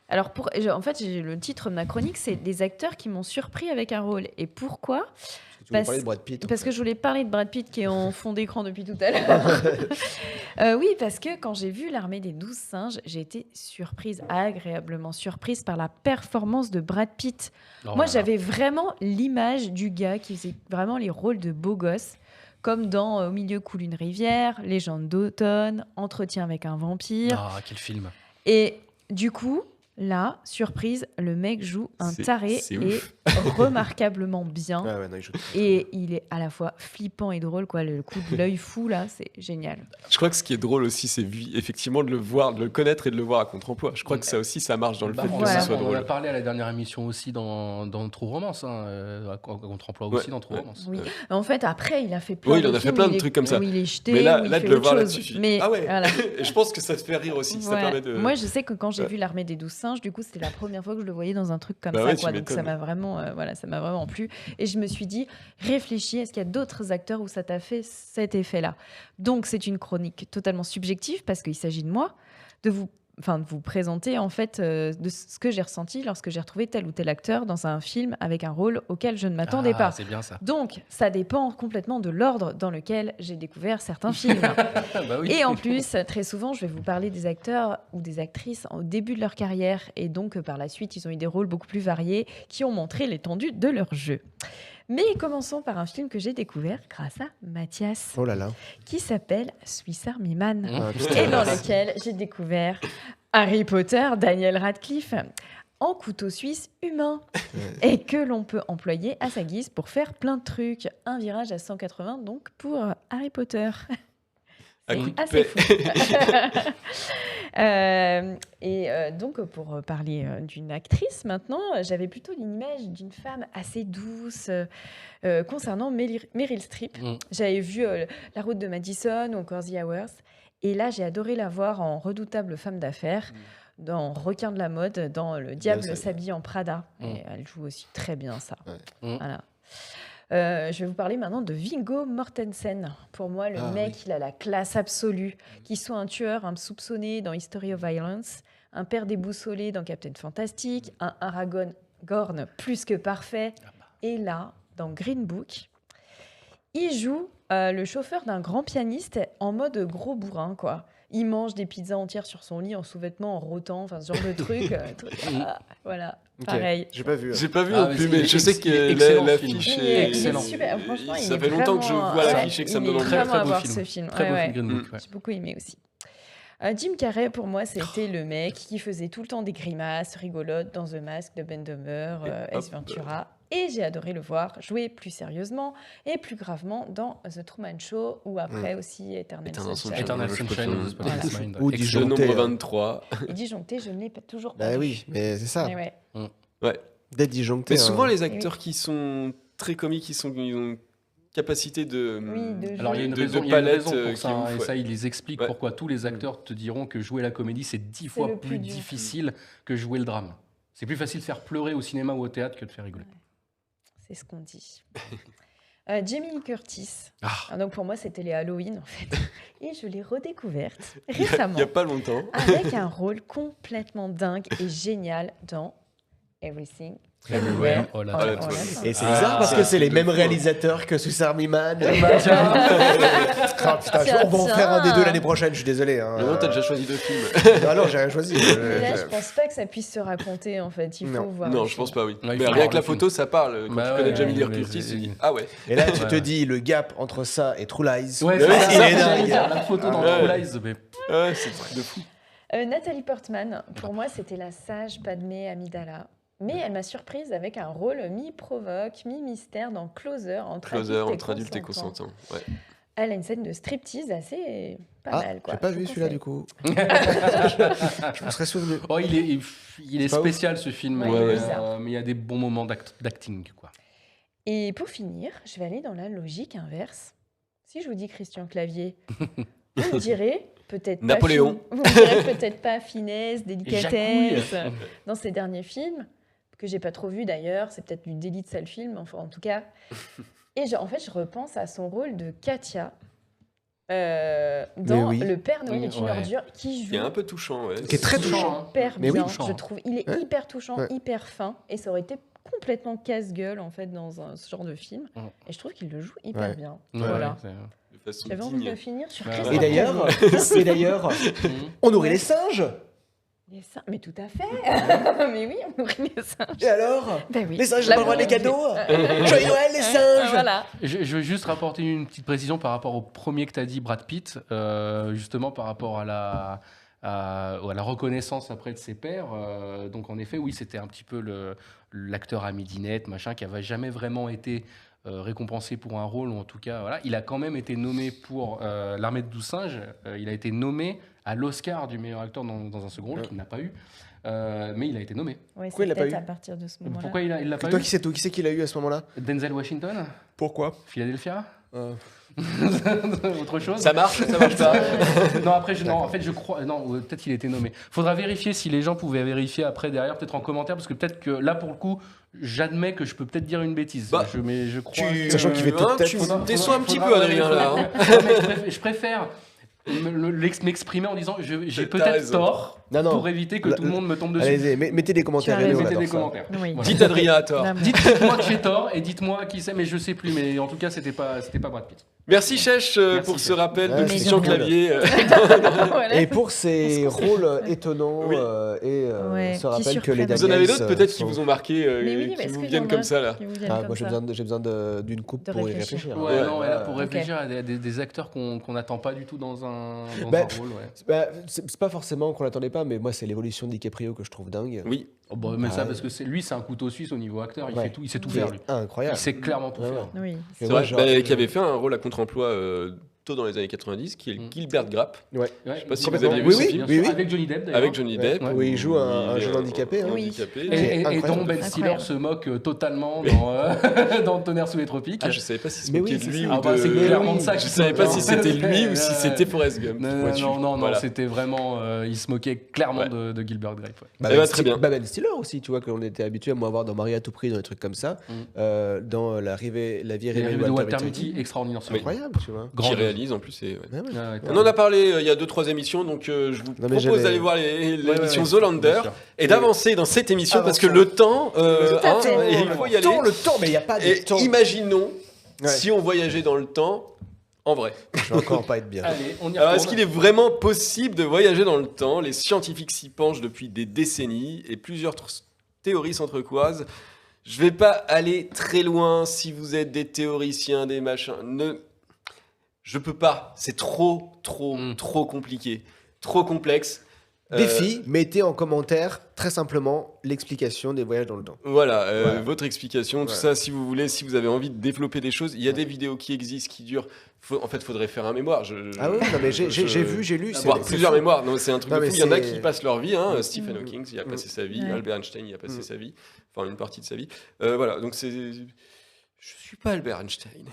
Alors, en fait, le titre de ma chronique, c'est des acteurs qui m'ont surpris avec un rôle. Et pourquoi ? Tu voulais parler de Brad Pitt. Parce que je voulais parler de Brad Pitt qui est en fond d'écran depuis tout à l'heure. Oui, parce que quand j'ai vu L'Armée des 12 Singes, j'ai été surprise, agréablement surprise par la performance de Brad Pitt. Oh Moi, là là. j'avais vraiment l'image du gars qui faisait vraiment les rôles de beau gosse, comme dans Au milieu coule une rivière, Légende d'automne, Entretien avec un vampire. Ah, quel film. Et du coup, là, surprise, le mec joue un taré c'est et ouf. remarquablement bien. Ah ouais, non, il joue très Et il est à la fois flippant et drôle, quoi. Le coup de l'œil fou, là, c'est génial. Je crois que ce qui est drôle aussi, c'est effectivement de le voir, de le connaître et de le voir à contre-emploi. Je crois que ça aussi, ça marche dans le fait que Voilà. ce soit On en drôle. a parlé à la dernière émission aussi dans True Romance, à contre-emploi aussi dans True Romance. Oui. En fait, après, il a fait plein Oui, il de en a fait films plein où de il trucs est- comme ça. où il est jeté, Mais là, où il de fait le autre voir chose. là-dessus, je dis, Mais ah ouais. voilà. Et je pense que ça te fait rire aussi. Ça Ouais. permet de. Moi, je sais que quand j'ai vu L'Armée des 12 Singes, singe, du coup, c'était la première fois que je le voyais dans un truc comme Bah ça, ouais, quoi. tu Donc ça m'étonnes. m'a vraiment, ça m'a vraiment plu. Et je me suis dit, réfléchis, est-ce qu'il y a d'autres acteurs où ça t'a fait cet effet-là? Donc c'est une chronique totalement subjective parce qu'il s'agit de moi, de vous présenter en fait de ce que j'ai ressenti lorsque j'ai retrouvé tel ou tel acteur dans un film avec un rôle auquel je ne m'attendais pas. C'est bien ça. Donc, ça dépend complètement de l'ordre dans lequel j'ai découvert certains films. Bah oui. Et en plus, très souvent, je vais vous parler des acteurs ou des actrices au début de leur carrière. Et donc, par la suite, ils ont eu des rôles beaucoup plus variés qui ont montré l'étendue de leur jeu. Mais commençons par un film que j'ai découvert grâce à Mathias, Oh là là. qui s'appelle Swiss Army Man, Ah, putain. et dans lequel j'ai découvert Harry Potter, Daniel Radcliffe, en couteau suisse humain, et que l'on peut employer à sa guise pour faire plein de trucs. Un virage à 180, donc, pour Harry Potter. À coup de Assez paix. fou. Donc, pour parler d'une actrice maintenant, j'avais plutôt l'image d'une femme assez douce concernant Meryl Streep. J'avais vu La route de Madison ou encore The Hours. Et là, j'ai adoré la voir en redoutable femme d'affaires, dans Requin de la mode, dans Le diable s'habille en Prada. Et elle joue aussi très bien ça. Voilà. Je vais vous parler maintenant de Viggo Mortensen. Pour moi, le mec, il a la classe absolue. Qu'il soit un tueur, un soupçonné dans History of Violence, un père déboussolé dans Captain Fantastic, un Aragorn plus que parfait. Et là, dans Green Book, il joue le chauffeur d'un grand pianiste en mode gros bourrin, quoi. Il mange des pizzas entières sur son lit en sous-vêtements, en rotant, enfin ce genre de truc. Voilà, Ok. pareil. J'ai pas vu. J'ai pas vu Ah, non mais plus, il mais est je sais il est que excellent, ce l'affiche film. Il est excellent. super, franchement, il Ça est fait longtemps que je vraiment, vois l'affiche et que ça me il est donne envie. Très vraiment très à beau voir film. ce film. Très Ouais, beau ouais. film Green Book. Ouais. J'ai beaucoup aimé aussi. Jim Carrey, pour moi, c'était le mec qui faisait tout le temps des grimaces rigolotes dans The Mask de Ben Dahmer, Ace Ventura. Et j'ai adoré le voir jouer plus sérieusement et plus gravement dans The Truman Show ou après aussi Eternal Sunshine. Eternal Sunshine of the Spotless Mind. Ou Le disjoncté. nombre hein. 23. Et disjoncté, je ne l'ai toujours pas Bah vu. oui, mais c'est ça. Mais ouais. Ouais. D'être disjoncté. Mais souvent, hein. les acteurs qui sont très comiques, ils ont une capacité de. Alors il y a une de raison, il y a une palette raison pour qui ça, est hein, ouf, et ouais. ça ils les expliquent Ouais. pourquoi tous les acteurs te diront que jouer la comédie c'est 10 fois le plus plus dur. difficile que jouer le drame. C'est plus facile de faire pleurer au cinéma ou au théâtre que de faire rigoler. C'est ce qu'on dit. Jamie Lee Curtis. Ah. Donc pour moi, c'était les Halloween en fait. Et je l'ai redécouverte Il y a- récemment. il y a pas longtemps. Avec un rôle complètement dingue et génial dans Everything. Everywhere, All all at at Once. Et c'est bizarre parce que c'est les mêmes réalisateurs que Swiss Army Man. Ah, putain, on va en faire un des deux l'année prochaine, je suis désolé. Hein. Non, t'as déjà choisi deux films. Non, non, j'ai rien choisi. Mais là, je pense pas que ça puisse se raconter en fait. Il faut voir. Non, le je pense film. pas, oui. Ouais, il Mais faut rien voir que le la photo, ça parle. Quand Bah tu ouais, connais Jamie Lee mais Curtis, c'est- tu dis ah ouais. Et là, tu Ouais. te dis, le gap entre ça et True Lies, Ouais, il c'est ça, est j'allais dingue. dire, la photo dans Ouais. True Lies, mais Ouais, c'est un truc de fou. Nathalie Portman, pour moi, c'était la sage Padmé Amidala. Mais elle m'a surprise avec un rôle mi-provoque, mi-mystère dans Closer, Entre adultes et consentants. Ouais. Elle a une scène de striptease assez pas Ah, mal. Quoi. j'ai pas Je vu vous celui-là conseille. du coup. Je me serais souvenu. oh, il est pas ouf. spécial ce film, Ouais, mais, il est bizarre. mais il y a des bons moments d'acting quoi. Et pour finir, je vais aller dans la logique inverse. Si je vous dis Christian Clavier, vous me direz peut-être pas Napoléon. vous me direz peut-être pas finesse, délicatesse Jacouille. dans ses derniers films que j'ai pas trop vu d'ailleurs. C'est peut-être du délit de sale film, enfin en tout cas. Et en fait, je repense à son rôle de Katia dans oui. Le Père Noël Oui, est une ouais. ordure, qui joue Qui est un peu touchant, ouais. Qui est très touchant. super Mais oui. bien, touchant. je trouve. Il est Ouais. hyper touchant, Ouais. hyper fin, et ça aurait été complètement casse-gueule en fait dans ce genre de film. Ouais. Et je trouve qu'il le joue hyper Ouais. bien. Ouais, Voilà. ouais, De façon J'avais envie de digne. finir sur Ouais. Christian Et d'ailleurs, Clavier. on nourrit les singes. Les singes, mais tout à fait. Mais oui, on nourrit les singes. Et alors Ben oui. Les singes, j'ai pas le droit des cadeaux. Joyeux Noël, les singes. Voilà. Je veux juste rapporter une petite précision par rapport au premier que tu as dit, Brad Pitt, justement par rapport à la reconnaissance après de ses pairs. Donc en effet, oui, c'était un petit peu l'acteur à midinette, machin, qui n'avait jamais vraiment été récompensé pour un rôle, ou en tout cas, voilà. Il a quand même été nommé pour L'Armée de 12 singes. Il a été nommé à l'Oscar du meilleur acteur dans un second rôle, qu'il n'a pas eu. Mais il a été nommé. Ouais, Pourquoi il c'est l'a pas peut-être eu à partir de ce moment-là. Pourquoi il l'a pas Toi, eu qui c'est qui l'a eu à ce moment-là? Denzel Washington, Pourquoi? Philadelphia. Autre chose. Ça marche pas. Non, après, en fait, je crois. Non, peut-être qu'il était nommé. Faudra vérifier si les gens pouvaient vérifier après, derrière, peut-être en commentaire, parce que peut-être que là, pour le coup, j'admets que je peux peut-être dire une bêtise. Mais je crois. Sachant qu'il fait toute tête. Tu déçois un petit peu, Adrien, là. Je préfère m'exprimer en disant j'ai T'as peut-être raison. tort pour éviter que tout le monde me tombe dessus. Allez-y, mettez des commentaires. Rémi, on Mettez adore des ça. commentaires. Oui. Voilà. Dites Adrien à tort. Dites-moi que j'ai tort et dites-moi qui c'est, mais je sais plus. Mais en tout cas, c'était pas Brad Pitt. Merci Chèche pour ce rappel de Ouais, Christian c'est cool. Clavier. Et pour ces rôles étonnants se rappelle que les Vous en avez d'autres peut-être qui sont- vous ont marqué, Mais oui, qui est-ce vous qu'il y viennent en a comme ça là. qui vous viennent Ah, comme moi ça j'ai besoin d'une coupe De pour y réfléchir. réfléchir. Ouais, non, et là, pour Ok. réfléchir à des acteurs qu'on n'attend pas du tout dans un rôle. Ouais. C'est pas forcément qu'on l'attendait pas, mais moi c'est l'évolution de DiCaprio que je trouve dingue. Oui. Oh, bah, mais ça, parce que lui, c'est un couteau suisse au niveau acteur. Il Ouais. fait tout, il sait tout C'est faire, lui. incroyable. Il sait clairement tout faire. Oui. C'est vrai, qui avait fait un rôle à contre-emploi tôt dans les années 90, qui est Gilbert Grape. Ouais. Je sais pas si vous Complètement. aviez vu Oui, ce oui, film. oui, oui. Avec Johnny Depp, d'ailleurs. Avec Johnny Depp. Ouais. Où il joue un il est jeune handicapé. hein. Oui. handicapé. Et Incroyable. dont Ben Stiller Incroyable. se moque totalement dans Tonnerre sous les tropiques. Ah, je savais pas si Mais c'était oui, de lui c'est ou ça. Ah bah, c'est clairement de ça Je qu'il savais se pas moque, si hein. c'était lui ou Ouais, si ouais. c'était Forrest Gump. pointu. Non, Voilà. c'était vraiment. Il se moquait clairement Ouais. de Gilbert Grape. Ouais. Bah, Eh Ben ben, très bien. Ben Stiller aussi, tu vois, qu'on était habitué à moi voir dans Marie à tout prix, dans des trucs comme ça, dans la vie rêvée de Walter Mitty, extraordinaire. Oui. Incroyable, tu vois. Qui réalise en plus. Ouais. Ouais, ouais. Ah ouais, On en a parlé il y a 2-3 émissions, donc je vous Non, mais propose j'avais- d'aller voir l'émission ouais, Zoolander bien sûr. et d'avancer dans cette émission parce que Avançons. le temps, Tout à fait. il faut y aller. Le temps, mais il n'y a pas de Et temps. imaginons Ouais. si on voyageait dans le temps en vrai. Je vais encore pas être bien. Allez, on y Alors, retourne. est-ce qu'il est vraiment possible de voyager dans le temps? Les scientifiques s'y penchent depuis des décennies et plusieurs théories s'entrecroisent. Je vais pas aller très loin si vous êtes des théoriciens, des machins. Je peux pas. C'est trop compliqué. Trop complexe. Défi, mettez en commentaire très simplement l'explication des voyages dans le temps. Voilà, Voilà. votre explication, tout Ouais. ça, si vous voulez, si vous avez envie de développer des choses, il y a des vidéos qui existent, qui durent. En fait, faudrait faire un mémoire. Ah oui, non, mais j'ai vu, j'ai lu. Voire c'est plusieurs fou. mémoires. Non, c'est un truc Non, de mais fou. Il y en a c'est- qui passent leur vie. Hein. Stephen Hawking, il a passé sa vie. Ouais. Albert Einstein, il a passé sa vie. Enfin, une partie de sa vie. Voilà, donc c'est. Je suis pas Albert Einstein.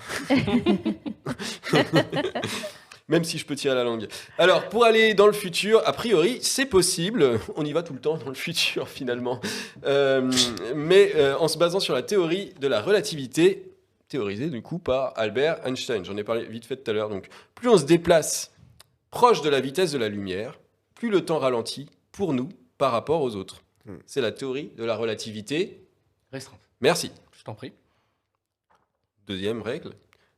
Même si je peux tirer la langue. Alors, pour aller dans le futur, a priori, c'est possible. On y va tout le temps dans le futur, finalement. Mais en se basant sur la théorie de la relativité, théorisée du coup par Albert Einstein. J'en ai parlé vite fait tout à l'heure. Donc, plus on se déplace proche de la vitesse de la lumière, plus le temps ralentit pour nous par rapport aux autres. C'est la théorie de la relativité. Restreinte. Merci. Je t'en prie. Deuxième règle.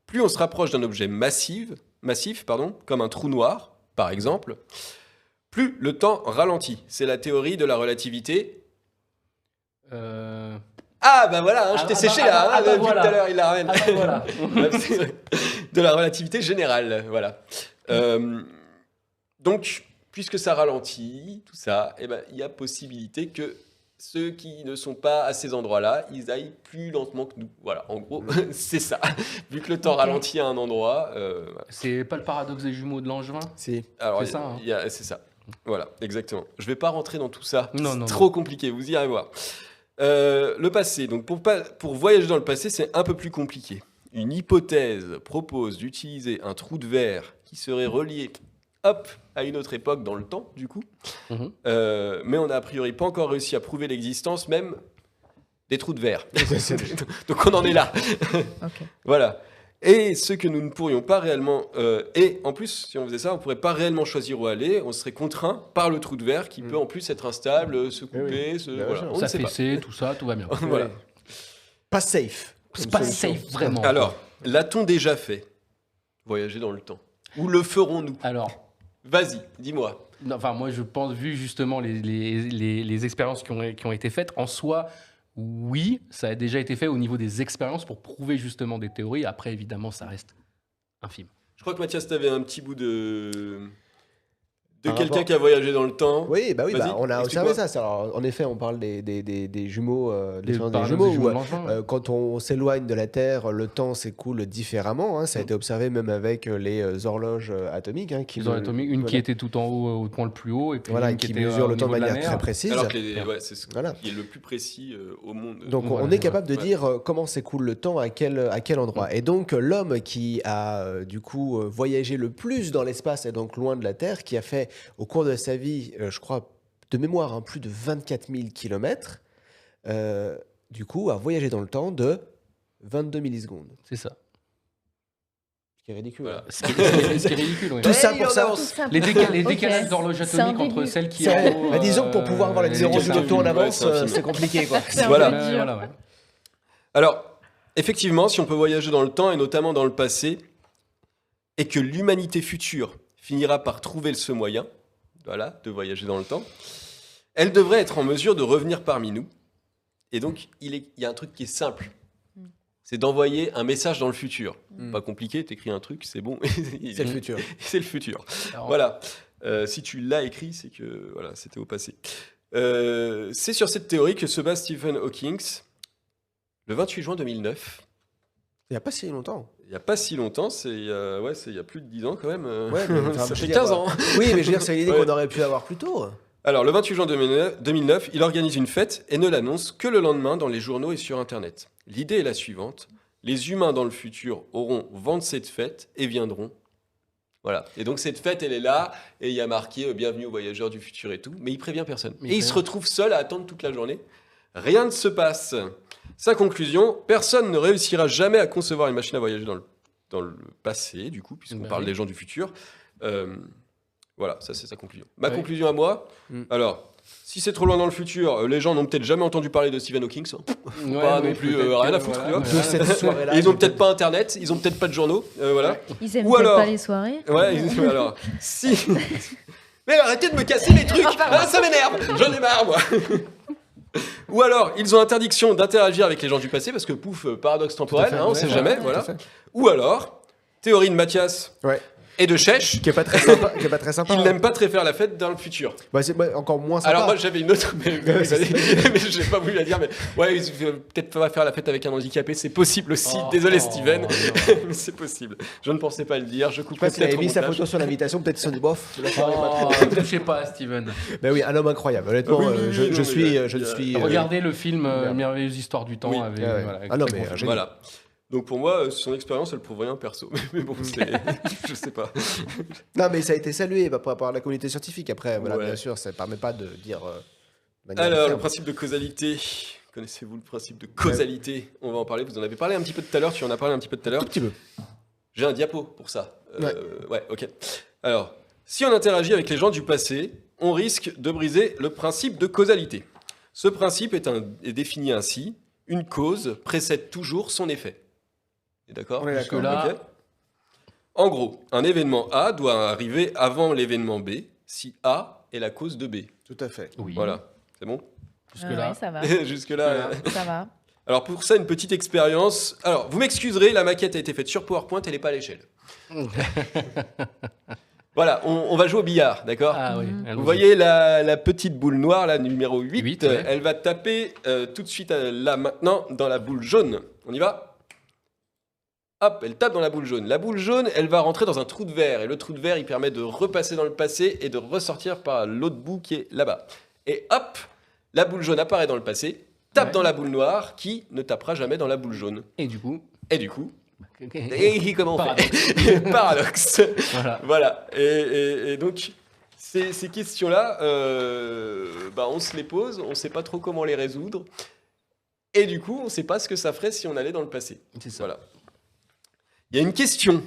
Plus on se rapproche d'un objet massif, comme un trou noir, par exemple, plus le temps ralentit. C'est la théorie de la relativité. Ah, bah voilà, hein, je t'ai séché là, depuis voilà. tout à l'heure, il la ramène. Voilà. De la relativité générale, voilà. Donc, puisque ça ralentit, tout ça, eh ben, il y a possibilité que ceux qui ne sont pas à ces endroits-là, ils aillent plus lentement que nous. Voilà, en gros, c'est ça. Vu que le temps ralentit à un endroit... voilà. C'est pas le paradoxe des jumeaux de Langevin? Si. Alors, C'est ça, hein. c'est ça. Voilà, exactement. Je vais pas rentrer dans tout ça. Non, C'est non, trop compliqué, vous irez voir. Le passé. Donc, pour voyager dans le passé, c'est un peu plus compliqué. Une hypothèse propose d'utiliser un trou de verre qui serait relié, hop, à une autre époque dans le temps, du coup. Mais on n'a a priori pas encore réussi à prouver l'existence même des trous de verre. Donc, on en est là. Voilà. Et ce que nous ne pourrions pas réellement... et en plus, si on faisait ça, on ne pourrait pas réellement choisir où aller. On serait contraint par le trou de verre qui peut en plus être instable, se couper, voilà. On ne sait pas. S'affaisser, tout ça, tout va bien. Voilà. Pas safe. C'est pas safe, vraiment. Alors, l'a-t-on déjà fait? Voyager dans le temps. Ou le ferons-nous? Alors, vas-y, dis-moi. Non, enfin, moi, je pense, vu justement les expériences qui ont été faites, en soi, oui, ça a déjà été fait au niveau des expériences pour prouver justement des théories. Après, évidemment, ça reste infime. Je crois que Mathias, tu avais un petit bout De Un quelqu'un rapport. qui a voyagé dans le temps. Oui, bah oui, Vas-y, on a observé explique-moi. ça. Alors, en effet, on parle des jumeaux, Des des paradoxes jumeaux des où, jumeaux d'enfants. quand on s'éloigne de la Terre, le temps s'écoule différemment. Hein. Ça a été observé même avec les horloges atomiques. Hein, Ils ont atomique, une qui était tout en haut, au point le plus haut, et puis Voilà, une qui était mesure au le temps de niveau la manière mer. très précise. Alors que c'est ce Voilà. qui est le plus précis au monde. Donc Voilà, on est capable de Ouais. dire comment s'écoule le temps, à quel endroit. Et donc l'homme qui a du coup voyagé le plus dans l'espace et donc loin de la Terre, qui a fait au cours de sa vie, je crois de mémoire, hein, plus de 24 000 kilomètres, du coup a voyagé dans le temps de 22 millisecondes. C'est ça. Ce qui est ridicule. Voilà. hein. Ce qui est ridicule, oui. Tout ça il pour en ça. avance. Les Ok. décalages d'horloge C'est un atomique entre début. celles qui C'est- ont, bah, disons que pour pouvoir avoir la les zéro du décalages. retour en Ouais, avance, c'est un film. c'est compliqué quoi. C'est un Voilà. peu dur. Voilà, ouais. Alors, effectivement, si on peut voyager dans le temps et notamment dans le passé, et que l'humanité future finira par trouver ce moyen, voilà, de voyager dans le temps, elle devrait être en mesure de revenir parmi nous. Et donc, il y a un truc qui est simple. C'est d'envoyer un message dans le futur. Pas compliqué, t'écris un truc, c'est bon. C'est le futur. C'est le futur. Alors, Voilà. Si tu l'as écrit, c'est que voilà, c'était au passé. C'est sur cette théorie que se base Stephen Hawking le 28 juin 2009. Il n'y a pas si longtemps. Il n'y a pas si longtemps, c'est il y a plus de 10 ans quand même. Ouais, mais, enfin, Ça je veux fait dire, 15 ans. Oui, mais je veux dire, c'est l'idée Ouais. qu'on aurait pu avoir plus tôt. Alors, le 28 juin 2009, il organise une fête et ne l'annonce que le lendemain dans les journaux et sur Internet. L'idée est la suivante. Les humains dans le futur auront vent de cette fête et viendront. Voilà. Et donc, cette fête, elle est là et il y a marqué Bienvenue aux voyageurs du futur et tout. Mais il prévient personne. Mais Et il il se prévient. retrouve seul à attendre toute la journée. Rien ne se passe. Sa conclusion, personne ne réussira jamais à concevoir une machine à voyager dans le passé, du coup, puisqu'on Bah parle oui. des gens du futur. Voilà, ça c'est sa conclusion. Ma Ouais. conclusion à moi, alors, si c'est trop loin dans le futur, les gens n'ont peut-être jamais entendu parler de Stephen Hawking, ça. Ouais, Pas mais non plus peut-être rien que, à foutre, voilà, tu vois. mais De cette soirée-là. Et ils ont peut-être pas internet, ils ont peut-être pas de journaux, voilà. Ils aiment Ou peut-être alors- pas les soirées. Ouais, alors, si. Mais arrêtez de me casser les trucs, ah, ça m'énerve, j'en ai marre moi. Ou alors, ils ont interdiction d'interagir avec les gens du passé parce que pouf, paradoxe temporel, fait, hein, on ouais, sait ouais, jamais, tout voilà. à fait. Ou alors, théorie de Mathias Ouais. et de Chèche, Qui est pas très sympa. Qui est pas très sympa. ils n'aiment pas très faire la fête dans le futur. Bah, c'est encore moins sympa. Alors moi j'avais une autre, mais j'ai pas voulu la dire, mais ouais, ils veulent peut-être pas faire la fête avec un handicapé, c'est possible aussi. Désolé Steven, mais c'est possible. Je ne pensais pas le dire, je Je couperai sais pas s'il avait peut-être au mis sa montage. photo sur l'invitation, peut-être Sonny Boff. La soirée est pas Oh, trop- ne touchez pas, Steven. Mais oui, un homme incroyable. Honnêtement, Ah oui, oui, je oui, non, mais suis. là, Je il y a- suis Regardez le film Merde. Merveilleuse histoire du temps Oui. avec, Ouais, ouais. voilà, avec Ah non, très mais bon film. génial. Voilà. Donc pour moi, son expérience, elle prouve rien perso. Mais bon, c'est... je sais pas. Non, mais ça a été salué par la communauté scientifique. Après, voilà, Ouais. bien sûr, ça ne permet pas de dire. de manière Alors, le ferme. principe de causalité. Connaissez-vous le principe de causalité? On va en parler, vous en avez parlé un petit peu tout à l'heure, tu en as parlé un petit peu tout à l'heure. Un petit peu. J'ai un diapo pour ça. Ouais, ok. Alors, si on interagit avec les gens du passé, on risque de briser le principe de causalité. Ce principe est défini ainsi. Une cause précède toujours son effet. D'accord? On est d'accord. Jusque-là. Ok. En gros, un événement A doit arriver avant l'événement B si A est la cause de B. Tout à fait. Oui. Voilà, c'est bon? Jusque-là. Ouais, ça va. Jusque-là. Ça va. Alors pour ça, une petite expérience. Alors, vous m'excuserez, la maquette a été faite sur PowerPoint, elle n'est pas à l'échelle. Voilà, on va jouer au billard, d'accord? Ah oui. Vous allons-y. voyez la petite boule noire, la numéro 8, 8, ouais. elle va taper tout de suite là maintenant dans la boule jaune. On y va? Hop, elle tape dans la boule jaune. La boule jaune, elle va rentrer dans un trou de verre. Et le trou de verre, il permet de repasser dans le passé et de ressortir par l'autre bout qui est là-bas. Et hop, la boule jaune apparaît dans le passé, tape Ouais. dans la boule noire qui ne tapera jamais dans la boule jaune. Et du coup. Et du coup, et comment on Paradoxe. fait? Paradoxe. Voilà. Voilà. Et donc, ces questions-là, on se les pose, on ne sait pas trop comment les résoudre. Et du coup, on ne sait pas ce que ça ferait si on allait dans le passé. C'est ça. Voilà. Il y a une question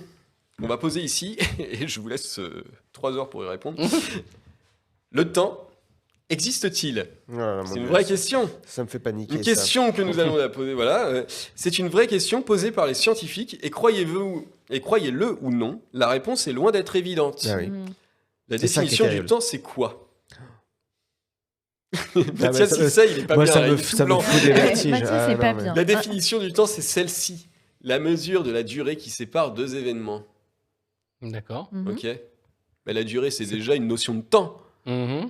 qu'on va poser ici, et je vous laisse 3 heures pour y répondre. Le temps existe-t-il? C'est une vraie question. Ça me fait paniquer. Une question que nous allons la poser, voilà. C'est une vraie question posée par les scientifiques, et croyez-le ou non, la réponse est loin d'être évidente. Ah oui. La C'est ça qui est définition du terrible. temps, c'est quoi? mais Mathias, ça il me- sait, il est pas moi, bien. ça là, me- il est tout ça me blanc. fout des vertiges. Mathias, Ah, c'est non, pas mais- bien. La définition du temps, c'est celle-ci. La mesure de la durée qui sépare deux événements. D'accord. Mhm. Ok. Mais la durée, c'est déjà une notion de temps.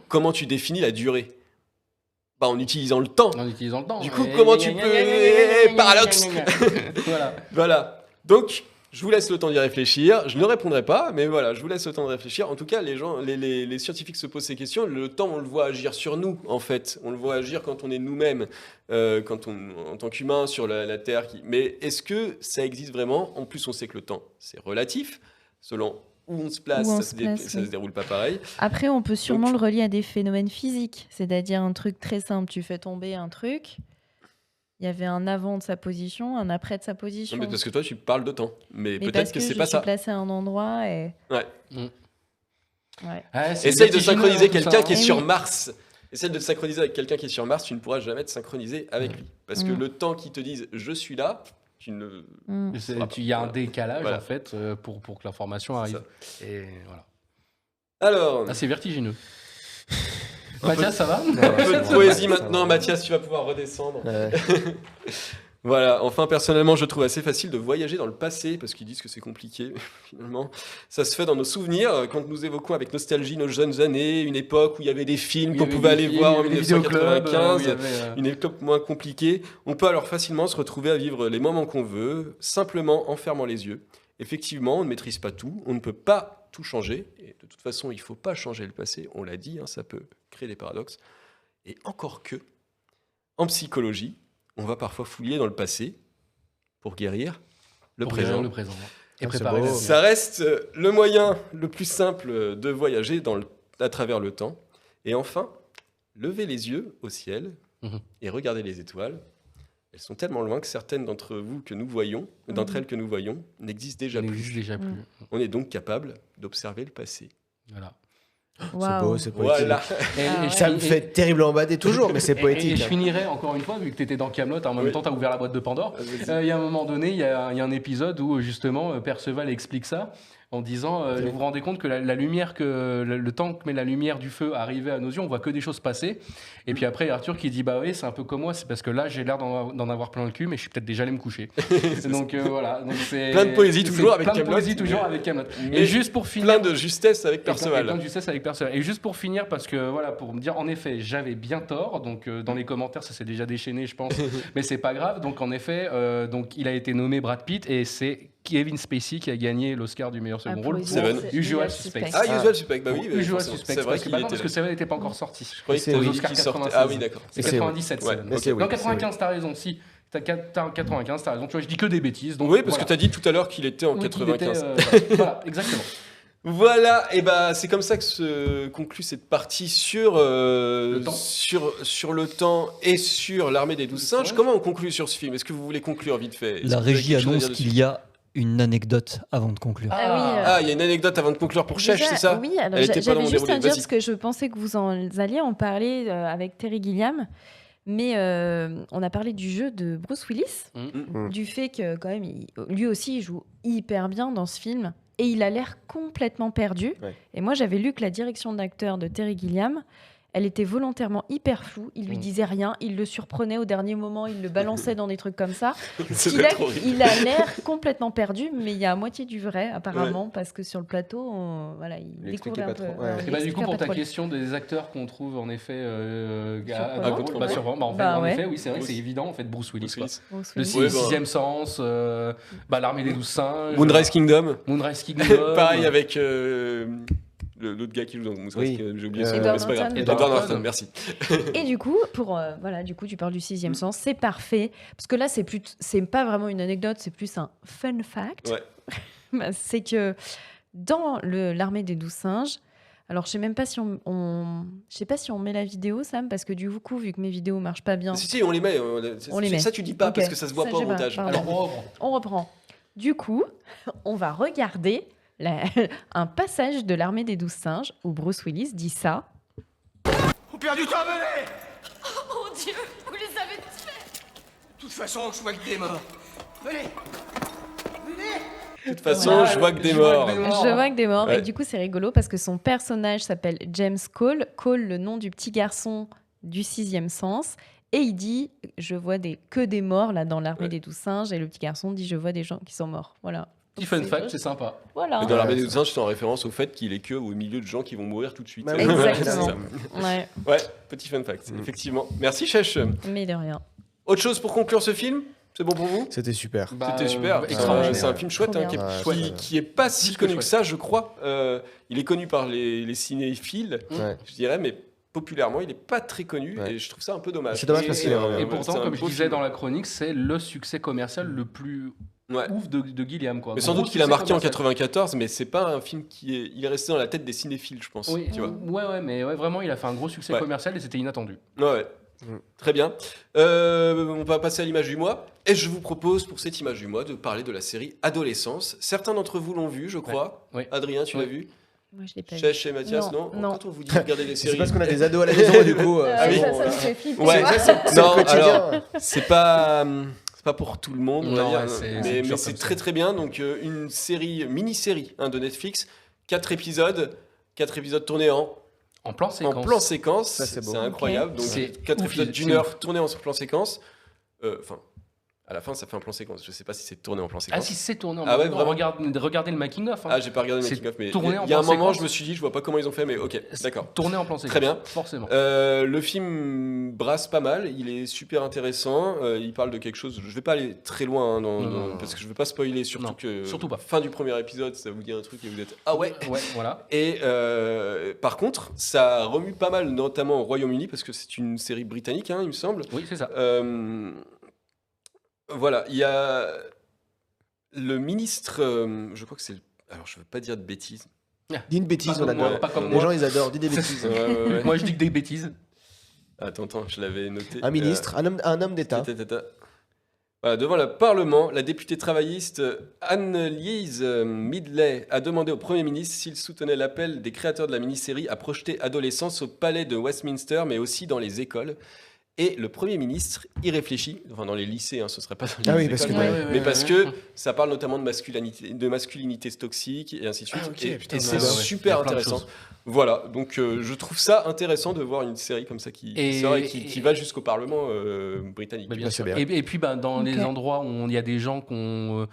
Comment tu définis la durée ? En utilisant le temps. En utilisant le temps. Du coup, comment tu peux... Paradoxe. Voilà. Donc, je vous laisse le temps d'y réfléchir. Je ne répondrai pas, mais voilà, je vous laisse le temps de réfléchir. En tout cas, les scientifiques se posent ces questions. Le temps, on le voit agir sur nous, en fait. On le voit agir quand on est nous-mêmes, en tant qu'humains sur la Terre. Mais est-ce que ça existe vraiment ? En plus, on sait que le temps, c'est relatif. Selon où on se place, ça se déroule pas pareil. Après, on peut sûrement le relier à des phénomènes physiques. C'est-à-dire un truc très simple. Tu fais tomber un truc... Il y avait un avant de sa position, un après de sa position. Non, mais parce que toi, tu parles de temps. Mais peut-être que c'est je pas suis ça. placé à un endroit et... Ouais. Ouais. Essaye de synchroniser quelqu'un qui est sur Mars. Essaye de te synchroniser avec quelqu'un qui est sur Mars, tu ne pourras jamais te synchroniser avec lui. Parce que le temps qu'ils te disent « je suis là », tu ne... Il y a un décalage, en fait, pour que l'information arrive. Et voilà. Alors... c'est vertigineux. Mathias, ça va ? Un peu de poésie maintenant. Mathias, tu vas pouvoir redescendre. Voilà. Enfin, personnellement, je trouve assez facile de voyager dans le passé, parce qu'ils disent que c'est compliqué, finalement. Ça se fait dans nos souvenirs, quand nous évoquons avec nostalgie nos jeunes années, une époque où il y avait des films qu'on pouvait aller voir en 1995, une époque moins compliquée. On peut alors facilement se retrouver à vivre les moments qu'on veut, simplement en fermant les yeux. Effectivement, on ne maîtrise pas tout, on ne peut pas tout changer, et de toute façon, il ne faut pas changer le passé, on l'a dit, ça peut créer des paradoxes. Et encore que, en psychologie, on va parfois fouiller dans le passé pour guérir le présent. Et préparer l'avenir. Ça reste le moyen le plus simple de voyager à travers le temps. Et enfin, lever les yeux au ciel et regarder les étoiles. Elles sont tellement loin que certaines d'entre elles que nous voyons, n'existent déjà plus. On est donc capable d'observer le passé. Voilà. C'est beau, c'est poétique. Voilà. Ça me fait terriblement bader toujours, mais c'est poétique. Et je finirai encore une fois, vu que tu étais dans Kaamelott, en même temps tu as ouvert la boîte de Pandore. Il y a un moment donné, il y a un épisode où justement Perceval explique ça en disant vous vous rendez compte que la lumière, le temps que met la lumière du feu arriver à nos yeux, on voit que des choses passer. Et puis après, Arthur qui dit bah oui, c'est un peu comme moi, c'est parce que là j'ai l'air d'en avoir plein le cul, mais je suis peut-être déjà allé me coucher. Donc voilà. Donc plein de poésie toujours avec Kaamelott. Et juste pour finir, plein de justesse avec Perceval. Et juste pour finir, parce que voilà, pour me dire en effet, j'avais bien tort. Donc dans les commentaires, ça s'est déjà déchaîné, je pense, mais c'est pas grave. Donc en effet, donc il a été nommé Brad Pitt et c'est Kevin Spacey qui a gagné l'Oscar du meilleur second rôle pour Usual Suspect. Usual Suspect, bah oui. Usual Suspect, c'est vrai qu'il était... parce que Seven n'était pas encore sorti. Je croyais que c'était Oscar 96. Ah oui, d'accord. C'est 97, Seven. Non, 95, t'as raison, si. T'as 95, t'as raison. Tu vois, je dis que des bêtises. Donc, oui, parce que t'as dit tout à l'heure qu'il était en 95. Voilà, exactement. Voilà, et bah c'est comme ça que se conclut cette partie sur le temps et sur l'armée des 12 singes. Comment on conclut sur ce film ? Est-ce que vous voulez conclure vite fait ? La régie annonce qu'il y a une anecdote avant de conclure. Il y a une anecdote avant de conclure pour Chèche, c'est ça ? Oui, alors j'avais juste à dire parce que je pensais que vous alliez en parler avec Terry Gilliam. Mais on a parlé du jeu de Bruce Willis, du fait que quand même, lui aussi, il joue hyper bien dans ce film. Et il a l'air complètement perdu. Ouais. Et moi, j'avais lu que la direction d'acteur de Terry Gilliam, elle était volontairement hyper floue. Il lui disait rien, il le surprenait au dernier moment, il le balançait dans des trucs comme ça. Il a l'air complètement perdu, mais il y a à moitié du vrai, apparemment, parce que sur le plateau, il découvrait un peu. Et bah, du coup, pour ta question des acteurs qu'on trouve en effet en effet, oui, c'est vrai que c'est évident. En fait, Bruce Willis. Le Sixième Sens, l'armée des 12 singes. Moonrise Kingdom. Pareil avec... l'autre gars qui joue dans Moonrise, j'ai oublié son nom, mais c'est pas grave. Edward Norton, merci. Et du coup, tu parles du Sixième Sens, c'est parfait. Parce que là, c'est pas vraiment une anecdote, c'est plus un fun fact. Ouais. C'est que dans l'armée des 12 singes, alors je sais même pas si je sais pas si on met la vidéo, Sam, parce que du coup, vu que mes vidéos marchent pas bien. Si, on les met. On les met. Ça, tu dis pas, parce que ça se voit pas au montage. Alors, on reprend. Du coup, on va regarder un passage de l'armée des 12 singes où Bruce Willis dit ça. On perd du temps, venez! Oh mon Dieu, vous les avez tués! De toute façon, je vois que des morts. Venez! De toute façon, je vois que des morts. Je vois que des morts. Et du coup, c'est rigolo parce que son personnage s'appelle James Cole. Cole, le nom du petit garçon du Sixième Sens. Et il dit, je vois que des morts là dans l'armée des 12 singes. Et le petit garçon dit, je vois des gens qui sont morts. Voilà. Petit fun fact, c'est sympa. Voilà. Et dans l'armée des singes, c'est en référence au fait qu'il est que au milieu de gens qui vont mourir tout de suite. Bah oui. Exactement. C'est ça. Ouais. Ouais, petit fun fact, effectivement. Merci Chèche. Mais de rien. Autre chose pour conclure ce film? C'est bon pour vous? C'était super. C'était super. extraordinaire. C'est un film chouette Trop hein, bien. qui est pas si Plus que connu que chouette. ça, je crois. Il est connu par les cinéphiles, je dirais, mais populairement, il n'est pas très connu et je trouve ça un peu dommage. C'est dommage parce qu'il est Et pourtant, c'est un comme je beau disais film. dans la chronique, c'est le succès commercial le plus ouf de Gilliam. Quoi. Mais sans Gros doute qu'il a succès marqué en commercial. 94, mais c'est pas un film il est resté dans la tête des cinéphiles, je pense. Oui, Tu vois. mais vraiment, il a fait un gros succès Ouais. commercial et c'était inattendu. Ouais. Très bien. On va passer à l'image du mois. Et je vous propose pour cette image du mois de parler de la série Adolescence. Certains d'entre vous l'ont vu, je crois. Ouais. Adrien, tu Ouais. l'as vu? Moi, je l'ai pas vu. Chèche et Mathias, Non. Quand on vous dit de regarder les séries. C'est parce qu'on a des ados à la maison, du coup. Ah oui. Ça me fait flipper. Ouais, c'est non, le quotidien. alors, c'est pas pour tout le monde, on va Non, dire, ouais, c'est mais toujours c'est comme très très bien. Donc une mini-série de Netflix, 4 épisodes tournés En plan séquence. en plan séquence. Ça, c'est beau. C'est incroyable. Ok. Donc C'est 4 ouf, épisodes c'est d'une heure ouf. tournés en plan séquence. Enfin, à la fin, ça fait un plan séquence. Je sais pas si c'est tourné en plan séquence. Ah si, c'est tourné en Ah ouais, plan. vraiment. Regardez le making of. Hein. Ah, j'ai pas regardé le C'est making of, mais tourné en il y a un plan moment, séquence. je me suis dit, je vois pas comment ils ont fait, mais ok, d'accord. Tourné en plan séquence. Très bien. Forcément. Le film brasse pas mal, il est super intéressant. Il parle de quelque chose. Je vais pas aller très loin Non. parce que je veux pas spoiler, surtout Non, que surtout pas. fin du premier épisode, ça vous dit un truc et vous êtes ah ouais. Ouais, voilà. Et par contre, ça remue pas mal, notamment au Royaume-Uni, parce que c'est une série britannique, hein, il me semble. Oui, c'est ça. Voilà, il y a le ministre, je crois que c'est. Alors, je veux pas dire de bêtises. Dis une bêtise, Pas on comme moi, adore. pas comme Les moi. gens, ils adorent. Dis des bêtises. Ouais. Moi, je dis que des bêtises. Attends, je l'avais noté. Un ministre, un homme d'État. Voilà, devant le Parlement, la députée travailliste Anne-Lise Midley a demandé au Premier ministre s'il soutenait l'appel des créateurs de la mini-série à projeter Adolescence au palais de Westminster, mais aussi dans les écoles. Et le Premier ministre y réfléchit, enfin dans les lycées, ce ne serait pas dans les oui, parce écoles, que- mais parce que ça parle notamment de masculinité toxique et ainsi de suite. Ah, ok, et putain, c'est ouais, ouais. Il y super a plein de intéressant. choses. Voilà, donc je trouve ça intéressant de voir une série comme ça qui sort et qui va jusqu'au Parlement britannique. Bah, bien sûr. bien. Et puis dans les Ok. endroits où il y a des gens qu'on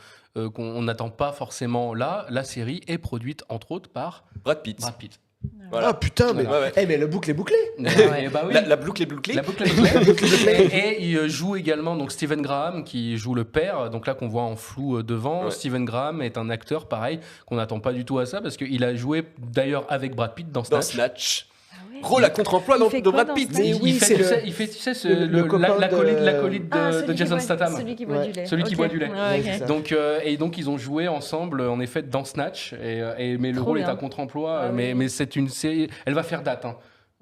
n'attend pas forcément là, la série est produite entre autres par Brad Pitt. Voilà. Ah putain, mais, Ouais, ouais. Eh, mais la boucle est bouclée. Ouais, bah oui. La boucle est bouclée. La boucle est bouclée. Et il joue également donc Stephen Graham qui joue le père, donc là qu'on voit en flou devant. Ouais. Stephen Graham est un acteur pareil qu'on n'attend pas du tout à ça parce qu'il a joué d'ailleurs avec Brad Pitt dans Dans Snatch. Snatch. Rôle à contre-emploi Il fait de quoi Brad dans Pitt. Mais oui, c'est le- il fait, tu sais, le copain de- l'acolyte Ah, de celui qui Jason boit- Statham. Celui qui boit Ouais. du lait. Celui qui Ok. boit du lait. Ouais, ok. c'est ça. Donc ils ont joué ensemble en effet dans Snatch mais le Trop rôle bien. est à contre-emploi Ah oui. mais c'est une série, elle va faire date hein.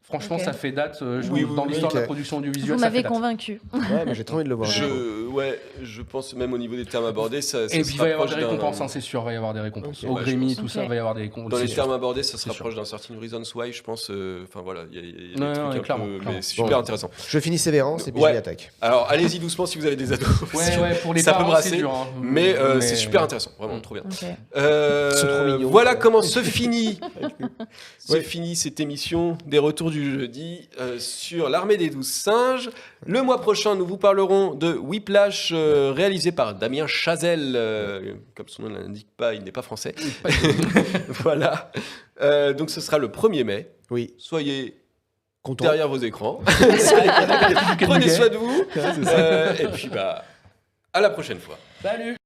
Franchement Ok. ça fait date Oui, dans oui, l'histoire de la ok. production Vous audiovisuelle ça fait m'avez date. convaincu. Ouais, mais j'ai trop envie de le voir. Je pense même au niveau des termes abordés, ça Et se puis il va y avoir des rapproche d'un- récompenses, hein, c'est sûr, il va y avoir des récompenses. Ok. Au Ouais, Grammy, je tout pense. ça, Ok. il va y avoir des récompenses. Dans les c'est termes sûr. abordés, ça se C'est rapproche d'un certain Reasons Why, je pense. Enfin voilà, il y a des Non, trucs non, un clairement, peu, clairement. mais c'est Bon. super intéressant. Je finis Sévérance et puis Ouais. je m'y attaque. Alors allez-y doucement si vous avez des ados. Ouais, pour les ça peut parents, brasser, c'est dur, hein. mais Mais- c'est super intéressant, vraiment trop bien. Ok. C'est trop mignon, Voilà ça. comment se finit Ouais. cette émission des retours du jeudi sur l'armée des 12 singes. Le mois prochain, nous vous parlerons de Whiplash, réalisé par Damien Chazelle. Comme son nom ne l'indique pas, il n'est pas français. Voilà. Donc ce sera le 1er mai. Oui. Soyez Content. derrière vos écrans. Prenez soin de vous. Et puis à la prochaine fois. Salut.